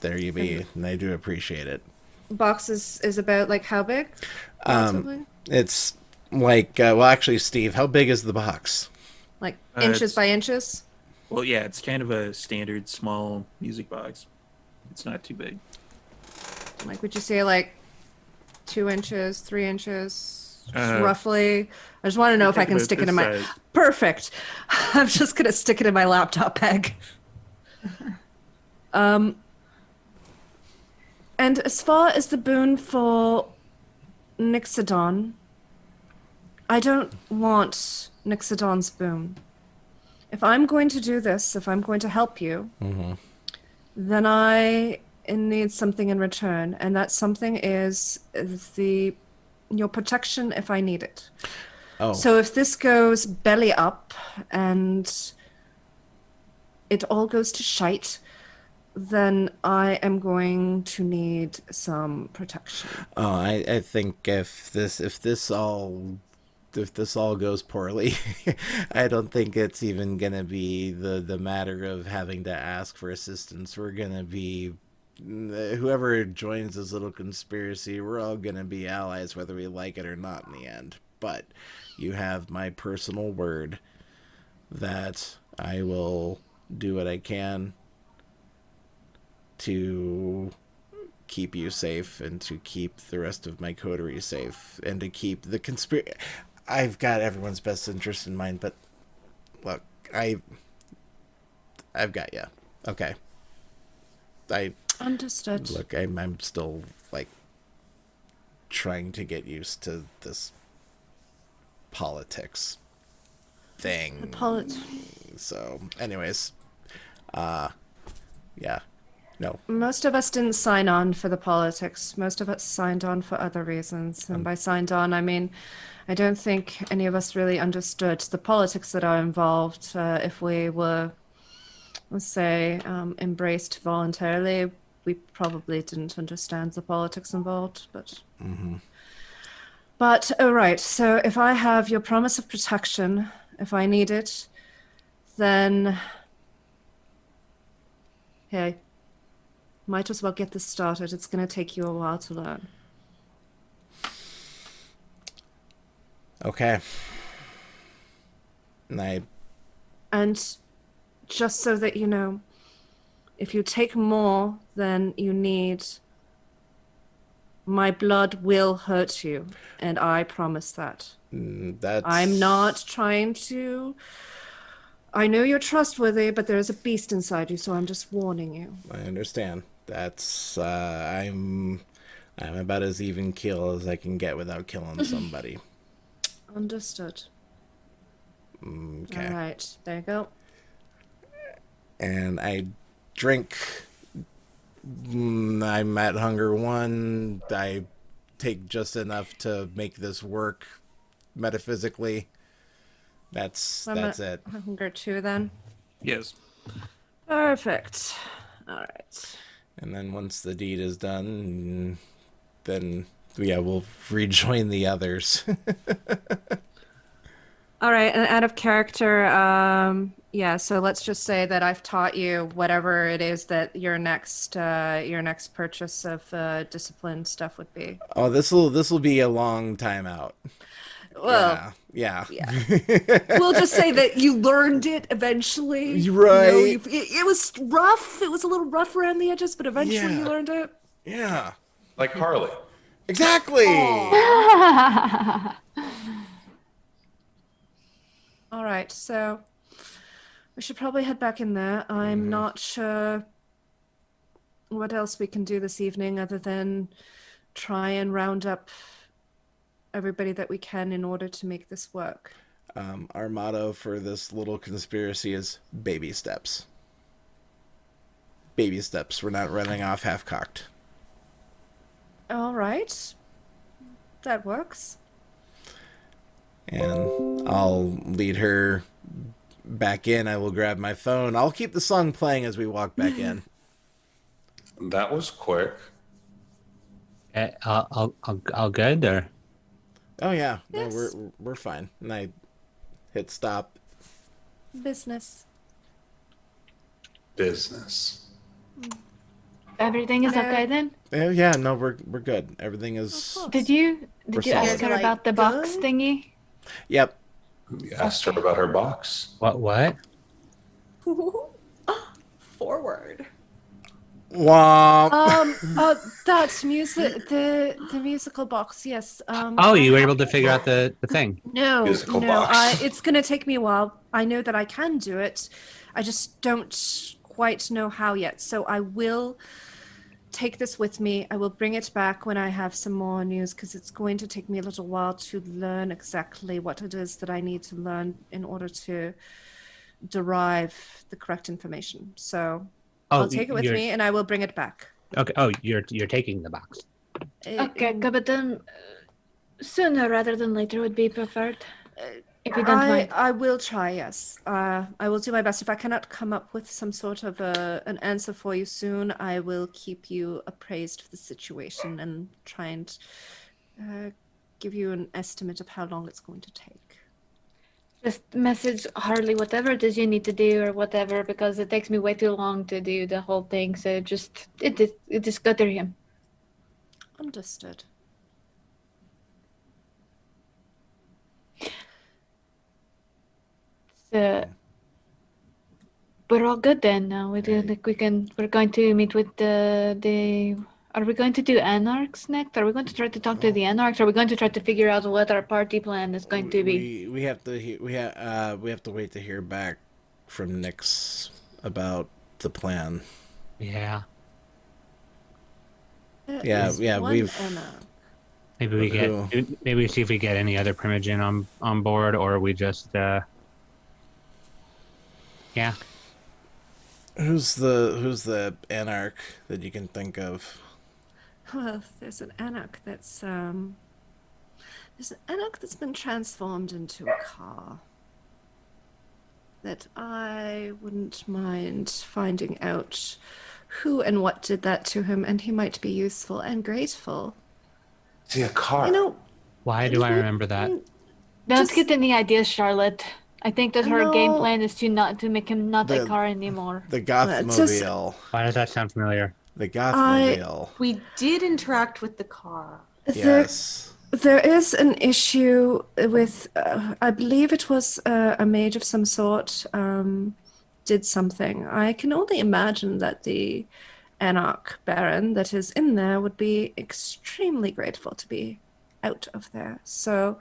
There you be, and I do appreciate it. Box is about, like, how big? Possibly? It's like, well, actually, Steve, how big is the box? Like inches by inches? Well, yeah, it's kind of a standard small music box. It's not too big. Like, would you say like 2 inches, 3 inches, Uh, roughly? I just want to know if I can stick it in my. size. Perfect. I'm just gonna stick it in my laptop bag. And as far as the boon for Nixodon, I don't want Nixodon's boon. If I'm going to do this, if I'm going to help you, then I need something in return, and that something is your protection if I need it. Oh. So if this goes belly up and it all goes to shite, then I am going to need some protection. Oh, I think if this all goes poorly, I don't think it's even gonna be the matter of having to ask for assistance. We're gonna be whoever joins this little conspiracy, we're all gonna be allies whether we like it or not in the end. But you have my personal word that I will do what I can to keep you safe and to keep the rest of my coterie safe and to keep the conspiracy. I've got everyone's best interest in mind, but look, I've got you. Okay. Understood. Look, I'm still like trying to get used to this politics thing. So, anyways, yeah, no. Most of us didn't sign on for the politics. Most of us signed on for other reasons. And by signed on, I mean, I don't think any of us really understood the politics that are involved. If we were, let's say, embraced voluntarily, we probably didn't understand the politics involved. But, all right. So if I have your promise of protection, if I need it, then hey, might as well get this started. It's going to take you a while to learn. Okay. And just so that you know, if you take more than you need, my blood will hurt you, and I promise that. I'm not trying to... I know you're trustworthy, but there's a beast inside you, so I'm just warning you. I understand. That's I'm about as even keel as I can get without killing somebody. Understood. Okay. All right, there you go. And I drink. I'm at hunger 1. I take just enough to make this work metaphysically. That's it. Hunger 2 then. Yes. Perfect. All right. And then once the deed is done, then yeah, we'll rejoin the others. All right, and out of character, yeah. So let's just say that I've taught you whatever it is that your next purchase of discipline stuff would be. Oh, this will be a long time out. Well, yeah. We'll just say that you learned it eventually. Right. It was rough. It was a little rough around the edges, but eventually you learned it. Yeah. Like Harley. Exactly. All right, so we should probably head back in there. I'm not sure what else we can do this evening other than try and round up everybody that we can in order to make this work. Our motto for this little conspiracy is baby steps. Baby steps. We're not running off half-cocked. All right. That works. And I'll lead her back in. I will grab my phone. I'll keep the song playing as we walk back in. That was quick. I'll good or? Oh yeah, Yes. no, we're fine. And I hit stop. Business. Everything is okay then? Yeah, no, we're good. Everything is. Did you We're ask solid. her Like, about the box good? thingy? Yep. You asked her about her box. What? Forward. Womp. That's music. The musical box. Yes. Oh, you were able to figure out the thing. No, Musical no. box. It's gonna take me a while. I know that I can do it. I just don't quite know how yet. So I will take this with me. I will bring it back when I have some more news because it's going to take me a little while to learn exactly what it is that I need to learn in order to derive the correct information. So I'll take it with me and I will bring it back. Okay. Oh, you're taking the box. Okay, good, but then sooner rather than later would be preferred. If you don't mind. I will try, yes. I will do my best. If I cannot come up with some sort of an answer for you soon, I will keep you appraised of the situation and try and give you an estimate of how long it's going to take. Just message Harley whatever it is you need to do or whatever, because it takes me way too long to do the whole thing. So just go to him. Understood. So we're all good then. Now we do think we can. We're going to meet with the. Are we going to do anarchs next? Are we going to try to talk to the anarchs? Are we going to try to figure out what our party plan is going to be? We have to we have to wait to hear back from Nyx about the plan. Yeah. Yeah, we've. Maybe we get. Maybe we see if we get any other Primogen on board, or we just. Yeah. Who's the anarch that you can think of? Well, there's an anarch that's been transformed into a car that I wouldn't mind finding out who and what did that to him, and he might be useful and grateful. See, a car. You know, why do I remember that? Don't get any ideas, Charlotte. I think that her game No. plan is to make him not a car anymore. The Gothmobile. Why does that sound familiar? The Gothmobile. We did interact with the car. Yes. There is an issue with, I believe it was a mage of some sort did something. I can only imagine that the Anarch Baron that is in there would be extremely grateful to be out of there. So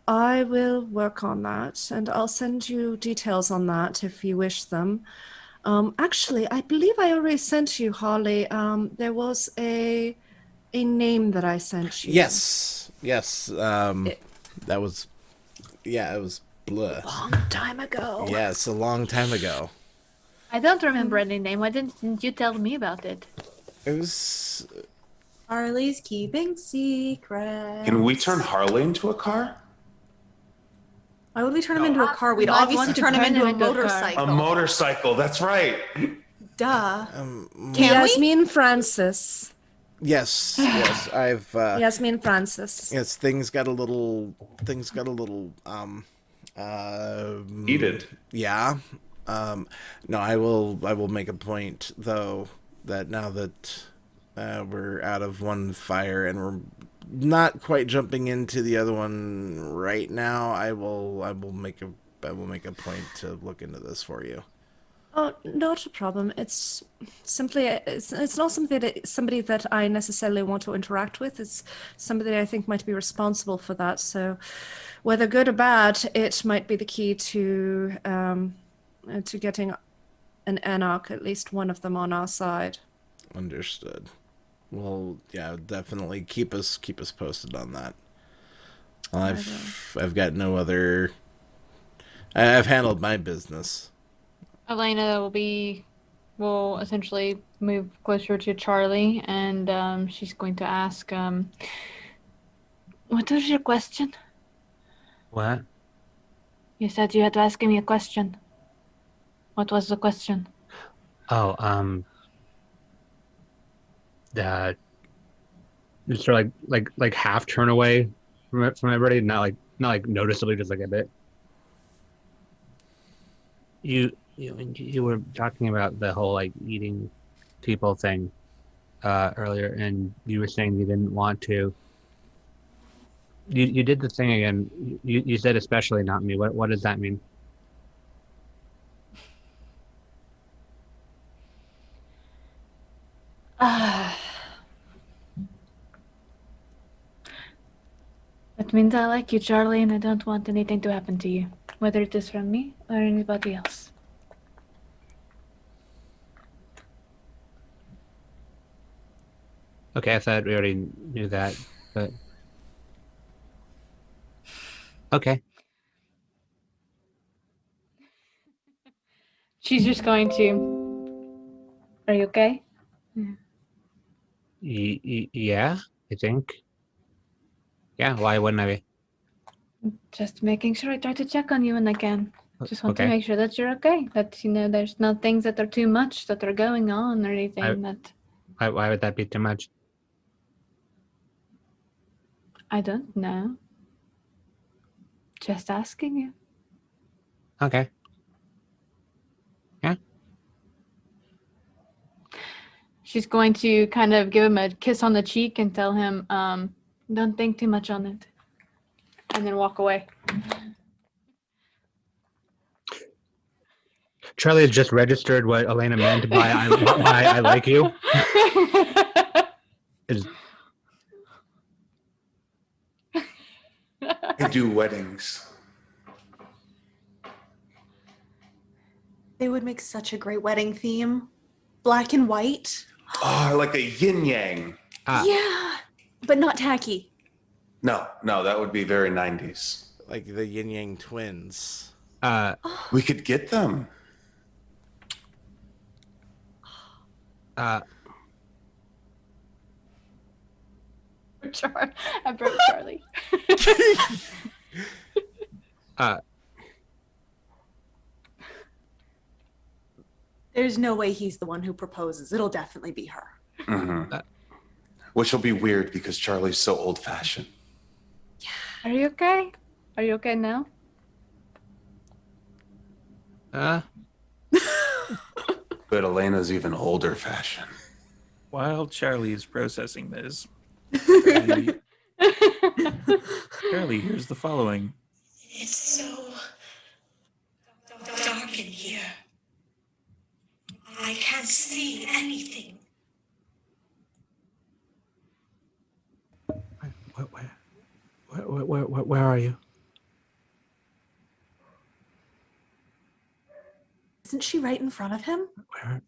I will work on that, and I'll send you details on that if you wish them. Actually, I believe I already sent you, Harley. There was a name that I sent you. Yes. That was. Yeah, it was blur. A long time ago. Yes, a long time ago. I don't remember any name. Why didn't you tell me about it? It was. Harley's keeping secrets. Can we turn Harley into a car? Why would we turn him into a car? We'd might obviously want to turn him turn into a him into a car. motorcycle. A motorcycle. That's right. Duh. Can we? Yasmin Francis. Yes. I've. Yasmin Francis. Yes, things got a little. Heated. Yeah. No, I will make a point though that now that we're out of one fire and we're not quite jumping into the other one right now, I will make a point to look into this for you. Oh, not a problem. It's simply it's not somebody that I necessarily want to interact with. It's somebody I think might be responsible for that. So, whether good or bad, it might be the key to getting an anarch, at least one of them, on our side. Understood. Well, yeah, definitely keep us posted on that. I've got no other. I've handled my business. Elena will essentially move closer to Charlie, and she's going to ask, what was your question? What? You said you had to ask me a question. What was the question? Oh, just sort of like half turn away from everybody, not like noticeably, just like a bit. You were talking about the whole like eating people thing earlier, and you were saying you didn't want to. You did the thing again. You said especially not me. What does that mean? That means I like you, Charlie, and I don't want anything to happen to you, whether it is from me or anybody else. Okay, I thought we already knew that, but okay. She's just going to. Are you okay? Yeah, I think. Yeah, why wouldn't I be? Just making sure I try to check on you when I can. Just want to Okay. make sure that you're okay. That there's no things that are too much that are going on or anything that Why would that be too much? I don't know. Just asking you. Okay. Yeah. She's going to kind of give him a kiss on the cheek and tell him, don't think too much on it. And then walk away. Charlie has just registered what Elena meant by I like you. It's, I do weddings. They would make such a great wedding theme. Black and white. Oh, like a yin yang. Yeah, but not tacky. No, that would be very 90s. Like the Yin Yang twins. We could get them. I broke Charlie. There's no way he's the one who proposes. It'll definitely be her. Mm-hmm. Which will be weird because Charlie's so old-fashioned. Are you okay? Are you okay now? But Elena's even older-fashioned. While Charlie is processing this, Charlie hears the following. It's so dark in here. I can't see anything. where are you? Isn't she right in front of him? Where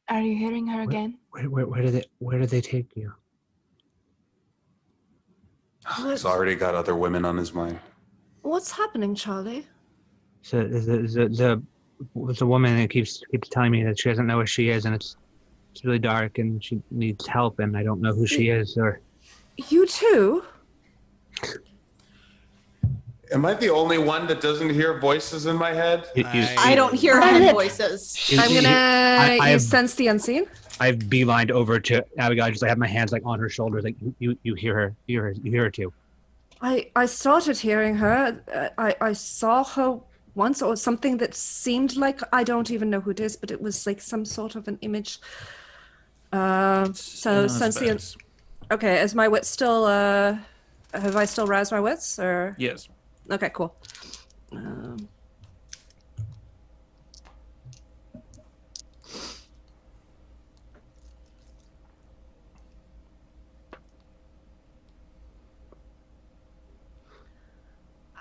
Are you hearing her again? where did they take you? He's already got other women on his mind. What's happening, Charlie? So the woman that keeps telling me that she doesn't know where she is, and it's really dark, and she needs help, and I don't know who she is. Or You too? Am I the only one that doesn't hear voices in my head? I don't hear head voices. I'm gonna I have sense the unseen. I've beelined over to Abigail. Just have my hands like on her shoulders, like you hear her, you hear her too. I started hearing her. I saw her once, or something that seemed like, I don't even know who it is, but it was like some sort of an image. So sense the. Okay, is my wit still? Have I still roused my wits, or? Yes. Okay, cool.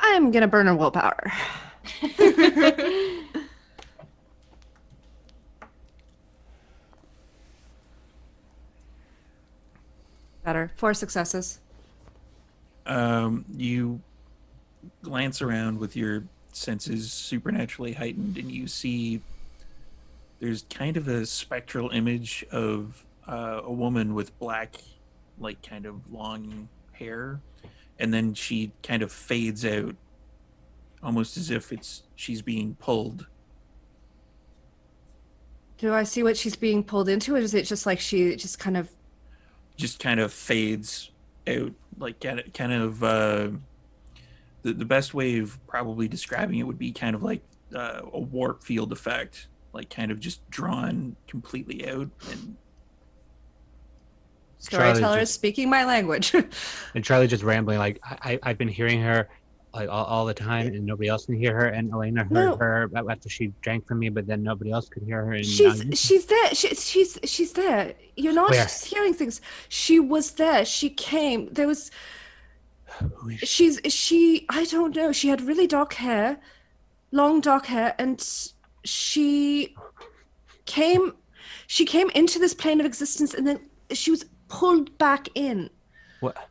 I'm gonna burn her willpower. Better. 4 successes. You glance around with your senses supernaturally heightened, and you see there's kind of a spectral image of a woman with black, like kind of long hair, and then she kind of fades out, almost as if she's being pulled. Do I see what she's being pulled into, or is it just like she just kind of fades out, like kind of the best way of probably describing it would be kind of like a warp field effect, like kind of just drawn completely out. And storyteller is speaking my language? And Charlie just rambling, like I've been hearing her like all the time, and nobody else can hear her. And Elena heard her after she drank from me, but then nobody else could hear her. And she's there. She's there. You're not just hearing things. She was there. She came. There was. She. I don't know. She had really dark hair, long dark hair, and she came. She came into this plane of existence, and then she was pulled back in. What?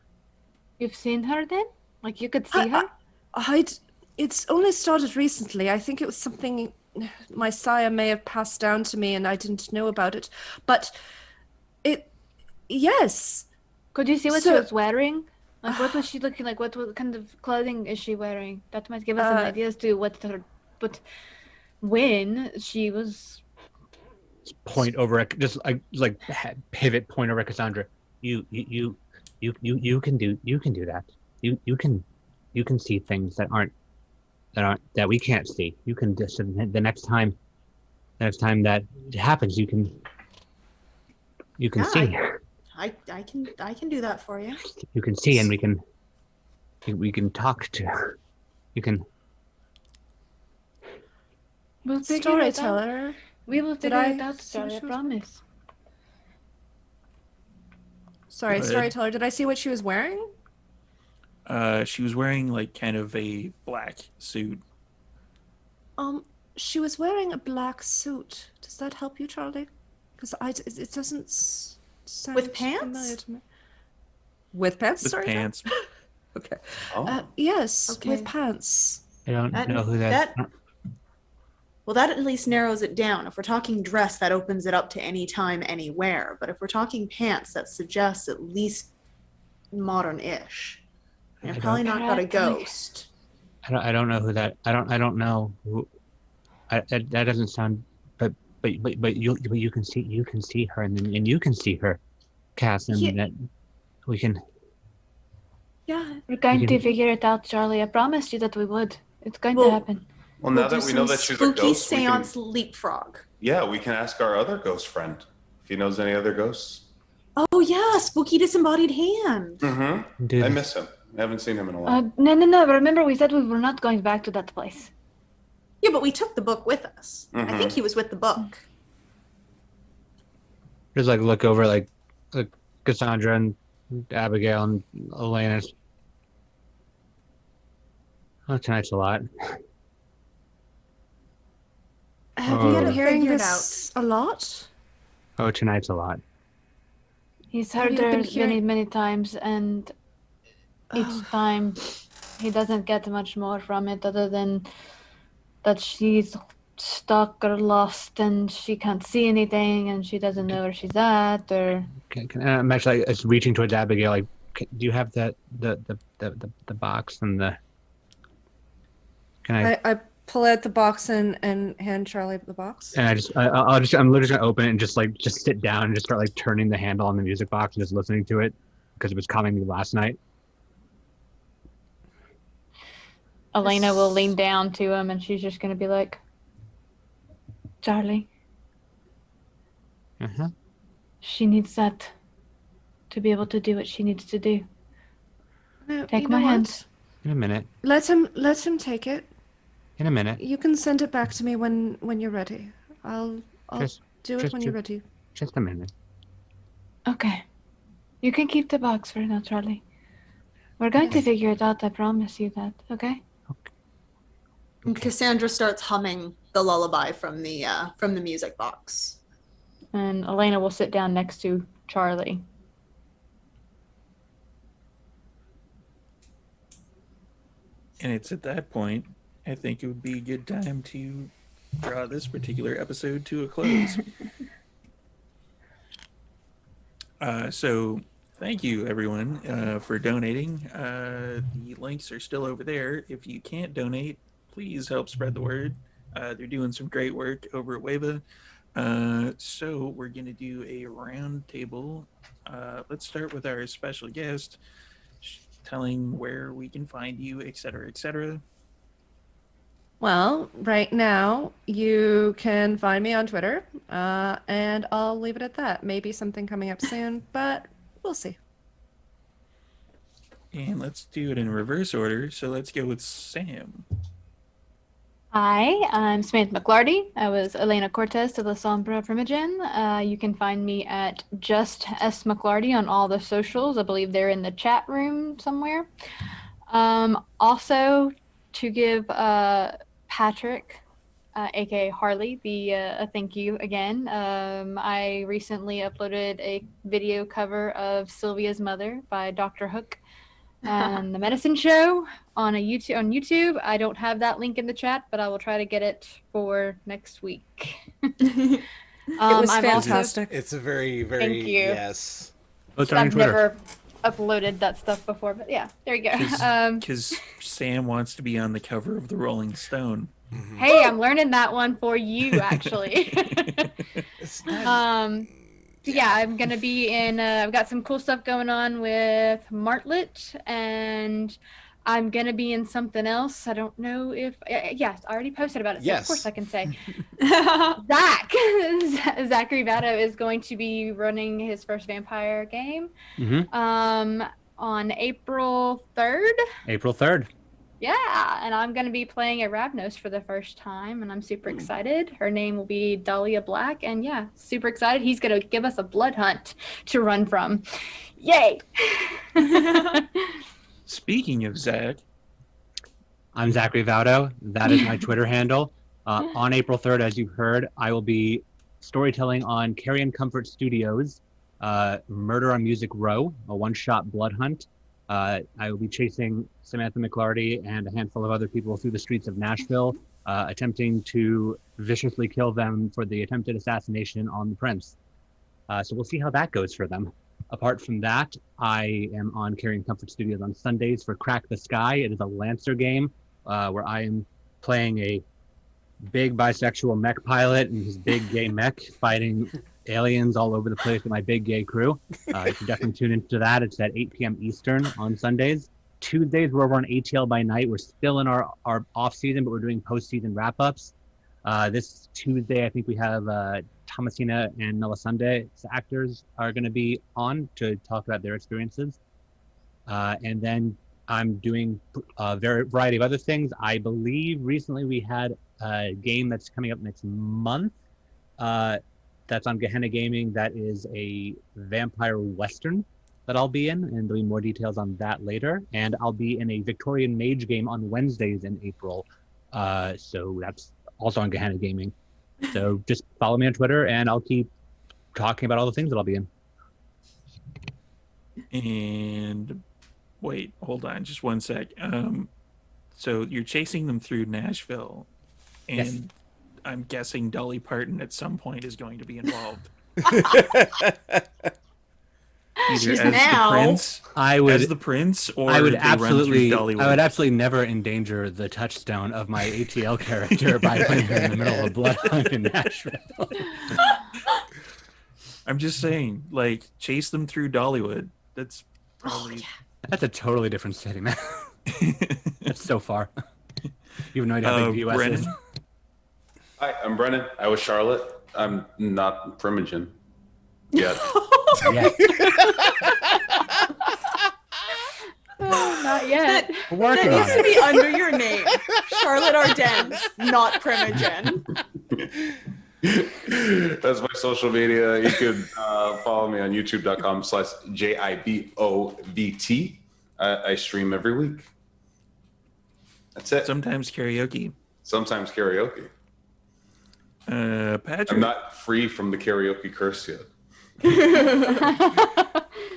You've seen her then? Like you could see her? It's only started recently. I think it was something my sire may have passed down to me, and I didn't know about it. But yes. Could you see what she was wearing? Like, what was she looking like? What kind of clothing is she wearing? That might give us an idea as to when she was. Point over, just like pivot, point over at Cassandra. You can do that. You can see things that aren't that we can't see. You can just the next time that it happens, you can Yeah, see. I can do that for you. You can see, and we can talk to. You can. We'll figure it out. Storyteller. We will figure it out, Charlie, I promise. Sorry, Go ahead. storyteller. Did I see what she was wearing? She was wearing like kind of a black suit. She was wearing a black suit. Does that help you, Charlie? Because it doesn't sound With pants? familiar to me. With pants? With Sorry. pants. Okay. Oh. Yes, Okay. with pants. I don't know who that Well, that at least narrows it down. If we're talking dress, that opens it up to any time, anywhere. But if we're talking pants, that suggests at least modern-ish. And I probably don't- not got a ghost. I don't know who that. I don't know who. That doesn't sound. But you can see her, and you can see her, Cass, and Yeah. that we can. Yeah. We're going You to can- figure it out, Charlie. I promised you that we would. It's going Well- to happen. Well, now We'll that do we know some that she's a spooky ghost, seance leapfrog. we can ask our other ghost friend if he knows any other ghosts. Oh yeah, spooky disembodied hand. Mm-hmm. Do I this. miss him. I haven't seen him in a while. No. Remember, we said we were not going back to that place. Yeah, but we took the book with us. I Mhm. think he was with the book. Just like look over like Cassandra and Abigail and Elena. Oh, tonight's a lot. Have Oh. you Gotta been hearing figure it this a lot? Oh, tonight's a lot. He's Have heard you been her many, hearing- many times, and each Oh. time he doesn't get much more from it other than that she's stuck or lost and she can't see anything and she doesn't know where she's at or I'm actually it's reaching towards Abigail. Like, do you have the box and the? Can I? I pull out the box and hand Charlie the box. And I'm literally gonna open it and just sit down and just start like turning the handle on the music box and just listening to it because it was calming me last night. Elena will lean down to him and she's just going to be like, Charlie, Uh-huh. she needs that to be able to do what she needs to do. No, Take you my know what? hand. In a minute. Let him take it. In a minute. You can send it back to me when you're ready. I'll Just- do it just when you- you're ready. Just a minute. Okay. You can keep the box for now, Charlie. We're going to figure it out, I promise you that, okay? And Cassandra starts humming the lullaby from the music box. And Elena will sit down next to Charlie. And it's at that point, I think it would be a good time to draw this particular episode to a close. So thank you, everyone, for donating. The links are still over there. If you can't donate, please help spread the word. They're doing some great work over at Wava. So we're going to do a round table. Let's start with our special guest, telling where we can find you, etc., etc. Well, right now you can find me on Twitter, and I'll leave it at that. Maybe something coming up soon, but we'll see. And let's do it in reverse order. So let's go with Sam. Hi, I'm Samantha McLarty. I was Elena Cortez to the Sombra Primogen. You can find me at just S McLarty on all the socials. I believe they're in the chat room somewhere. Also, to give Patrick, aka Harley, a thank you again. I recently uploaded a video cover of Sylvia's Mother by Dr. Hook and the Medicine Show on YouTube. I don't have that link in the chat, but I will try to get it for next week. It was I've also- fantastic. It's a very, very Thank you. yes. Oh, it's on your I've Twitter. never uploaded that stuff before, but yeah, there you go. Because Sam wants to be on the cover of the Rolling Stone. Hey, I'm learning that one for you, actually. It's not, Yeah, I'm gonna be in. I've got some cool stuff going on with Martlet, and I'm gonna be in something else. I don't know if yes, I already posted about it, so of course Yes. I can say. Zachary Vado is going to be running his first vampire game on April 3rd. April 3rd. Yeah, and I'm gonna be playing a Ravnos for the first time, and I'm super excited. Her name will be Dahlia Black, and yeah, super excited. He's gonna give us a blood hunt to run from. Yay! Speaking of Zach, I'm Zachary Vaudo. That is my Twitter handle. On April 3rd, as you've heard, I will be storytelling on Carrion Comfort Studios' Murder on Music Row, a one-shot blood hunt. I will be chasing Samantha McLarty and a handful of other people through the streets of Nashville, attempting to viciously kill them for the attempted assassination on the Prince. So we'll see how that goes for them. Apart from that, I am on Carrion Comfort Studios on Sundays for Crack the Sky. It is a Lancer game where I am playing a big bisexual mech pilot and his big gay mech fighting aliens all over the place with my big gay crew. You can definitely tune into that. It's at 8 p.m. Eastern on Sundays. Tuesdays, we're over on ATL by night. We're still in our off season, but we're doing postseason wrap-ups. This Tuesday, I think we have Thomasina and Melisande actors are going to be on to talk about their experiences. And then I'm doing a variety of other things. I believe recently we had a game that's coming up next month. That's on Gehenna Gaming. That is a vampire western that I'll be in, and there'll be more details on that later. And I'll be in a Victorian mage game on Wednesdays in April. So that's also on Gehenna Gaming. So just follow me on Twitter, and I'll keep talking about all the things that I'll be in. and wait, hold on, just one sec. So you're chasing them through Nashville, and Yes. I'm guessing Dolly Parton at some point is going to be involved. Either She's as now. the prince, I would as the prince, or I would they run through absolutely, Dollywood. I would absolutely never endanger the touchstone of my ATL character by putting her in the middle of a blood hunt in Nashville. I'm just saying, like, chase them through Dollywood. That's probably. That's a totally different city, man. That's so far. You have no idea how big the US Brennan? is. Hi, I'm Brennan. I was Charlotte. I'm not Primogen yet. Yeah. Not yet. We're That working on needs to it. be under your name. Charlotte Ardennes, not Primogen. That's my social media. You could follow me on youtube.com/JIBOVT. I stream every week. That's it. Sometimes karaoke. Sometimes karaoke. Patrick. I'm not free from the karaoke curse yet.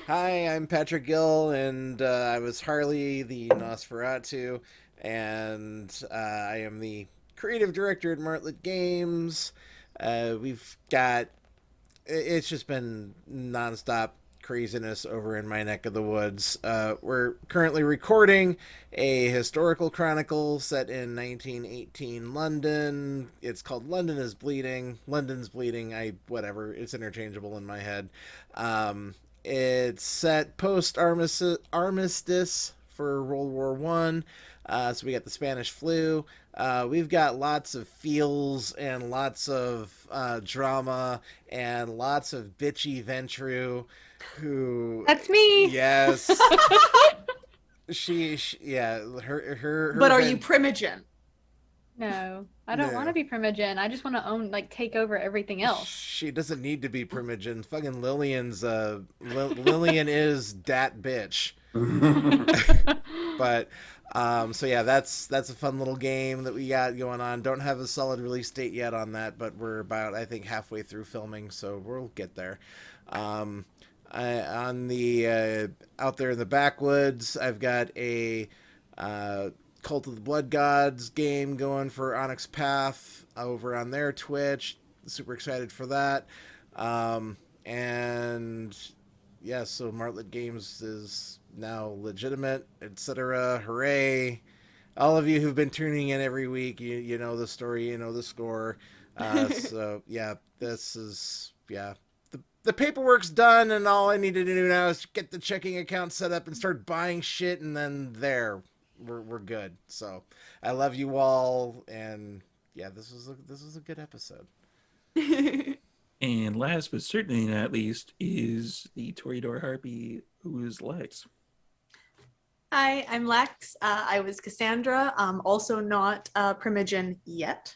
Hi, I'm Patrick Gill, and I was Harley, the Nosferatu, and I am the creative director at Martlet Games. We've got... It's just been nonstop craziness over in my neck of the woods. We're currently recording a historical chronicle set in 1918 London. It's called London is Bleeding. London's Bleeding. Whatever. It's interchangeable in my head. It's set post-armistice for World War One. So we got the Spanish flu. We've got lots of feels and lots of drama and lots of bitchy Ventru who... That's me. Yes. she yeah, her But are Ven- you Primogen? No, I don't No. want to be Primogen. I just want to take over everything else. She doesn't need to be Primogen. Fucking Lillian's Lillian is dat bitch. But so yeah, that's a fun little game that we got going on. Don't have a solid release date yet on that, but we're about, I think, halfway through filming, so we'll get there. On the out there in the backwoods, I've got a Cult of the Blood Gods game going for Onyx Path over on their Twitch. Super excited for that. And yeah, so Martlet Games is now legitimate, etc. Hooray! All of you who've been tuning in every week, you know the story, you know the score. So yeah, this is the paperwork's done, and all I need to do now is get the checking account set up and start buying shit, and then there, we're good. So I love you all, and yeah, this was a good episode. And last but certainly not least is the Toreador Harpy, who is Lex. Hi, I'm Lex. I was Cassandra, also not Primogen yet.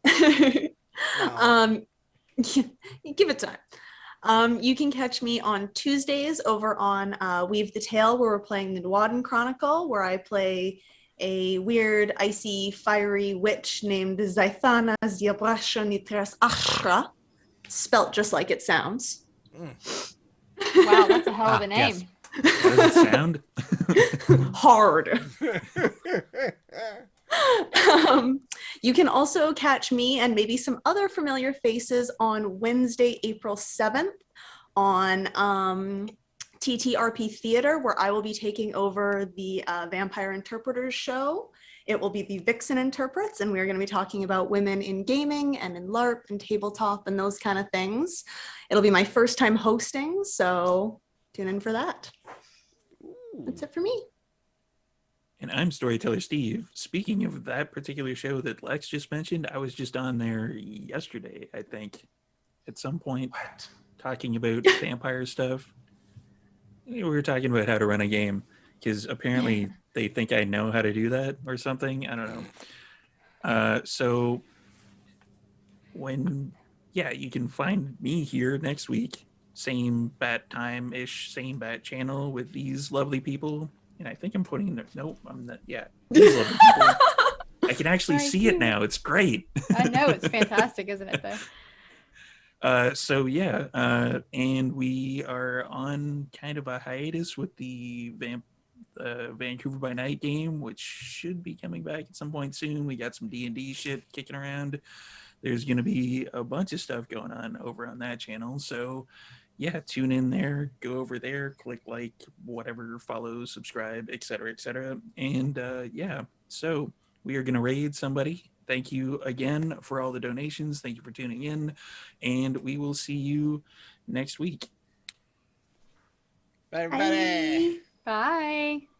Wow. Give it time. You can catch me on Tuesdays over on Weave the Tale, where we're playing the Nwadden Chronicle, where I play a weird, icy, fiery witch named Zaithana VIBRATIONNNNS Ashra, spelt just like it sounds. Wow, that's a hell of a name. Yes. How does it sound? Hard. You can also catch me and maybe some other familiar faces on Wednesday, April 7th on TTRP Theater, where I will be taking over the Vampire Interpreters show. It will be the Vixen Interprets, and we're going to be talking about women in gaming and in LARP and tabletop and those kind of things. It'll be my first time hosting, so tune in for that. That's it for me. And I'm Storyteller Steve. Speaking of that particular show that Lex just mentioned, I was just on there yesterday, I think, at some point, talking about vampire stuff. We were talking about how to run a game, because apparently they think I know how to do that or something. I don't know. So you can find me here next week, same bat time-ish, same bat channel with these lovely people. And I think I'm putting nope, I'm not. Yeah, these lovely people. I can actually see it now. It's great. I know, it's fantastic, isn't it, though? And we are on kind of a hiatus with the Vancouver by Night game, which should be coming back at some point soon. We got some D&D shit kicking around. There's going to be a bunch of stuff going on over on that channel. So yeah, tune in there, go over there, click like, whatever, follow, subscribe, etc., etc. And so we are going to raid somebody. Thank you again for all the donations. Thank you for tuning in, and we will see you next week. Bye, everybody. Bye. Bye.